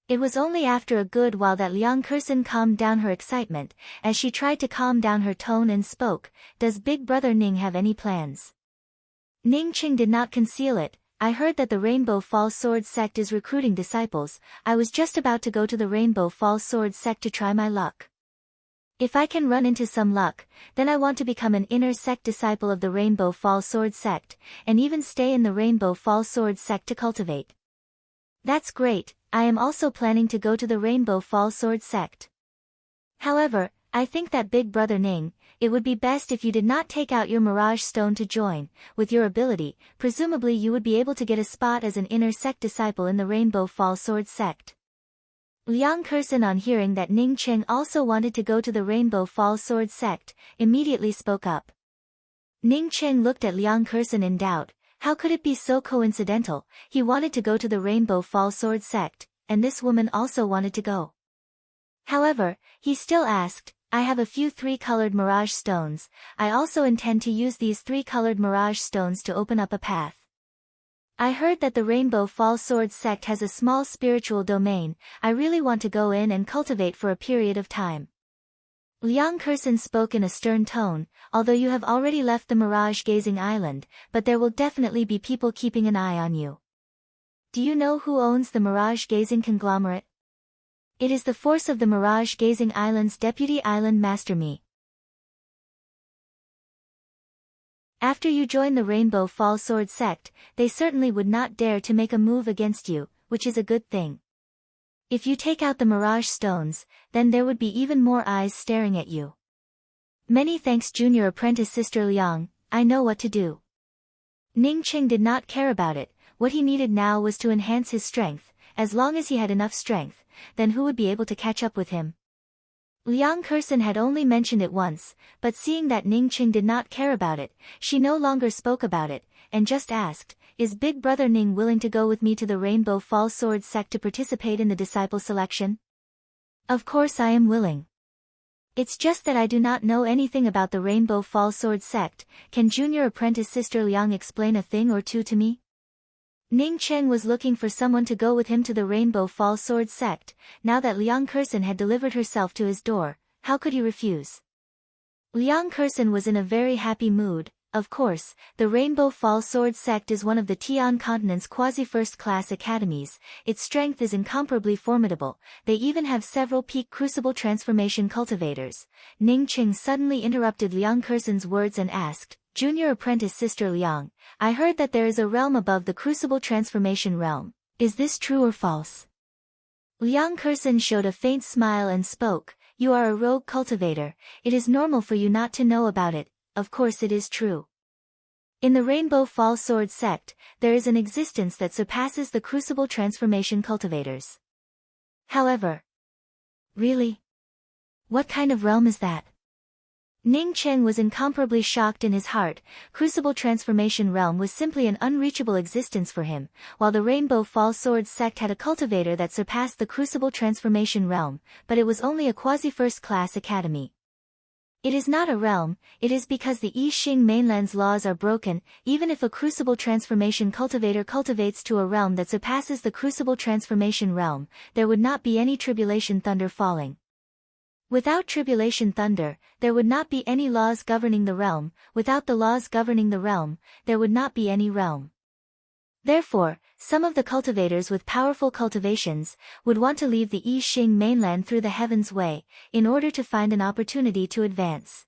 It was only after a good while that Liang Kursen calmed down her excitement, as she tried to calm down her tone and spoke, "Does Big Brother Ning have any plans?" Ning Cheng did not conceal it. "I heard that the Rainbow Fall Sword sect is recruiting disciples. I was just about to go to the Rainbow Fall Sword sect to try my luck. If I can run into some luck, then I want to become an inner sect disciple of the Rainbow Fall Sword sect, and even stay in the Rainbow Fall Sword sect to cultivate." "That's great. I am also planning to go to the Rainbow Fall Sword sect. However, I think that Big Brother Ning, it would be best if you did not take out your Mirage Stone to join. With your ability, presumably you would be able to get a spot as an inner sect disciple in the Rainbow Fall Sword sect." Liang Kursen, on hearing that Ning Cheng also wanted to go to the Rainbow Fall Sword sect, immediately spoke up. Ning Cheng looked at Liang Kursen in doubt. How could it be so coincidental? He wanted to go to the Rainbow Fall Sword sect, and this woman also wanted to go. However, he still asked, "I have a few 3-colored mirage stones. I also intend to use these 3-colored mirage stones to open up a path. I heard that the Rainbow Fall Sword sect has a small spiritual domain. I really want to go in and cultivate for a period of time." Liang Kursen spoke in a stern tone, "Although you have already left the Mirage Gazing Island, but there will definitely be people keeping an eye on you. Do you know who owns the Mirage Gazing conglomerate? It is the force of the Mirage Gazing Island's Deputy Island Master Mi. After you join the Rainbow Fall Sword sect, they certainly would not dare to make a move against you, which is a good thing. If you take out the Mirage Stones, then there would be even more eyes staring at you. Many thanks, Junior Apprentice Sister Liang, I know what to do." Ning Cheng did not care about it. What he needed now was to enhance his strength. As long as he had enough strength, then who would be able to catch up with him? Liang Kursen had only mentioned it once, but seeing that Ning Cheng did not care about it, she no longer spoke about it, and just asked, "Is Big Brother Ning willing to go with me to the Rainbow Fall Sword sect to participate in the disciple selection?" "Of course I am willing. It's just that I do not know anything about the Rainbow Fall Sword sect. Can Junior Apprentice Sister Liang explain a thing or two to me?" Ning Cheng was looking for someone to go with him to the Rainbow Fall Sword sect. Now that Liang Kursen had delivered herself to his door, how could he refuse? Liang Kursen was in a very happy mood. Of course, the Rainbow Fall Sword sect is one of the Tian continent's quasi-first-class academies. Its strength is incomparably formidable. They even have several peak crucible transformation cultivators. Ning Cheng suddenly interrupted Liang Kursen's words and asked, "Junior Apprentice Sister Liang, I heard that there is a realm above the crucible transformation realm. Is this true or false?" Liang Kursen showed a faint smile and spoke, "You are a rogue cultivator. It is normal for you not to know about it. Of course it is true. In the Rainbow Fall Sword sect, there is an existence that surpasses the crucible transformation cultivators. However." "Really? What kind of realm is that?" Ning Cheng was incomparably shocked in his heart. Crucible transformation realm was simply an unreachable existence for him, while the Rainbow Fall Sword sect had a cultivator that surpassed the crucible transformation realm, but it was only a quasi-first-class academy. It is not a realm. It is because the I Xing mainland's laws are broken. Even if a crucible transformation cultivator cultivates to a realm that surpasses the crucible transformation realm, there would not be any tribulation thunder falling. Without tribulation thunder, there would not be any laws governing the realm, without the laws governing the realm, there would not be any realm. Therefore, some of the cultivators with powerful cultivations would want to leave the I Ching mainland through the heavens way, in order to find an opportunity to advance.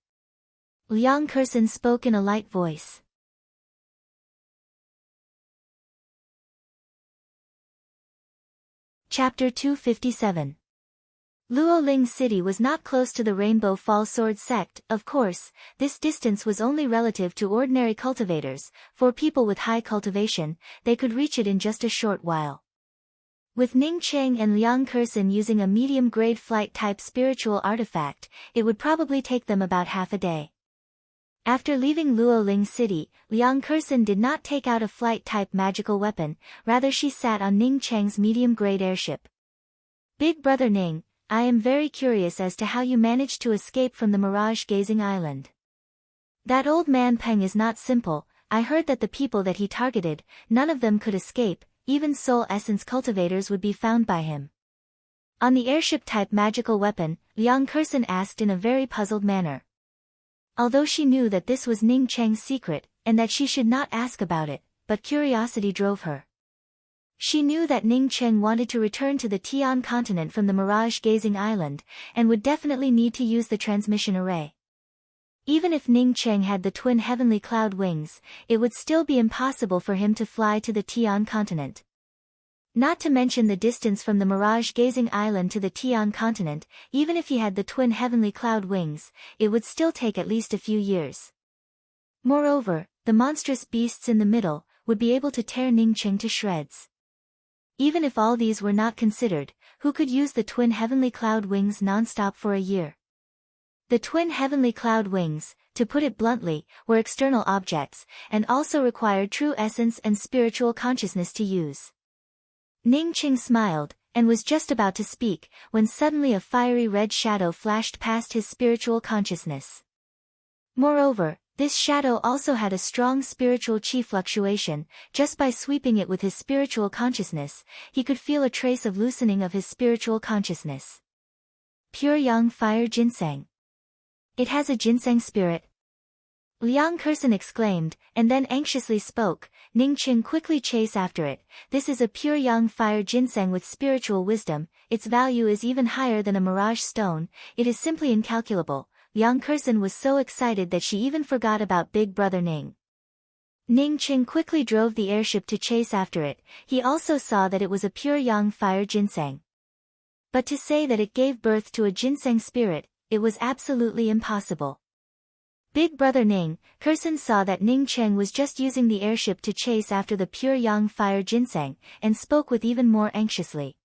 Liang Kursan spoke in a light voice. Chapter 257. Luoling City was not close to the Rainbow Fall Sword sect. Of course, this distance was only relative to ordinary cultivators. For people with high cultivation, they could reach it in just a short while. With Ning Cheng and Liang Kursan using a medium-grade flight-type spiritual artifact, it would probably take them about half a day. After leaving Luoling City, Liang Kursan did not take out a flight-type magical weapon, rather she sat on Ning Cheng's medium-grade airship. Big Brother Ning, I am very curious as to how you managed to escape from the mirage-gazing island. That old man Peng is not simple. I heard that the people that he targeted, none of them could escape, even soul essence cultivators would be found by him. On the airship-type magical weapon, Liang Kursan asked in a very puzzled manner. Although she knew that this was Ning Cheng's secret, and that she should not ask about it, but curiosity drove her. She knew that Ning Cheng wanted to return to the Tian continent from the mirage-gazing island, and would definitely need to use the transmission array. Even if Ning Cheng had the twin heavenly cloud wings, it would still be impossible for him to fly to the Tian continent. Not to mention the distance from the mirage-gazing island to the Tian continent, even if he had the twin heavenly cloud wings, it would still take at least a few years. Moreover, the monstrous beasts in the middle would be able to tear Ning Cheng to shreds. Even if all these were not considered, who could use the twin heavenly cloud wings non-stop for a year? The twin heavenly cloud wings, to put it bluntly, were external objects, and also required true essence and spiritual consciousness to use. Ning Cheng smiled, and was just about to speak, when suddenly a fiery red shadow flashed past his spiritual consciousness. Moreover, this shadow also had a strong spiritual chi fluctuation. Just by sweeping it with his spiritual consciousness, he could feel a trace of loosening of his spiritual consciousness. Pure Yang Fire Ginseng. It has a ginseng spirit. Liang Kursan exclaimed, and then anxiously spoke. Ning Cheng quickly chase after it. This is a pure Yang Fire Ginseng with spiritual wisdom. Its value is even higher than a mirage stone. It is simply incalculable. Liang Kursan was so excited that she even forgot about Big Brother Ning. Ning Cheng quickly drove the airship to chase after it. He also saw that it was a pure Yang Fire Ginseng. But to say that it gave birth to a ginseng spirit, it was absolutely impossible. Big Brother Ning, Kursan saw that Ning Cheng was just using the airship to chase after the pure Yang Fire Ginseng, and spoke with even more anxiously.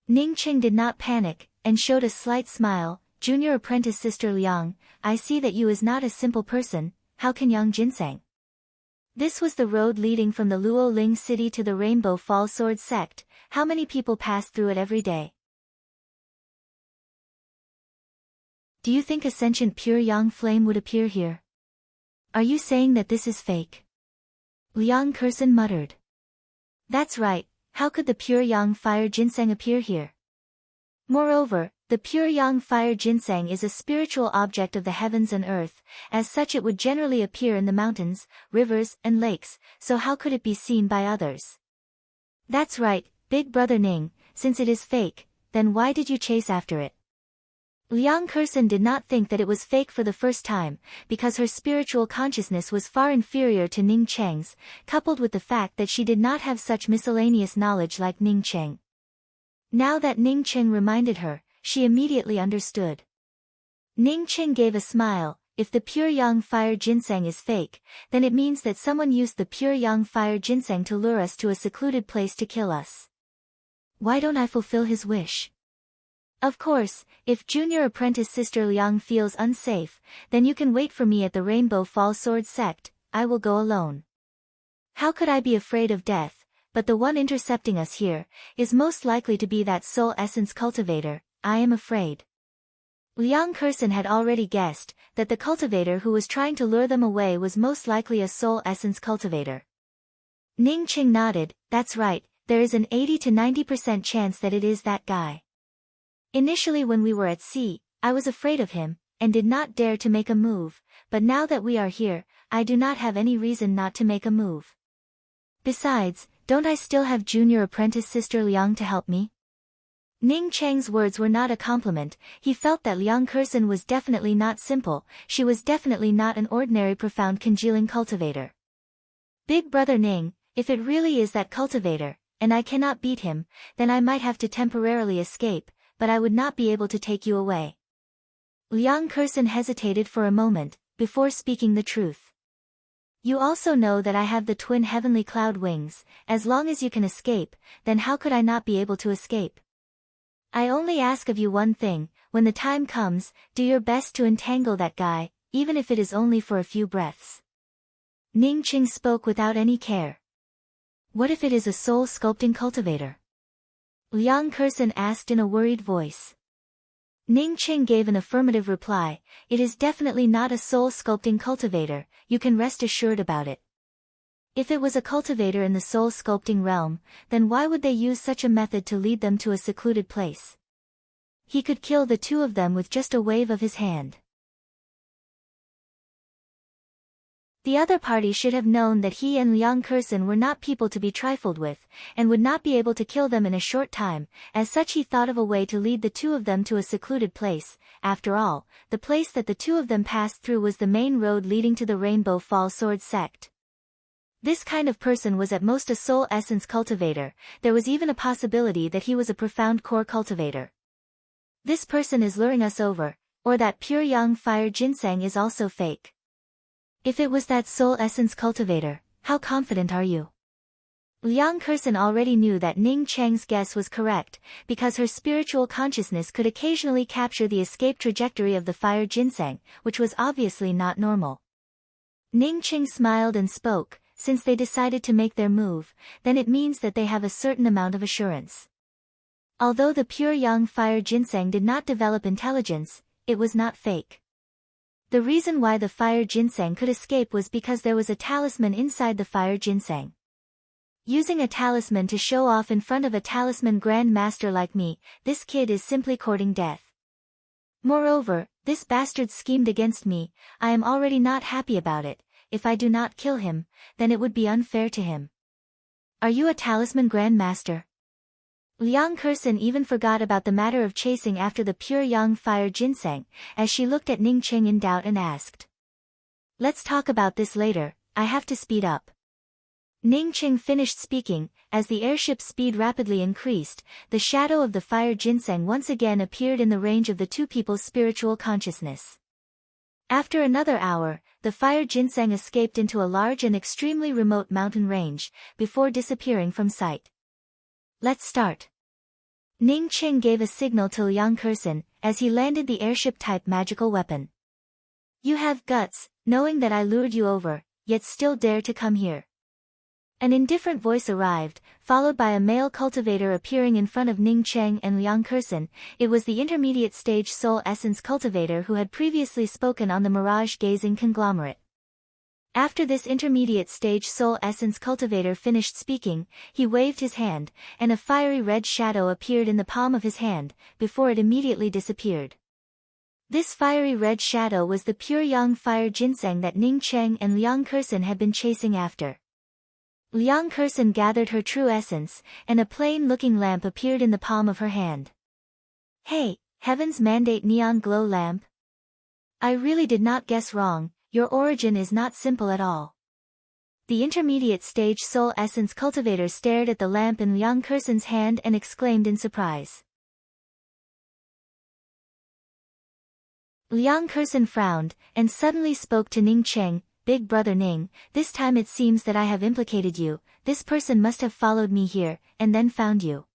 Ning Cheng did not panic, and showed a slight smile. Junior apprentice Sister Liang, I see that you is not a simple person. How can Yang Ginseng? This was the road leading from the Luoling city to the Rainbow Fall Sword sect. How many people pass through it every day? Do you think a sentient pure Yang flame would appear here? Are you saying that this is fake? Liang Kursan muttered. That's right, how could the pure Yang Fire Ginseng appear here? Moreover, the pure Yang Fire Ginseng is a spiritual object of the heavens and earth. As such it would generally appear in the mountains, rivers, and lakes, so how could it be seen by others? That's right, Big Brother Ning, since it is fake, then why did you chase after it? Liang Kursan did not think that it was fake for the first time, because her spiritual consciousness was far inferior to Ning Cheng's, coupled with the fact that she did not have such miscellaneous knowledge like Ning Cheng. Now that Ning Cheng reminded her, she immediately understood. Ning Cheng gave a smile. If the pure Yang Fire Ginseng is fake, then it means that someone used the pure Yang Fire Ginseng to lure us to a secluded place to kill us. Why don't I fulfill his wish? Of course, if junior apprentice Sister Liang feels unsafe, then you can wait for me at the Rainbow Fall Sword sect. I will go alone. How could I be afraid of death? But the one intercepting us here is most likely to be that soul essence cultivator. I am afraid. Liang Kursan had already guessed that the cultivator who was trying to lure them away was most likely a soul essence cultivator. Ning Cheng nodded. That's right, there is an 80 to 90% chance that it is that guy. Initially when we were at sea, I was afraid of him, and did not dare to make a move, but now that we are here, I do not have any reason not to make a move. Besides, don't I still have junior apprentice sister Liang to help me? Ning Cheng's words were not a compliment. He felt that Liang Kersen was definitely not simple, she was definitely not an ordinary profound congealing cultivator. Big brother Ning, if it really is that cultivator, and I cannot beat him, then I might have to temporarily escape, but I would not be able to take you away. Liang Kersen hesitated for a moment, before speaking the truth. You also know that I have the twin heavenly cloud wings. As long as you can escape, then how could I not be able to escape? I only ask of you one thing, when the time comes, do your best to entangle that guy, even if it is only for a few breaths. Ning Qing spoke without any care. What if it is a soul sculpting cultivator? Liang Kersen asked in a worried voice. Ning Qing gave an affirmative reply. It is definitely not a soul sculpting cultivator, you can rest assured about it. If it was a cultivator in the soul sculpting realm, then why would they use such a method to lead them to a secluded place? He could kill the two of them with just a wave of his hand. The other party should have known that he and Liang Kersen were not people to be trifled with, and would not be able to kill them in a short time. As such, he thought of a way to lead the two of them to a secluded place. After all, the place that the two of them passed through was the main road leading to the Rainbow Fall Sword sect. This kind of person was at most a soul essence cultivator. There was even a possibility that he was a profound core cultivator. This person is luring us over, or that pure young fire ginseng is also fake. If it was that soul essence cultivator, how confident are you? Liang Kersen already knew that Ning Cheng's guess was correct, because her spiritual consciousness could occasionally capture the escape trajectory of the fire ginseng, which was obviously not normal. Ning Cheng smiled and spoke, since they decided to make their move, then it means that they have a certain amount of assurance. Although the pure young fire ginseng did not develop intelligence, it was not fake. The reason why the fire ginseng could escape was because there was a talisman inside the fire ginseng. Using a talisman to show off in front of a talisman grand master like me, this kid is simply courting death. Moreover, this bastard schemed against me. I am already not happy about it. If I do not kill him, then it would be unfair to him. Are you a talisman grand master? Liang Kersen even forgot about the matter of chasing after the pure young fire ginseng, as she looked at Ning Cheng in doubt and asked. Let's talk about this later, I have to speed up. Ning Cheng finished speaking. As the airship's speed rapidly increased, the shadow of the fire ginseng once again appeared in the range of the two people's spiritual consciousness. After another hour, the fire ginseng escaped into a large and extremely remote mountain range, before disappearing from sight. Let's start. Ning Cheng gave a signal to Liang Kersen, as he landed the airship-type magical weapon. You have guts, knowing that I lured you over, yet still dare to come here. An indifferent voice arrived, followed by a male cultivator appearing in front of Ning Cheng and Liang Kersen. It was the intermediate stage soul essence cultivator who had previously spoken on the mirage-gazing conglomerate. After this intermediate stage soul essence cultivator finished speaking, he waved his hand, and a fiery red shadow appeared in the palm of his hand, before it immediately disappeared. This fiery red shadow was the pure young fire ginseng that Ning Cheng and Liang Kersen had been chasing after. Liang Kersen gathered her true essence, and a plain-looking lamp appeared in the palm of her hand. Hey, Heaven's Mandate Neon Glow Lamp? I really did not guess wrong. Your origin is not simple at all. The intermediate stage soul essence cultivator stared at the lamp in Liang Kersen's hand and exclaimed in surprise. Liang Kersen frowned, and suddenly spoke to Ning Cheng. Big brother Ning, this time it seems that I have implicated you. This person must have followed me here, and then found you.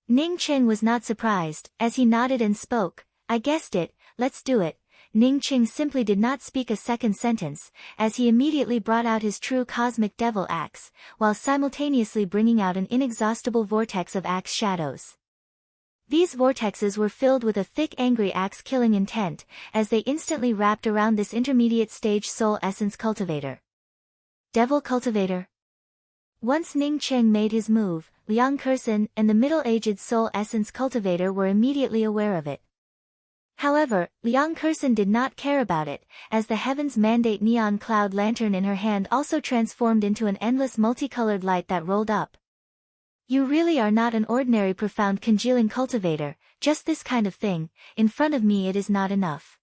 Ning Cheng was not surprised, as he nodded and spoke. I guessed it, let's do it. Ning Cheng simply did not speak a second sentence, as he immediately brought out his true cosmic devil axe, while simultaneously bringing out an inexhaustible vortex of axe shadows. These vortexes were filled with a thick angry axe-killing intent, as they instantly wrapped around this intermediate stage soul essence cultivator. Devil cultivator. Once Ning Cheng made his move, Liang Kersen and the middle-aged soul essence cultivator were immediately aware of it. However, Liang Kersen did not care about it, as the Heaven's Mandate neon cloud lantern in her hand also transformed into an endless multicolored light that rolled up. You really are not an ordinary profound congealing cultivator, just this kind of thing, in front of me it is not enough.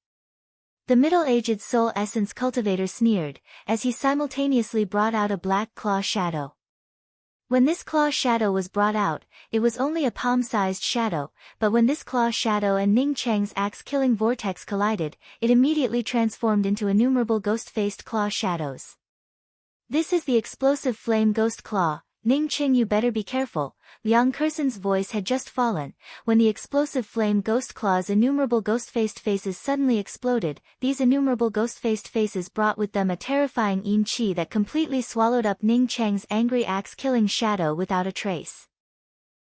The middle-aged soul essence cultivator sneered, as he simultaneously brought out a black claw shadow. When this claw shadow was brought out, it was only a palm-sized shadow, but when this claw shadow and Ning Cheng's axe-killing vortex collided, it immediately transformed into innumerable ghost-faced claw shadows. This is the explosive flame ghost claw. Ning Cheng, you better be careful. Liang Kersen's voice had just fallen, when the explosive flame ghost claw's innumerable ghost-faced faces suddenly exploded. These innumerable ghost-faced faces brought with them a terrifying yin qi that completely swallowed up Ning Cheng's angry axe-killing shadow without a trace.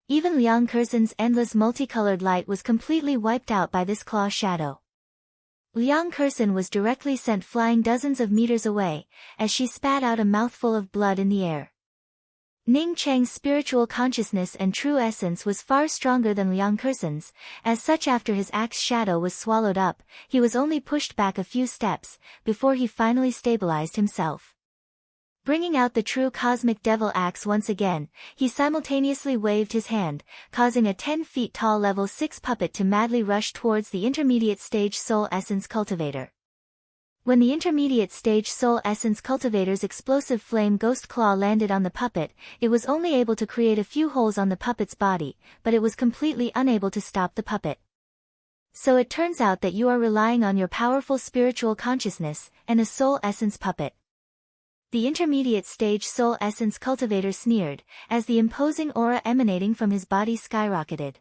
Even Liang Kersen's endless multicolored light was completely wiped out by this claw shadow. Liang Kersen was directly sent flying dozens of meters away, as she spat out a mouthful of blood in the air. Ning Cheng's spiritual consciousness and true essence was far stronger than Liang Kersen's, as such after his axe shadow was swallowed up, he was only pushed back a few steps, before he finally stabilized himself. Bringing out the true cosmic devil axe once again, he simultaneously waved his hand, causing a 10 feet tall level 6 puppet to madly rush towards the intermediate stage soul essence cultivator. When the intermediate stage soul essence cultivator's explosive flame ghost claw landed on the puppet, it was only able to create a few holes on the puppet's body, but it was completely unable to stop the puppet. So it turns out that you are relying on your powerful spiritual consciousness, and a soul essence puppet. The intermediate stage soul essence cultivator sneered, as the imposing aura emanating from his body skyrocketed.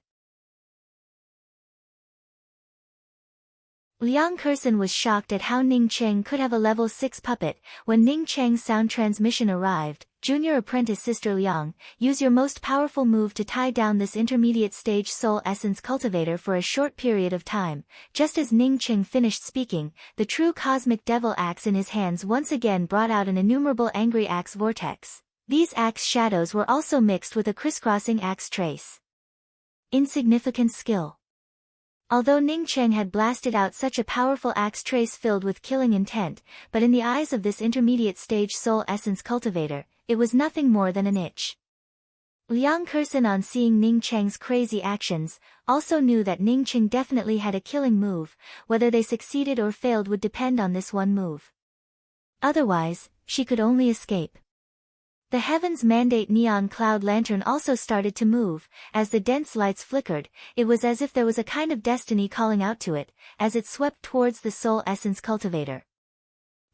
Liang Kersen was shocked at how Ning Cheng could have a level 6 puppet. When Ning Cheng's sound transmission arrived, Junior Apprentice Sister Liang, use your most powerful move to tie down this intermediate stage soul essence cultivator for a short period of time. Just as Ning Cheng finished speaking, the true cosmic devil axe in his hands once again brought out an innumerable angry axe vortex. These axe shadows were also mixed with a crisscrossing axe trace. Insignificant skill. Although Ning Cheng had blasted out such a powerful axe trace filled with killing intent, but in the eyes of this intermediate stage soul essence cultivator, it was nothing more than an itch. Liang Kersen, on seeing Ning Cheng's crazy actions, also knew that Ning Cheng definitely had a killing move. Whether they succeeded or failed would depend on this one move. Otherwise, she could only escape. The Heaven's Mandate neon cloud lantern also started to move. As the dense lights flickered, it was as if there was a kind of destiny calling out to it, as it swept towards the soul essence cultivator.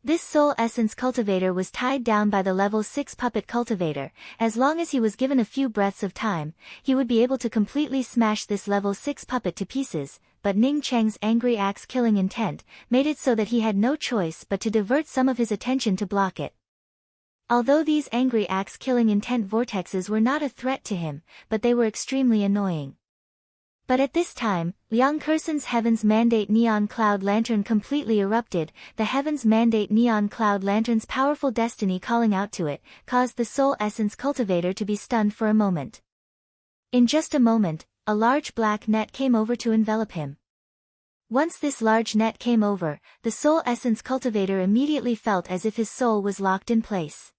This soul essence cultivator was tied down by the level 6 puppet cultivator. As long as he was given a few breaths of time, he would be able to completely smash this level 6 puppet to pieces, but Ning Cheng's angry axe-killing intent made it so that he had no choice but to divert some of his attention to block it. Although these angry axe-killing intent vortexes were not a threat to him, but they were extremely annoying. But at this time, Liang Kersen's Heaven's Mandate neon cloud lantern completely erupted. The Heaven's Mandate neon cloud lantern's powerful destiny calling out to it, caused the soul essence cultivator to be stunned for a moment. In just a moment, a large black net came over to envelop him. Once this large net came over, the soul essence cultivator immediately felt as if his soul was locked in place.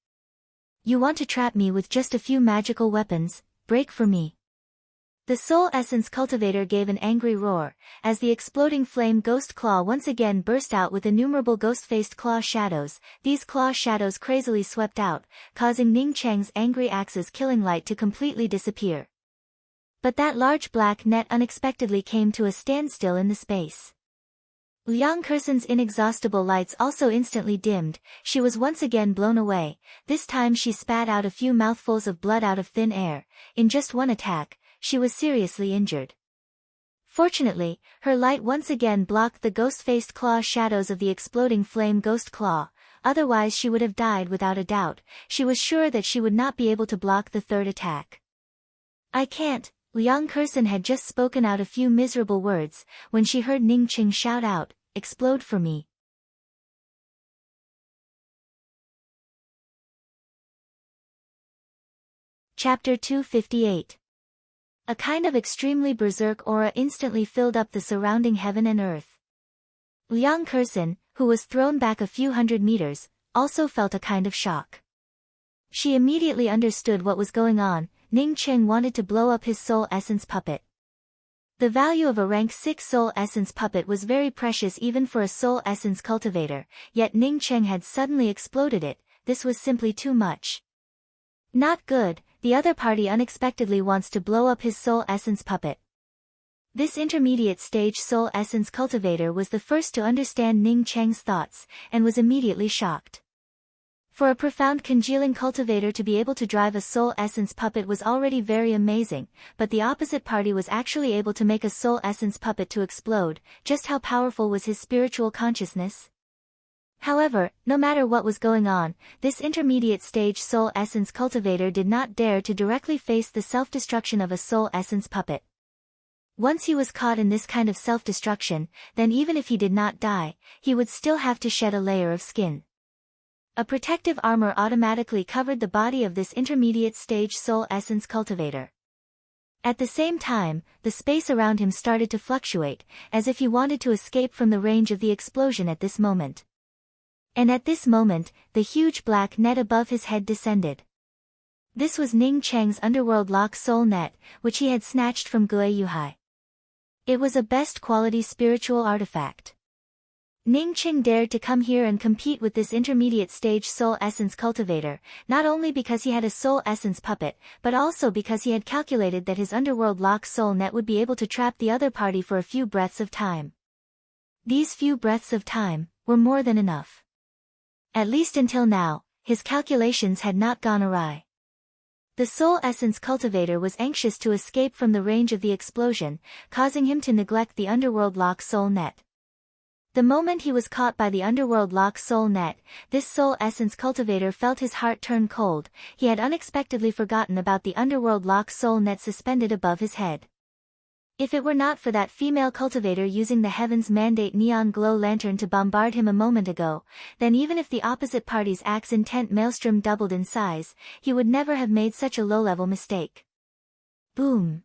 You want to trap me with just a few magical weapons? Break for me. The soul essence cultivator gave an angry roar, as the exploding flame ghost claw once again burst out with innumerable ghost-faced claw shadows. These claw shadows crazily swept out, causing Ning Cheng's angry axe's killing light to completely disappear. But that large black net unexpectedly came to a standstill in the space. Liang Kersen's inexhaustible lights also instantly dimmed. She was once again blown away. This time she spat out a few mouthfuls of blood out of thin air. In just one attack, she was seriously injured. Fortunately, her light once again blocked the ghost-faced claw shadows of the exploding flame ghost claw. Otherwise she would have died without a doubt. She was sure that she would not be able to block the third attack. I can't. Liang Kersen had just spoken out a few miserable words, when she heard Ning Cheng shout out, "Explode for me." Chapter 258. A kind of extremely berserk aura instantly filled up the surrounding heaven and earth. Liang Kersen, who was thrown back a few hundred meters, also felt a kind of shock. She immediately understood what was going on. Ning Cheng wanted to blow up his soul essence puppet. The value of a rank 6 soul essence puppet was very precious even for a soul essence cultivator, yet Ning Cheng had suddenly exploded it. This was simply too much. Not good. The other party unexpectedly wants to blow up his soul essence puppet. This intermediate stage soul essence cultivator was the first to understand Ning Cheng's thoughts, and was immediately shocked. For a profound congealing cultivator to be able to drive a soul essence puppet was already very amazing, but the opposite party was actually able to make a soul essence puppet to explode. Just how powerful was his spiritual consciousness? However, no matter what was going on, this intermediate stage soul essence cultivator did not dare to directly face the self-destruction of a soul essence puppet. Once he was caught in this kind of self-destruction, then even if he did not die, he would still have to shed a layer of skin. A protective armor automatically covered the body of this intermediate stage soul essence cultivator. At the same time, the space around him started to fluctuate, as if he wanted to escape from the range of the explosion at this moment. And at this moment, the huge black net above his head descended. This was Ning Cheng's underworld lock soul net, which he had snatched from Gue Yuhai. It was a best quality spiritual artifact. Ning Cheng dared to come here and compete with this intermediate stage soul essence cultivator, not only because he had a soul essence puppet, but also because he had calculated that his underworld lock soul net would be able to trap the other party for a few breaths of time. These few breaths of time were more than enough. At least until now, his calculations had not gone awry. The soul essence cultivator was anxious to escape from the range of the explosion, causing him to neglect the underworld lock soul net. The moment he was caught by the underworld lock soul net, this soul essence cultivator felt his heart turn cold. He had unexpectedly forgotten about the underworld lock soul net suspended above his head. If it were not for that female cultivator using the Heaven's Mandate neon glow lantern to bombard him a moment ago, then even if the opposite party's axe intent maelstrom doubled in size, he would never have made such a low-level mistake. Boom!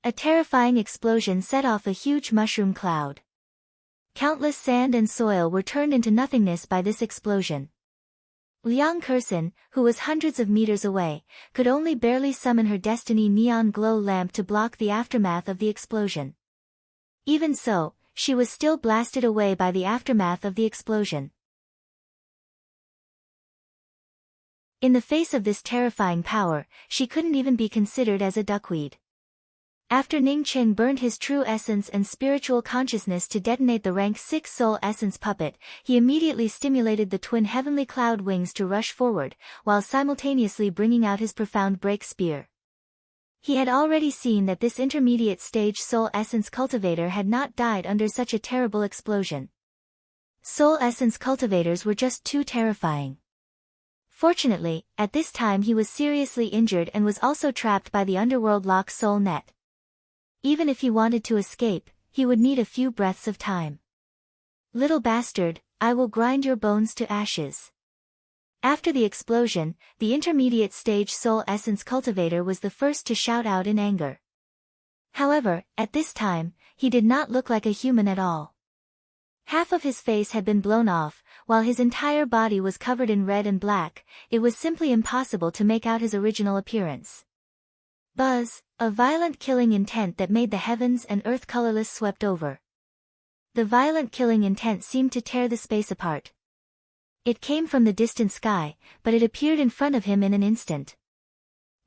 A terrifying explosion set off a huge mushroom cloud. Countless sand and soil were turned into nothingness by this explosion. Liang Kersen, who was hundreds of meters away, could only barely summon her destiny neon glow lamp to block the aftermath of the explosion. Even so, she was still blasted away by the aftermath of the explosion. In the face of this terrifying power, she couldn't even be considered as a duckweed. After Ning Cheng burned his true essence and spiritual consciousness to detonate the rank 6 soul essence puppet, he immediately stimulated the twin heavenly cloud wings to rush forward, while simultaneously bringing out his profound break spear. He had already seen that this intermediate stage soul essence cultivator had not died under such a terrible explosion. Soul essence cultivators were just too terrifying. Fortunately, at this time he was seriously injured and was also trapped by the underworld lock soul net. Even if he wanted to escape, he would need a few breaths of time. Little bastard, I will grind your bones to ashes. After the explosion, the intermediate stage soul essence cultivator was the first to shout out in anger. However, at this time, he did not look like a human at all. Half of his face had been blown off, while his entire body was covered in red and black. It was simply impossible to make out his original appearance. Buzz, a violent killing intent that made the heavens and earth colorless swept over. The violent killing intent seemed to tear the space apart. It came from the distant sky, but it appeared in front of him in an instant.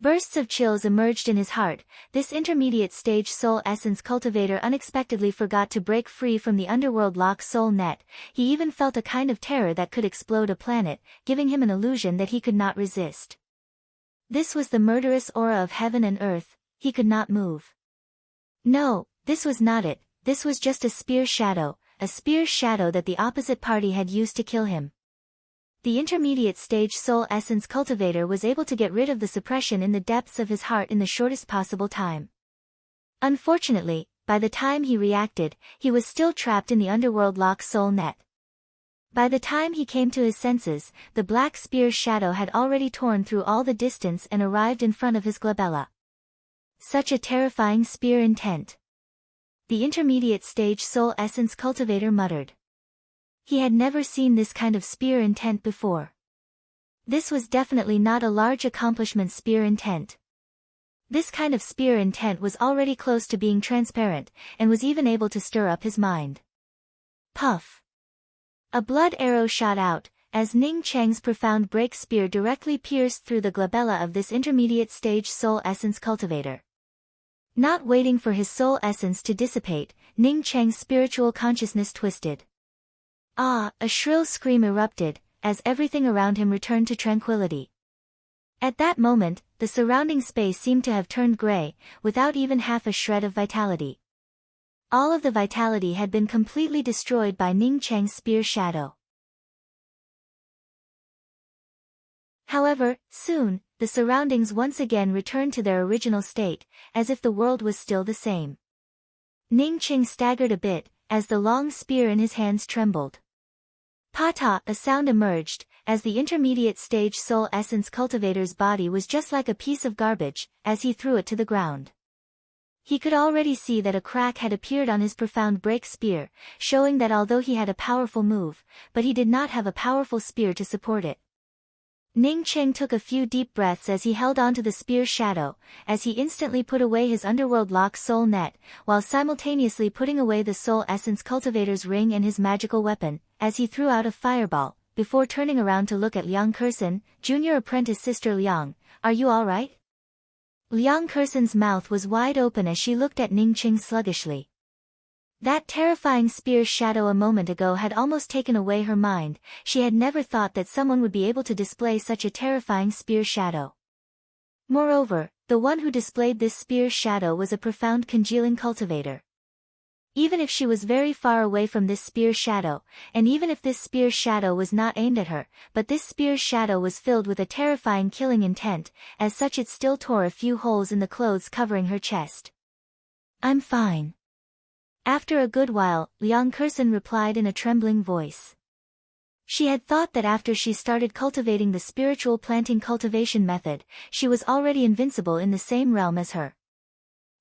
Bursts of chills emerged in his heart. This intermediate stage soul essence cultivator unexpectedly forgot to break free from the underworld lock soul net. He even felt a kind of terror that could explode a planet, giving him an illusion that he could not resist. This was the murderous aura of heaven and earth. He could not move. No, this was not it. This was just a spear shadow that the opposite party had used to kill him. The intermediate stage soul essence cultivator was able to get rid of the suppression in the depths of his heart in the shortest possible time. Unfortunately, by the time he reacted, he was still trapped in the underworld lock soul net. By the time he came to his senses, the black spear's shadow had already torn through all the distance and arrived in front of his glabella. Such a terrifying spear intent. The intermediate stage soul essence cultivator muttered. He had never seen this kind of spear intent before. This was definitely not a large accomplishment spear intent. This kind of spear intent was already close to being transparent, and was even able to stir up his mind. Puff! A blood arrow shot out, as Ning Cheng's profound break spear directly pierced through the glabella of this intermediate stage soul essence cultivator. Not waiting for his soul essence to dissipate, Ning Cheng's spiritual consciousness twisted. Ah! A shrill scream erupted, as everything around him returned to tranquility. At that moment, the surrounding space seemed to have turned gray, without even half a shred of vitality. All of the vitality had been completely destroyed by Ning Cheng's spear shadow. However, soon, the surroundings once again returned to their original state, as if the world was still the same. Ning Cheng staggered a bit, as the long spear in his hands trembled. Pata! A sound emerged, as the intermediate stage soul essence cultivator's body was just like a piece of garbage, as he threw it to the ground. He could already see that a crack had appeared on his profound break spear, showing that although he had a powerful move, but he did not have a powerful spear to support it. Ning Cheng took a few deep breaths as he held onto the spear's shadow, as he instantly put away his underworld lock soul net, while simultaneously putting away the soul essence cultivator's ring and his magical weapon, as he threw out a fireball, before turning around to look at Liang Kersen, junior apprentice sister Liang. Are you alright? Liang Kersen's mouth was wide open as she looked at Ning Cheng sluggishly. That terrifying spear's shadow a moment ago had almost taken away her mind. She had never thought that someone would be able to display such a terrifying spear shadow. Moreover, the one who displayed this spear's shadow was a profound congealing cultivator. Even if she was very far away from this spear's shadow, and even if this spear's shadow was not aimed at her, but this spear's shadow was filled with a terrifying killing intent, as such it still tore a few holes in the clothes covering her chest. I'm fine. After a good while, Liang Kersen replied in a trembling voice. She had thought that after she started cultivating the spiritual planting cultivation method, she was already invincible in the same realm as her.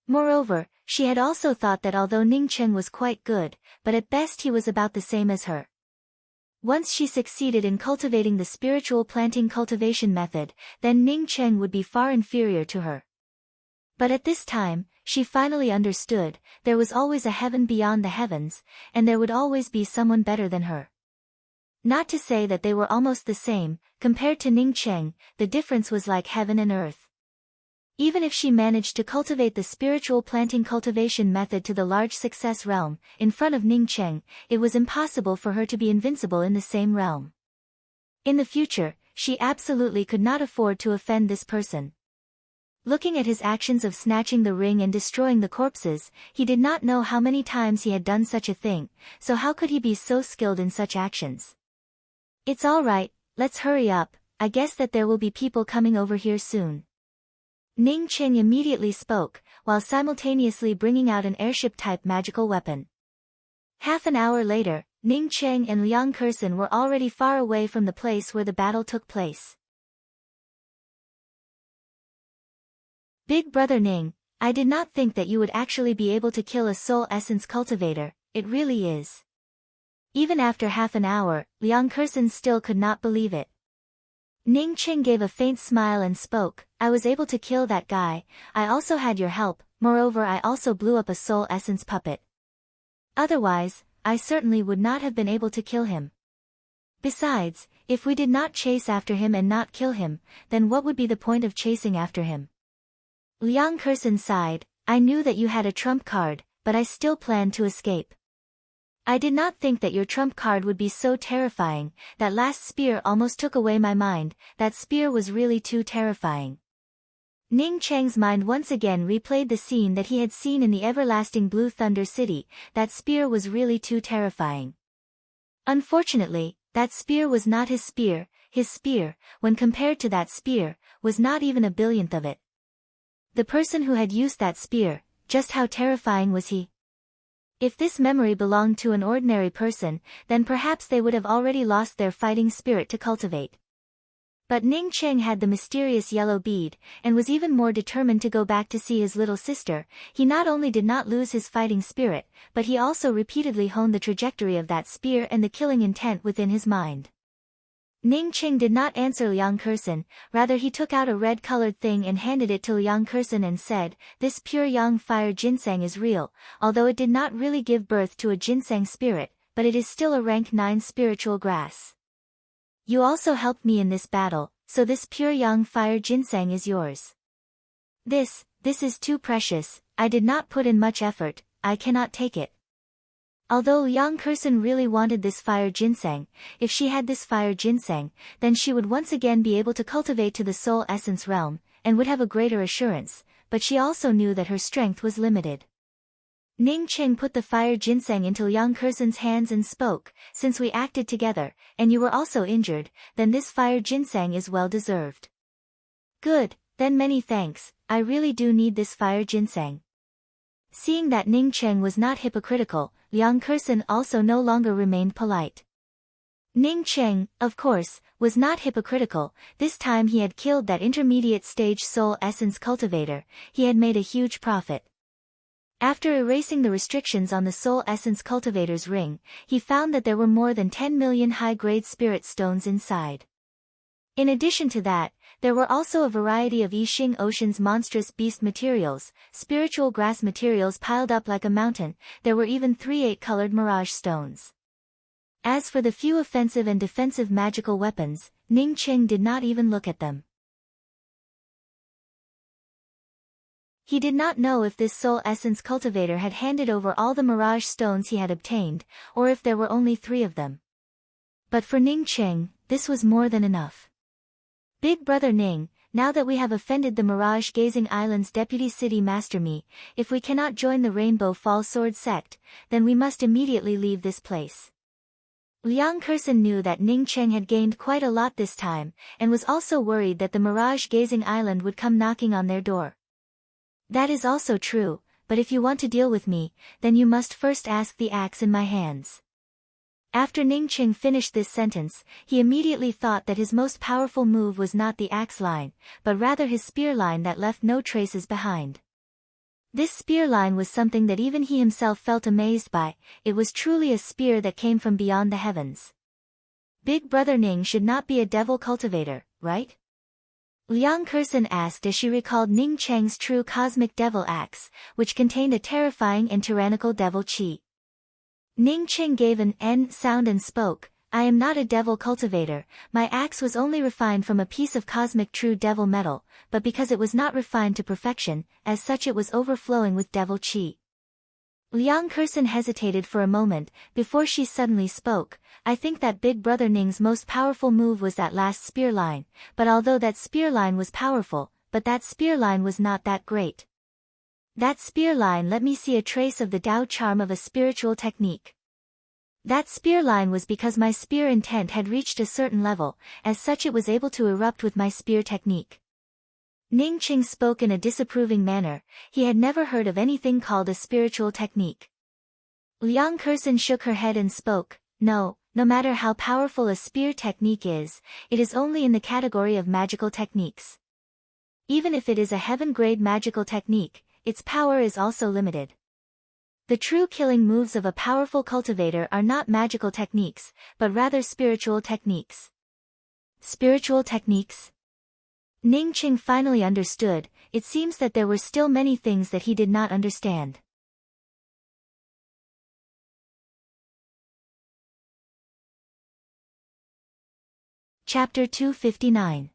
Moreover, she had also thought that although Ning Cheng was quite good, but at best he was about the same as her. Once she succeeded in cultivating the spiritual planting cultivation method, then Ning Cheng would be far inferior to her. But at this time, she finally understood, there was always a heaven beyond the heavens, and there would always be someone better than her. Not to say that they were almost the same, compared to Ning Cheng, the difference was like heaven and earth. Even if she managed to cultivate the spiritual planting cultivation method to the large success realm, in front of Ning Cheng, it was impossible for her to be invincible in the same realm. In the future, she absolutely could not afford to offend this person. Looking at his actions of snatching the ring and destroying the corpses, he did not know how many times he had done such a thing, so how could he be so skilled in such actions? It's alright, let's hurry up, I guess that there will be people coming over here soon. Ning Cheng immediately spoke, while simultaneously bringing out an airship-type magical weapon. Half an hour later, Ning Cheng and Liang Kersen were already far away from the place where the battle took place. Big brother Ning, I did not think that you would actually be able to kill a soul essence cultivator, it really is. Even after half an hour, Liang Kersen still could not believe it. Ning Cheng gave a faint smile and spoke, I was able to kill that guy, I also had your help, moreover I also blew up a soul essence puppet. Otherwise, I certainly would not have been able to kill him. Besides, if we did not chase after him and not kill him, then what would be the point of chasing after him? Liang Kersen sighed, I knew that you had a trump card, but I still planned to escape. I did not think that your trump card would be so terrifying, that last spear almost took away my mind, that spear was really too terrifying. Ning Cheng's mind once again replayed the scene that he had seen in the everlasting Blue Thunder City, that spear was really too terrifying. Unfortunately, that spear was not his spear, when compared to that spear, was not even a billionth of it. The person who had used that spear, just how terrifying was he? If this memory belonged to an ordinary person, then perhaps they would have already lost their fighting spirit to cultivate. But Ning Cheng had the mysterious yellow bead, and was even more determined to go back to see his little sister. He not only did not lose his fighting spirit, but he also repeatedly honed the trajectory of that spear and the killing intent within his mind. Ning Cheng did not answer Liang Kersen, rather he took out a red-colored thing and handed it to Liang Kersen and said, "This pure yang fire ginseng is real, although it did not really give birth to a ginseng spirit, but it is still a rank 9 spiritual grass. You also helped me in this battle, so this pure yang fire ginseng is yours. This is too precious, I did not put in much effort, I cannot take it." Although Liang Kersen really wanted this fire ginseng, if she had this fire ginseng, then she would once again be able to cultivate to the soul essence realm, and would have a greater assurance, but she also knew that her strength was limited. Ning Cheng put the fire ginseng into Liang Kersen's hands and spoke, "Since we acted together, and you were also injured, then this fire ginseng is well deserved." "Good, then many thanks, I really do need this fire ginseng." Seeing that Ning Cheng was not hypocritical, Liang Kersen also no longer remained polite. Ning Cheng, of course, was not hypocritical. This time he had killed that intermediate stage soul essence cultivator. He had made a huge profit. After erasing the restrictions on the soul essence cultivator's ring, he found that there were more than 10 million high-grade spirit stones inside. In addition to that, there were also a variety of Yixing Ocean's monstrous beast materials, spiritual grass materials piled up like a mountain. There were even 3 8-colored mirage stones. As for the few offensive and defensive magical weapons, Ning Cheng did not even look at them. He did not know if this soul essence cultivator had handed over all the mirage stones he had obtained, or if there were only 3 of them. But for Ning Cheng, this was more than enough. "Big brother Ning, now that we have offended the Mirage Gazing Island's deputy city master me, if we cannot join the Rainbow Fall Sword sect, then we must immediately leave this place." Liang Kersen knew that Ning Cheng had gained quite a lot this time, and was also worried that the Mirage Gazing Island would come knocking on their door. "That is also true, but if you want to deal with me, then you must first ask the axe in my hands." After Ning Cheng finished this sentence, he immediately thought that his most powerful move was not the axe line, but rather his spear line that left no traces behind. This spear line was something that even he himself felt amazed by. It was truly a spear that came from beyond the heavens. "Big brother Ning should not be a devil cultivator, right?" Liang Kersen asked as she recalled Ning Cheng's true cosmic devil axe, which contained a terrifying and tyrannical devil chi. Ning Cheng gave an N sound and spoke, "I am not a devil cultivator, my axe was only refined from a piece of cosmic true devil metal, but because it was not refined to perfection, as such it was overflowing with devil chi." Liang Kersen hesitated for a moment, before she suddenly spoke, "I think that Big Brother Ning's most powerful move was that last spear line, but although that spear line was powerful, but that spear line was not that great. That spear line let me see a trace of the Tao charm of a spiritual technique. That spear line was because my spear intent had reached a certain level, as such it was able to erupt with my spear technique." Ning Cheng spoke in a disapproving manner. He had never heard of anything called a spiritual technique. Liang Kersen shook her head and spoke, No matter how powerful a spear technique is, it is only in the category of magical techniques. Even if it is a heaven-grade magical technique, its power is also limited. The true killing moves of a powerful cultivator are not magical techniques, but rather spiritual techniques. Spiritual techniques? Ning Cheng finally understood. It seems that there were still many things that he did not understand. Chapter 259.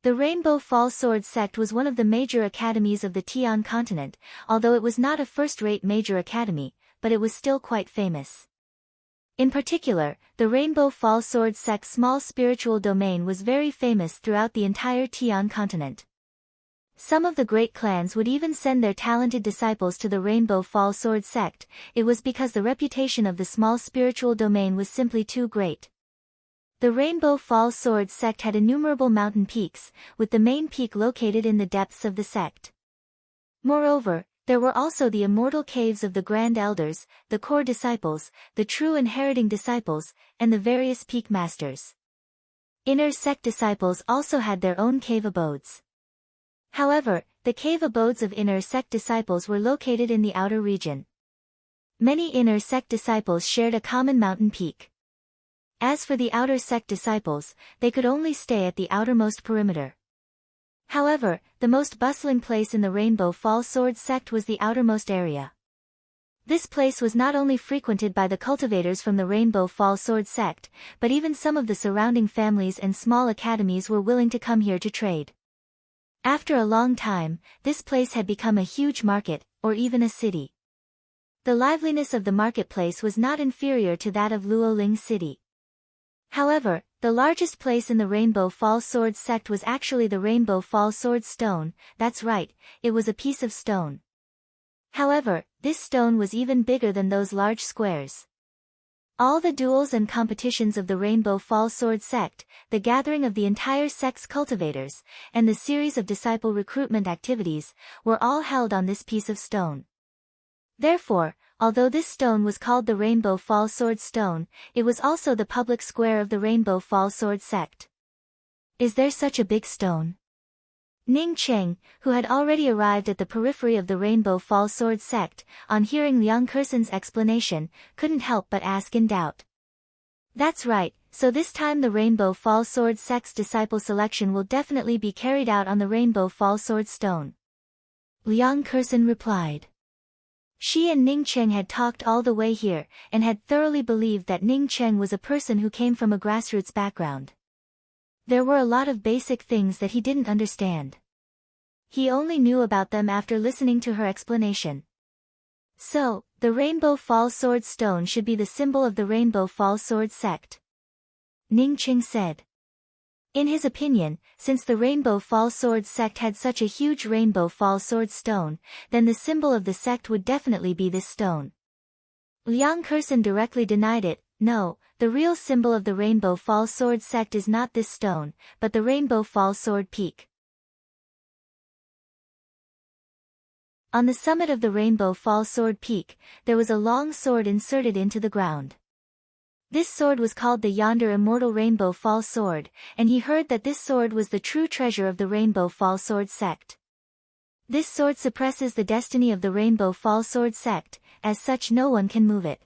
The Rainbow Fall Sword sect was one of the major academies of the Tian continent, although it was not a first-rate major academy, but it was still quite famous. In particular, the Rainbow Fall Sword sect's small spiritual domain was very famous throughout the entire Tian continent. Some of the great clans would even send their talented disciples to the Rainbow Fall Sword sect. It was because the reputation of the small spiritual domain was simply too great. The Rainbow Fall Sword sect had innumerable mountain peaks, with the main peak located in the depths of the sect. Moreover, there were also the immortal caves of the Grand Elders, the core disciples, the true inheriting disciples, and the various peak masters. Inner sect disciples also had their own cave abodes. However, the cave abodes of inner sect disciples were located in the outer region. Many inner sect disciples shared a common mountain peak. As for the outer sect disciples, they could only stay at the outermost perimeter. However, the most bustling place in the Rainbow Falls Sword sect was the outermost area. This place was not only frequented by the cultivators from the Rainbow Falls Sword sect, but even some of the surrounding families and small academies were willing to come here to trade. After a long time, this place had become a huge market, or even a city. The liveliness of the marketplace was not inferior to that of Luoling City. However, the largest place in the Rainbow Falls Sword sect was actually the Rainbow Falls Sword Stone. That's right, it was a piece of stone. However, this stone was even bigger than those large squares. All the duels and competitions of the Rainbow Falls Sword sect, the gathering of the entire sect's cultivators, and the series of disciple recruitment activities, were all held on this piece of stone. Therefore, although this stone was called the Rainbow Falls Sword Stone, it was also the public square of the Rainbow Falls Sword sect. Is there such a big stone? Ning Cheng, who had already arrived at the periphery of the Rainbow Falls Sword sect, on hearing Liang Kursen's explanation, couldn't help but ask in doubt. That's right, so this time the Rainbow Falls Sword sect's disciple selection will definitely be carried out on the Rainbow Falls Sword Stone. Liang Kursen replied. She and Ning Cheng had talked all the way here, and had thoroughly believed that Ning Cheng was a person who came from a grassroots background. There were a lot of basic things that he didn't understand. He only knew about them after listening to her explanation. So, the Rainbow Falls Sword Stone should be the symbol of the Rainbow Falls Sword sect. Ning Cheng said. In his opinion, since the Rainbow Falls Sword sect had such a huge Rainbow Falls Sword Stone, then the symbol of the sect would definitely be this stone. Liang Kursen directly denied it. No, the real symbol of the Rainbow Falls Sword sect is not this stone, but the Rainbow Falls Sword Peak. On the summit of the Rainbow Falls Sword Peak, there was a long sword inserted into the ground. This sword was called the Yonder Immortal Rainbow Falls Sword, and he heard that this sword was the true treasure of the Rainbow Falls Sword sect. This sword suppresses the destiny of the Rainbow Falls Sword sect, as such no one can move it.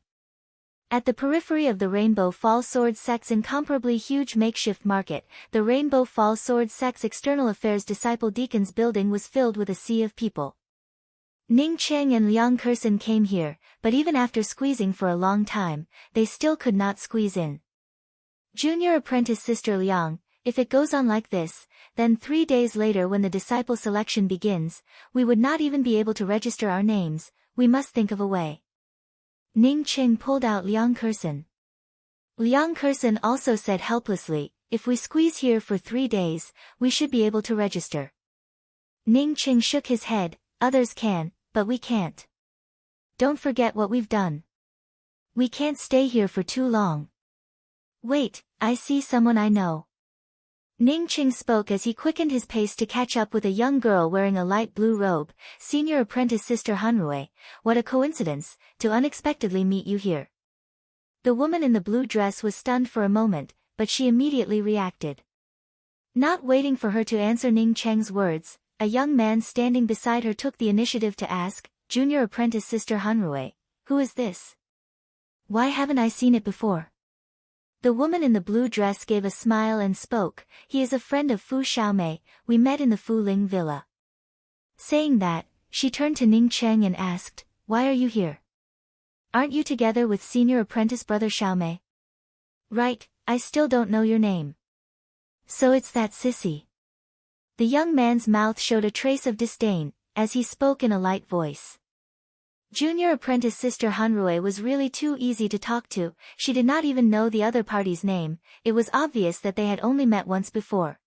At the periphery of the Rainbow Falls Sword sect's incomparably huge makeshift market, the Rainbow Falls Sword sect's External Affairs Disciple Deacon's building was filled with a sea of people. Ning Cheng and Liang Kursen came here, but even after squeezing for a long time, they still could not squeeze in. Junior apprentice Sister Liang, if it goes on like this, then 3 days later when the disciple selection begins, we would not even be able to register our names. We must think of a way. Ning Cheng pulled out Liang Kursen. Liang Kursen also said helplessly, if we squeeze here for 3 days, we should be able to register. Ning Cheng shook his head, others can, but we can't. Don't forget what we've done. We can't stay here for too long. Wait, I see someone I know. Ning Cheng spoke as he quickened his pace to catch up with a young girl wearing a light blue robe. Senior apprentice Sister Hanrui, what a coincidence, to unexpectedly meet you here. The woman in the blue dress was stunned for a moment, but she immediately reacted. Not waiting for her to answer Ning Cheng's words, a young man standing beside her took the initiative to ask, Junior apprentice Sister Hanrui, who is this? Why haven't I seen it before? The woman in the blue dress gave a smile and spoke, he is a friend of Fu Xiaomei, we met in the Fu Ling villa. Saying that, she turned to Ning Cheng and asked, why are you here? Aren't you together with senior apprentice brother Xiaomei? Right, I still don't know your name. So it's that sissy. The young man's mouth showed a trace of disdain, as he spoke in a light voice. Junior apprentice Sister Hanrui was really too easy to talk to, she did not even know the other party's name, it was obvious that they had only met once before.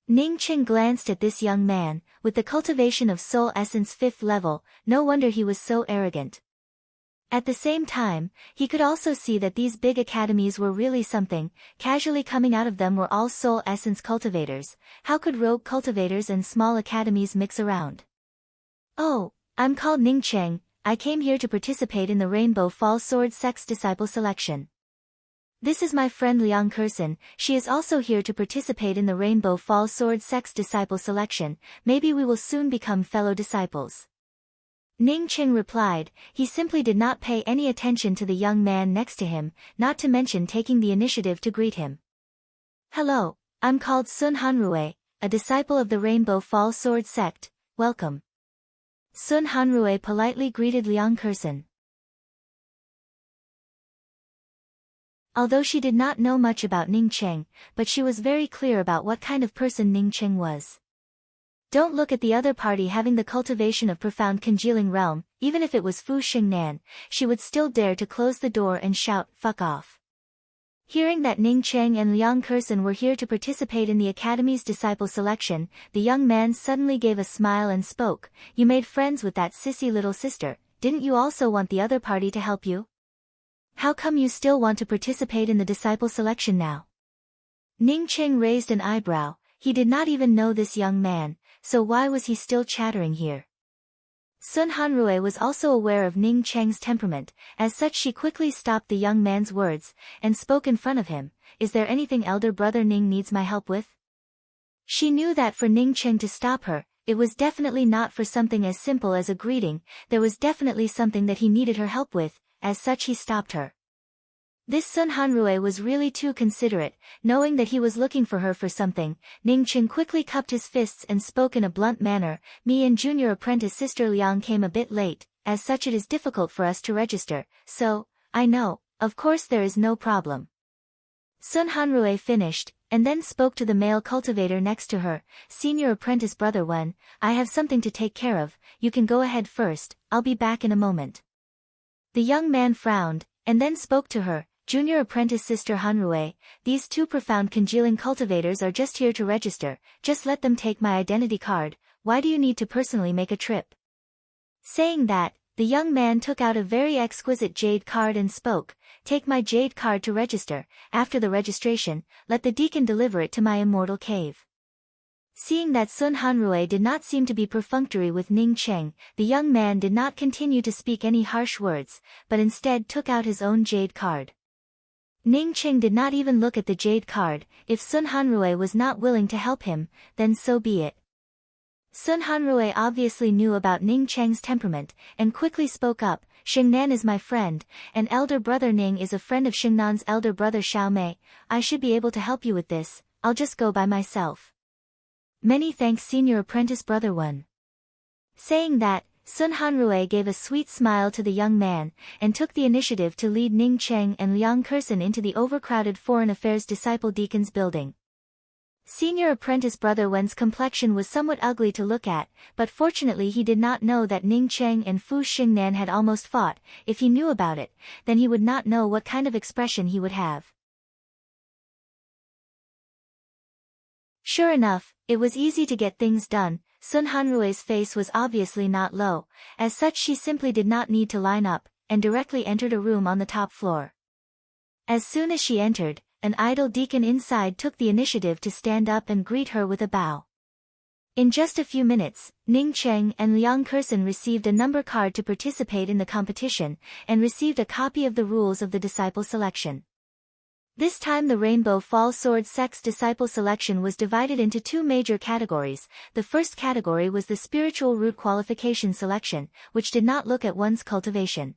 Ning Cheng glanced at this young man, with the cultivation of soul essence 5th level, no wonder he was so arrogant. At the same time, he could also see that these big academies were really something, casually coming out of them were all soul essence cultivators, how could rogue cultivators and small academies mix around? Oh, I'm called Ning Cheng. I came here to participate in the Rainbow Falls Sword sect's disciple selection. This is my friend Liang Kursen, she is also here to participate in the Rainbow Fall Sword Sect's disciple selection, maybe we will soon become fellow disciples. Ning Qing replied, he simply did not pay any attention to the young man next to him, not to mention taking the initiative to greet him. Hello, I'm called Sun Hanrui, a disciple of the Rainbow Fall Sword Sect, welcome. Sun Hanrui politely greeted Liang Kursen. Although she did not know much about Ning Qing, but she was very clear about what kind of person Ning Qing was. Don't look at the other party having the cultivation of profound congealing realm, even if it was Fu Xingnan, she would still dare to close the door and shout, fuck off. Hearing that Ning Qing and Liang Kursen were here to participate in the Academy's disciple selection, the young man suddenly gave a smile and spoke, you made friends with that sissy little sister, didn't you also want the other party to help you? How come you still want to participate in the disciple selection now? Ning Qing raised an eyebrow, he did not even know this young man, so why was he still chattering here? Sun Hanrui was also aware of Ning Cheng's temperament, as such she quickly stopped the young man's words, and spoke in front of him, is there anything elder brother Ning needs my help with? She knew that for Ning Cheng to stop her, it was definitely not for something as simple as a greeting, there was definitely something that he needed her help with, as such he stopped her. This Sun Hanrui was really too considerate, knowing that he was looking for her for something. Ning Qing quickly cupped his fists and spoke in a blunt manner, me and junior apprentice sister Liang came a bit late, as such it is difficult for us to register, so, I know, of course there is no problem. Sun Hanrui finished, and then spoke to the male cultivator next to her, senior apprentice brother Wen, I have something to take care of, you can go ahead first, I'll be back in a moment. The young man frowned, and then spoke to her, junior apprentice sister Hanrui, these two profound congealing cultivators are just here to register, just let them take my identity card, why do you need to personally make a trip? Saying that, the young man took out a very exquisite jade card and spoke, take my jade card to register, after the registration, let the deacon deliver it to my immortal cave. Seeing that Sun Hanrui did not seem to be perfunctory with Ning Cheng, the young man did not continue to speak any harsh words, but instead took out his own jade card. Ning Cheng did not even look at the jade card, if Sun Hanrui was not willing to help him, then so be it. Sun Hanrui obviously knew about Ning Cheng's temperament, and quickly spoke up, Xingnan is my friend, and elder brother Ning is a friend of Xingnan's elder brother Xiaomei, I should be able to help you with this, I'll just go by myself. Many thanks senior apprentice brother Wen. Saying that, Sun Hanrui gave a sweet smile to the young man, and took the initiative to lead Ning Cheng and Liang Kursen into the overcrowded Foreign Affairs Disciple Deacon's building. Senior apprentice brother Wen's complexion was somewhat ugly to look at, but fortunately he did not know that Ning Cheng and Fu Xingnan had almost fought, if he knew about it, then he would not know what kind of expression he would have. Sure enough, it was easy to get things done. Sun Hanrui's face was obviously not low, as such she simply did not need to line up, and directly entered a room on the top floor. As soon as she entered, an idle deacon inside took the initiative to stand up and greet her with a bow. In just a few minutes, Ning Cheng and Liang Kursen received a number card to participate in the competition, and received a copy of the rules of the disciple selection. This time the Rainbow Fall Sword Sect's disciple selection was divided into two major categories. The first category was the spiritual root qualification selection, which did not look at one's cultivation.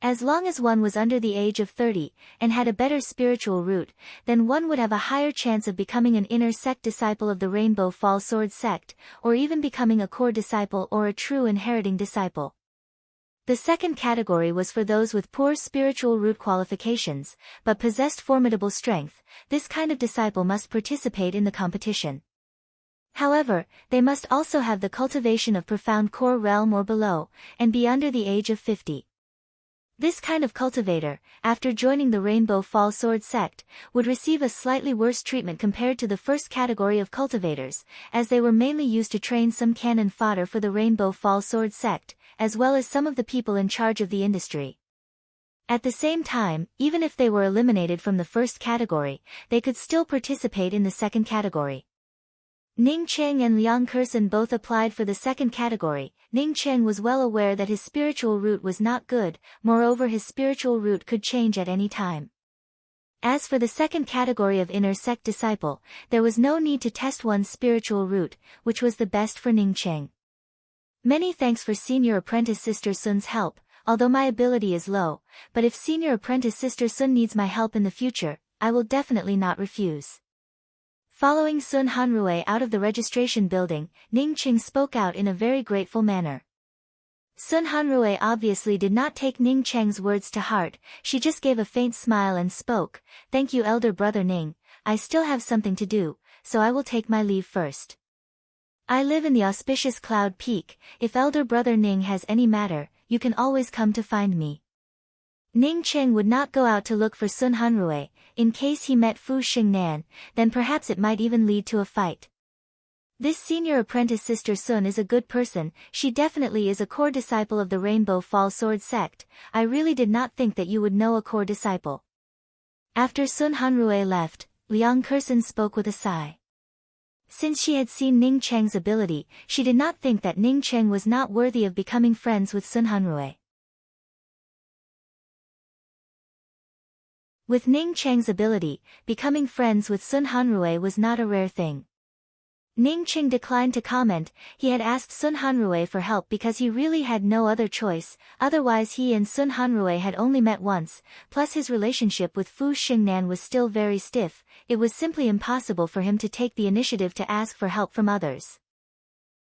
As long as one was under the age of 30, and had a better spiritual root, then one would have a higher chance of becoming an inner sect disciple of the Rainbow Fall Sword Sect, or even becoming a core disciple or a true inheriting disciple. The second category was for those with poor spiritual root qualifications, but possessed formidable strength. This kind of disciple must participate in the competition. However, they must also have the cultivation of profound core realm or below, and be under the age of 50. This kind of cultivator, after joining the Rainbow Fall Sword Sect, would receive a slightly worse treatment compared to the first category of cultivators, as they were mainly used to train some cannon fodder for the Rainbow Fall Sword Sect, as well as some of the people in charge of the industry. At the same time, even if they were eliminated from the first category, they could still participate in the second category. Ning Cheng and Liang Kursen both applied for the second category. Ning Cheng was well aware that his spiritual root was not good, moreover his spiritual root could change at any time. As for the second category of inner sect disciple, there was no need to test one's spiritual route, which was the best for Ning Cheng. Many thanks for Senior Apprentice Sister Sun's help, although my ability is low, but if Senior Apprentice Sister Sun needs my help in the future, I will definitely not refuse. Following Sun Hanrui out of the registration building, Ning Cheng spoke out in a very grateful manner. Sun Hanrui obviously did not take Ning Cheng's words to heart, she just gave a faint smile and spoke, "Thank you, elder brother Ning, I still have something to do, so I will take my leave first. I live in the auspicious Cloud Peak, if elder brother Ning has any matter, you can always come to find me." Ning Cheng would not go out to look for Sun Hanrui, in case he met Fu Xingnan, then perhaps it might even lead to a fight. This senior apprentice Sister Sun is a good person, she definitely is a core disciple of the Rainbow Fall Sword sect, I really did not think that you would know a core disciple. After Sun Hanrui left, Liang Kersen spoke with a sigh. Since she had seen Ning Cheng's ability, she did not think that Ning Cheng was not worthy of becoming friends with Sun Hanrui. With Ning Cheng's ability, becoming friends with Sun Hanrui was not a rare thing. Ning Cheng declined to comment, he had asked Sun Hanrui for help because he really had no other choice, otherwise he and Sun Hanrui had only met once, plus his relationship with Fu Xingnan was still very stiff, it was simply impossible for him to take the initiative to ask for help from others.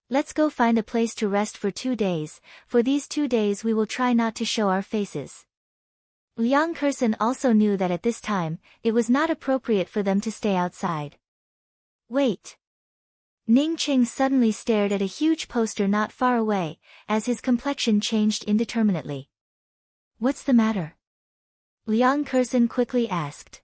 Let's go find a place to rest for 2 days, for these 2 days we will try not to show our faces. Liang Kersen also knew that at this time, it was not appropriate for them to stay outside. Wait. Ning Cheng suddenly stared at a huge poster not far away, as his complexion changed indeterminately. What's the matter? Liang Kersen quickly asked.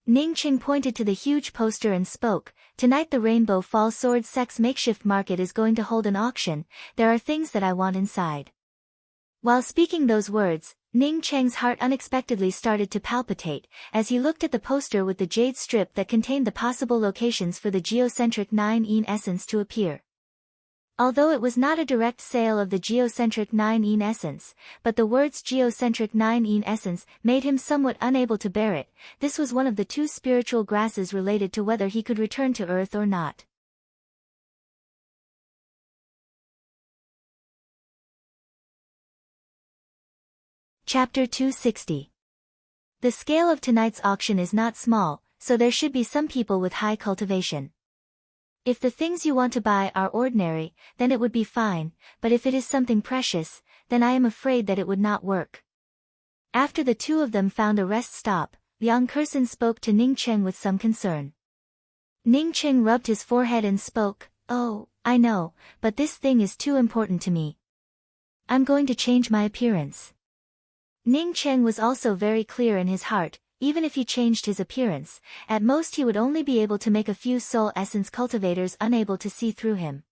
Ning Cheng pointed to the huge poster and spoke, tonight the Rainbow Fall Sword Sect's makeshift market is going to hold an auction, there are things that I want inside. While speaking those words, Ning Cheng's heart unexpectedly started to palpitate, as he looked at the poster with the jade strip that contained the possible locations for the geocentric 9-ene essence to appear. Although it was not a direct sale of the geocentric 9-ene essence, but the words geocentric 9-ene essence made him somewhat unable to bear it, this was one of the 2 spiritual grasses related to whether he could return to Earth or not. Chapter 260. The scale of tonight's auction is not small, so there should be some people with high cultivation. If the things you want to buy are ordinary, then it would be fine, but if it is something precious, then I am afraid that it would not work. After the 2 of them found a rest stop, Liang Kersen spoke to Ning Cheng with some concern. Ning Cheng rubbed his forehead and spoke, "Oh, I know, but this thing is too important to me. I'm going to change my appearance." Ning Cheng was also very clear in his heart, even if he changed his appearance, at most he would only be able to make a few soul essence cultivators unable to see through him.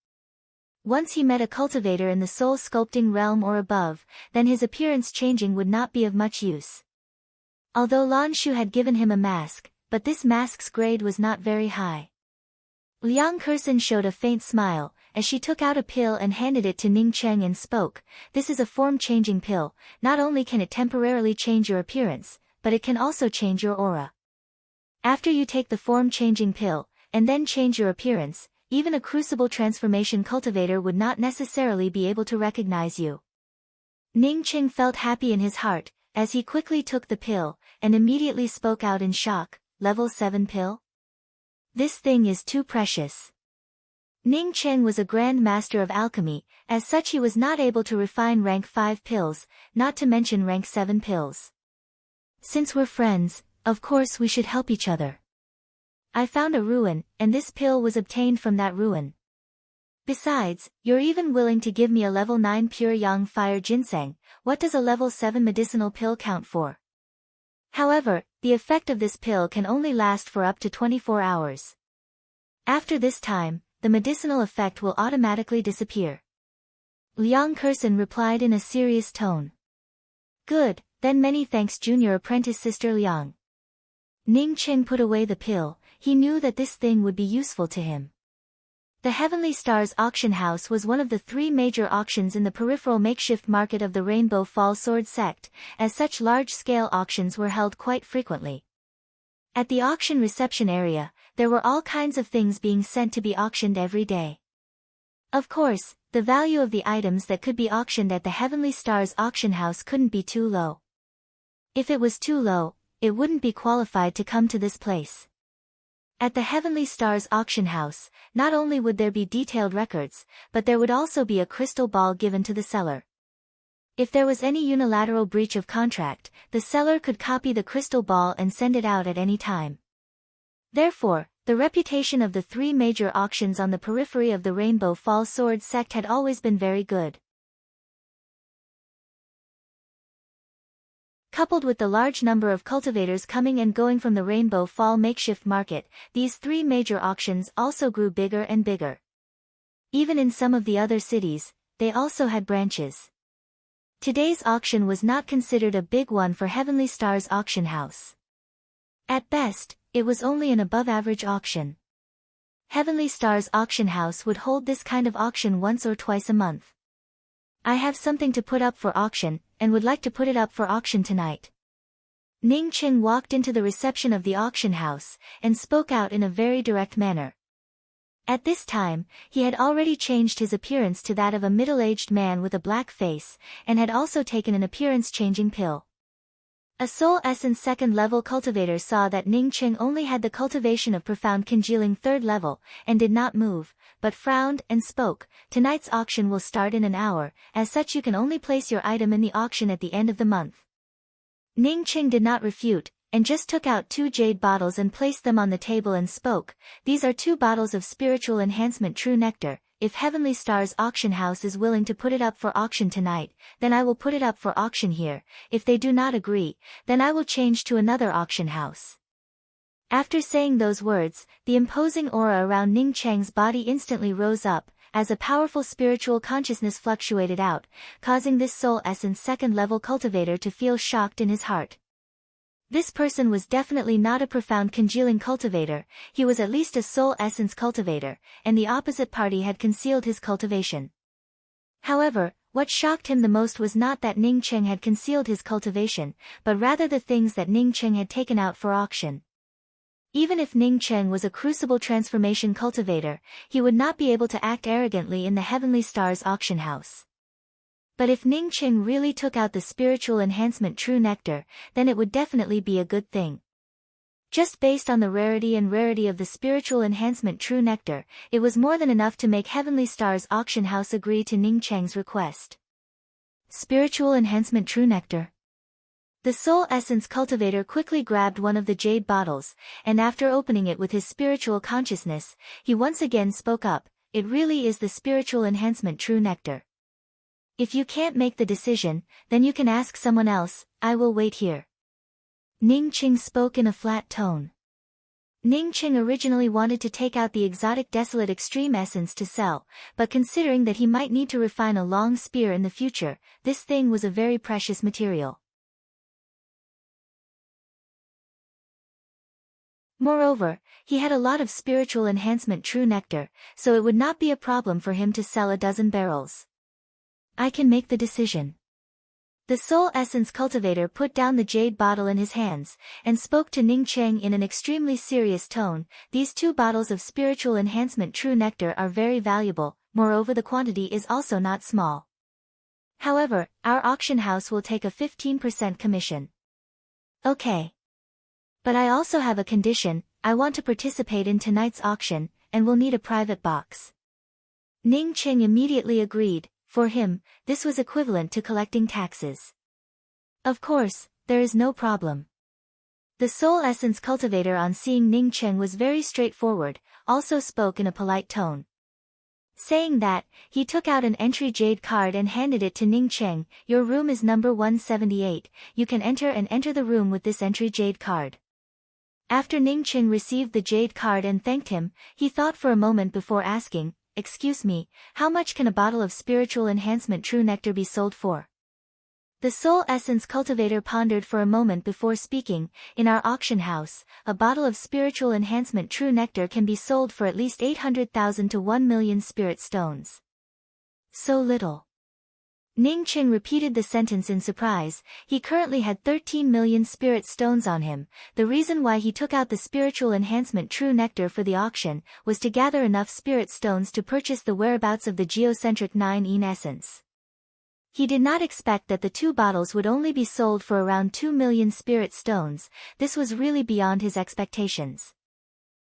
Once he met a cultivator in the soul sculpting realm or above, then his appearance changing would not be of much use. Although Lan Shu had given him a mask, but this mask's grade was not very high. Liang Kersen showed a faint smile, as she took out a pill and handed it to Ning Cheng and spoke, "This is a form-changing pill, not only can it temporarily change your appearance, but it can also change your aura. After you take the form-changing pill, and then change your appearance, even a crucible transformation cultivator would not necessarily be able to recognize you." Ning Cheng felt happy in his heart, as he quickly took the pill, and immediately spoke out in shock, "Level 7 pill? This thing is too precious." Ning Cheng was a grand master of alchemy, as such he was not able to refine rank 5 pills, not to mention rank 7 pills. "Since we're friends, of course we should help each other. I found a ruin, and this pill was obtained from that ruin. Besides, you're even willing to give me a level 9 pure yang fire ginseng, what does a level 7 medicinal pill count for? However, the effect of this pill can only last for up to 24 hours. After this time, the medicinal effect will automatically disappear." Liang Kersen replied in a serious tone. "Good, then many thanks Junior Apprentice Sister Liang." Ning Cheng put away the pill, he knew that this thing would be useful to him. The Heavenly Stars auction house was one of the 3 major auctions in the peripheral makeshift market of the Rainbow Fall Sword sect, as such large-scale auctions were held quite frequently. At the auction reception area, there were all kinds of things being sent to be auctioned every day. Of course, the value of the items that could be auctioned at the Heavenly Stars auction house couldn't be too low. If it was too low, it wouldn't be qualified to come to this place. At the Heavenly Stars auction house, not only would there be detailed records, but there would also be a crystal ball given to the seller. If there was any unilateral breach of contract, the seller could copy the crystal ball and send it out at any time. Therefore, the reputation of the three major auctions on the periphery of the Rainbow Falls Sword sect had always been very good. Coupled with the large number of cultivators coming and going from the Rainbow Fall makeshift market, these three major auctions also grew bigger and bigger. Even in some of the other cities, they also had branches. Today's auction was not considered a big one for Heavenly Stars auction house. At best, it was only an above-average auction. Heavenly Stars auction house would hold this kind of auction once or twice a month. I have something to put up for auction, and would like to put it up for auction tonight. Ning Qing walked into the reception of the auction house, and spoke out in a very direct manner. At this time, he had already changed his appearance to that of a middle-aged man with a black face, and had also taken an appearance-changing pill. A Soul Essence second-level cultivator saw that Ning Qing only had the cultivation of profound congealing third level, and did not move, but frowned and spoke. Tonight's auction will start in an hour, as such you can only place your item in the auction at the end of the month. Ning Qing did not refute, and just took out 2 jade bottles and placed them on the table and spoke. These are 2 bottles of spiritual enhancement true nectar. If Heavenly Stars auction house is willing to put it up for auction tonight, then I will put it up for auction here. If they do not agree, then I will change to another auction house. After saying those words, the imposing aura around Ning Cheng's body instantly rose up, as a powerful spiritual consciousness fluctuated out, causing this soul essence second-level cultivator to feel shocked in his heart. This person was definitely not a profound congealing cultivator, he was at least a soul essence cultivator, and the opposite party had concealed his cultivation. However, what shocked him the most was not that Ning Cheng had concealed his cultivation, but rather the things that Ning Cheng had taken out for auction. Even if Ning Cheng was a crucible transformation cultivator, he would not be able to act arrogantly in the Heavenly Stars auction house. But if Ning Cheng really took out the spiritual enhancement true nectar, then it would definitely be a good thing. Just based on the rarity of the spiritual enhancement true nectar, it was more than enough to make Heavenly Stars auction house agree to Ning Cheng's request. Spiritual enhancement true nectar. The soul essence cultivator quickly grabbed one of the jade bottles, and after opening it with his spiritual consciousness, he once again spoke up. It really is the spiritual enhancement true nectar. If you can't make the decision, then you can ask someone else, I will wait here. Ning Cheng spoke in a flat tone. Ning Cheng originally wanted to take out the exotic desolate extreme essence to sell, but considering that he might need to refine a long spear in the future, this thing was a very precious material. Moreover, he had a lot of spiritual enhancement true nectar, so it would not be a problem for him to sell a dozen barrels. I can make the decision. The soul essence cultivator put down the jade bottle in his hands, and spoke to Ning Cheng in an extremely serious tone. These 2 bottles of spiritual enhancement true nectar are very valuable, moreover the quantity is also not small. However, our auction house will take a 15% commission. Okay. But I also have a condition, I want to participate in tonight's auction, and will need a private box. Ning Cheng immediately agreed. For him, this was equivalent to collecting taxes. Of course, there is no problem. The soul essence cultivator on seeing Ning Cheng was very straightforward, also spoke in a polite tone. Saying that, he took out an entry jade card and handed it to Ning Cheng. Your room is number 178, you can enter the room with this entry jade card. After Ning Cheng received the jade card and thanked him, he thought for a moment before asking, Excuse me, how much can a bottle of spiritual enhancement true nectar be sold for? The soul essence cultivator pondered for a moment before speaking. In our auction house, a bottle of spiritual enhancement true nectar can be sold for at least 800,000 to 1 million spirit stones. So little. Ning Qing repeated the sentence in surprise. He currently had 13 million spirit stones on him. The reason why he took out the spiritual enhancement true nectar for the auction was to gather enough spirit stones to purchase the whereabouts of the geocentric 9 essence. He did not expect that the 2 bottles would only be sold for around 2 million spirit stones. This was really beyond his expectations.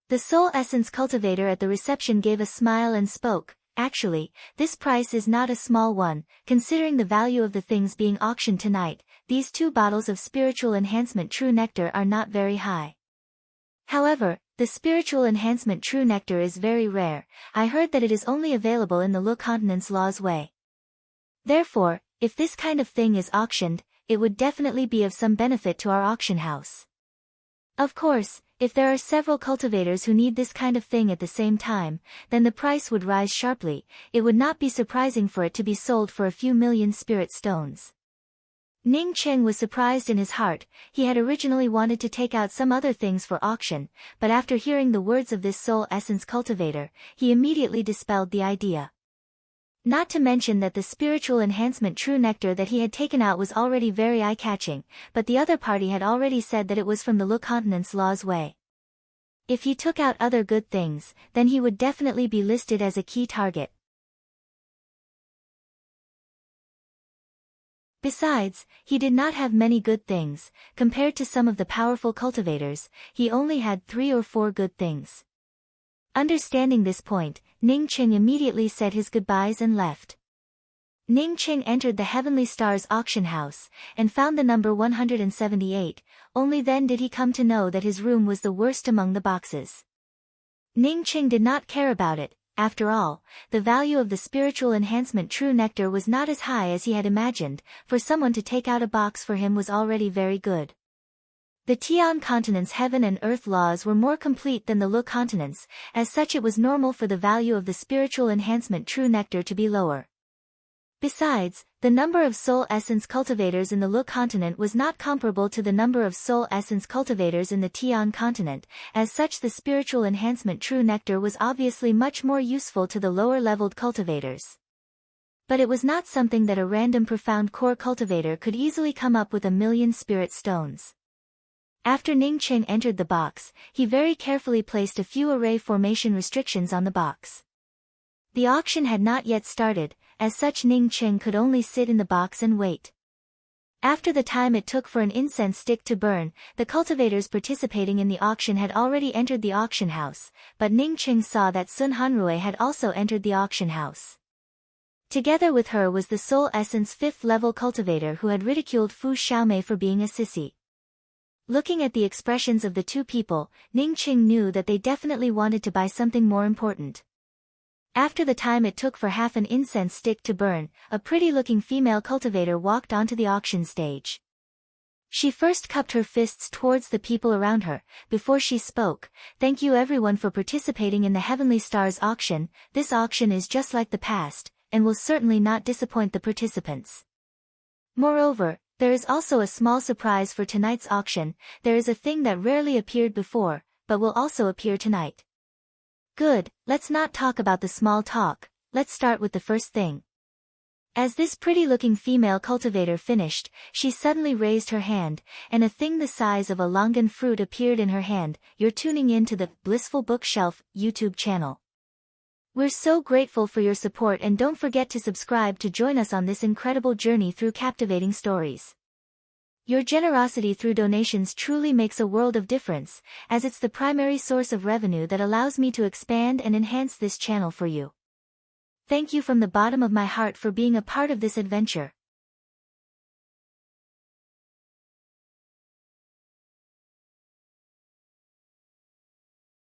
The soul essence cultivator at the reception gave a smile and spoke. Actually, this price is not a small one, considering the value of the things being auctioned tonight. These 2 bottles of spiritual enhancement true nectar are not very high. However, the spiritual enhancement true nectar is very rare. I heard that it is only available in the Lu continent's Law's Way. Therefore, if this kind of thing is auctioned, it would definitely be of some benefit to our auction house. Of course, if there are several cultivators who need this kind of thing at the same time, then the price would rise sharply. It would not be surprising for it to be sold for a few million spirit stones. Ning Qing was surprised in his heart. He had originally wanted to take out some other things for auction, but after hearing the words of this soul essence cultivator, he immediately dispelled the idea. Not to mention that the spiritual enhancement true nectar that he had taken out was already very eye-catching, but the other party had already said that it was from the Lu continent's Law's Way. If he took out other good things, then he would definitely be listed as a key target. Besides, he did not have many good things. Compared to some of the powerful cultivators, he only had 3 or 4 good things. Understanding this point, Ning Qing immediately said his goodbyes and left. Ning Qing entered the Heavenly Stars auction house, and found the number 178, only then did he come to know that his room was the worst among the boxes. Ning Qing did not care about it. After all, the value of the spiritual enhancement true nectar was not as high as he had imagined. For someone to take out a box for him was already very good. The Tian continent's heaven and earth laws were more complete than the Lu continent's, as such it was normal for the value of the spiritual enhancement true nectar to be lower. Besides, the number of soul essence cultivators in the Lu continent was not comparable to the number of soul essence cultivators in the Tian continent, as such the spiritual enhancement true nectar was obviously much more useful to the lower-leveled cultivators. But it was not something that a random profound core cultivator could easily come up with 1 million spirit stones. After Ning Qing entered the box, he very carefully placed a few array formation restrictions on the box. The auction had not yet started, as such Ning Qing could only sit in the box and wait. After the time it took for an incense stick to burn, the cultivators participating in the auction had already entered the auction house, but Ning Qing saw that Sun Hanrui had also entered the auction house. Together with her was the Soul Essence 5th level cultivator who had ridiculed Fu Xiaomei for being a sissy. Looking at the expressions of the 2 people, Ning Qing knew that they definitely wanted to buy something more important. After the time it took for half an incense stick to burn, a pretty-looking female cultivator walked onto the auction stage. She first cupped her fists towards the people around her, before she spoke. Thank you everyone for participating in the Heavenly Stars auction. This auction is just like the past, and will certainly not disappoint the participants. Moreover, there is also a small surprise for tonight's auction. There is a thing that rarely appeared before, but will also appear tonight. Good, let's not talk about the small talk, let's start with the first thing. As this pretty-looking female cultivator finished, she suddenly raised her hand, and a thing the size of a longan fruit appeared in her hand. You're tuning in to the Blissful Bookshelf YouTube channel. We're so grateful for your support, and don't forget to subscribe to join us on this incredible journey through captivating stories. Your generosity through donations truly makes a world of difference, as it's the primary source of revenue that allows me to expand and enhance this channel for you. Thank you from the bottom of my heart for being a part of this adventure.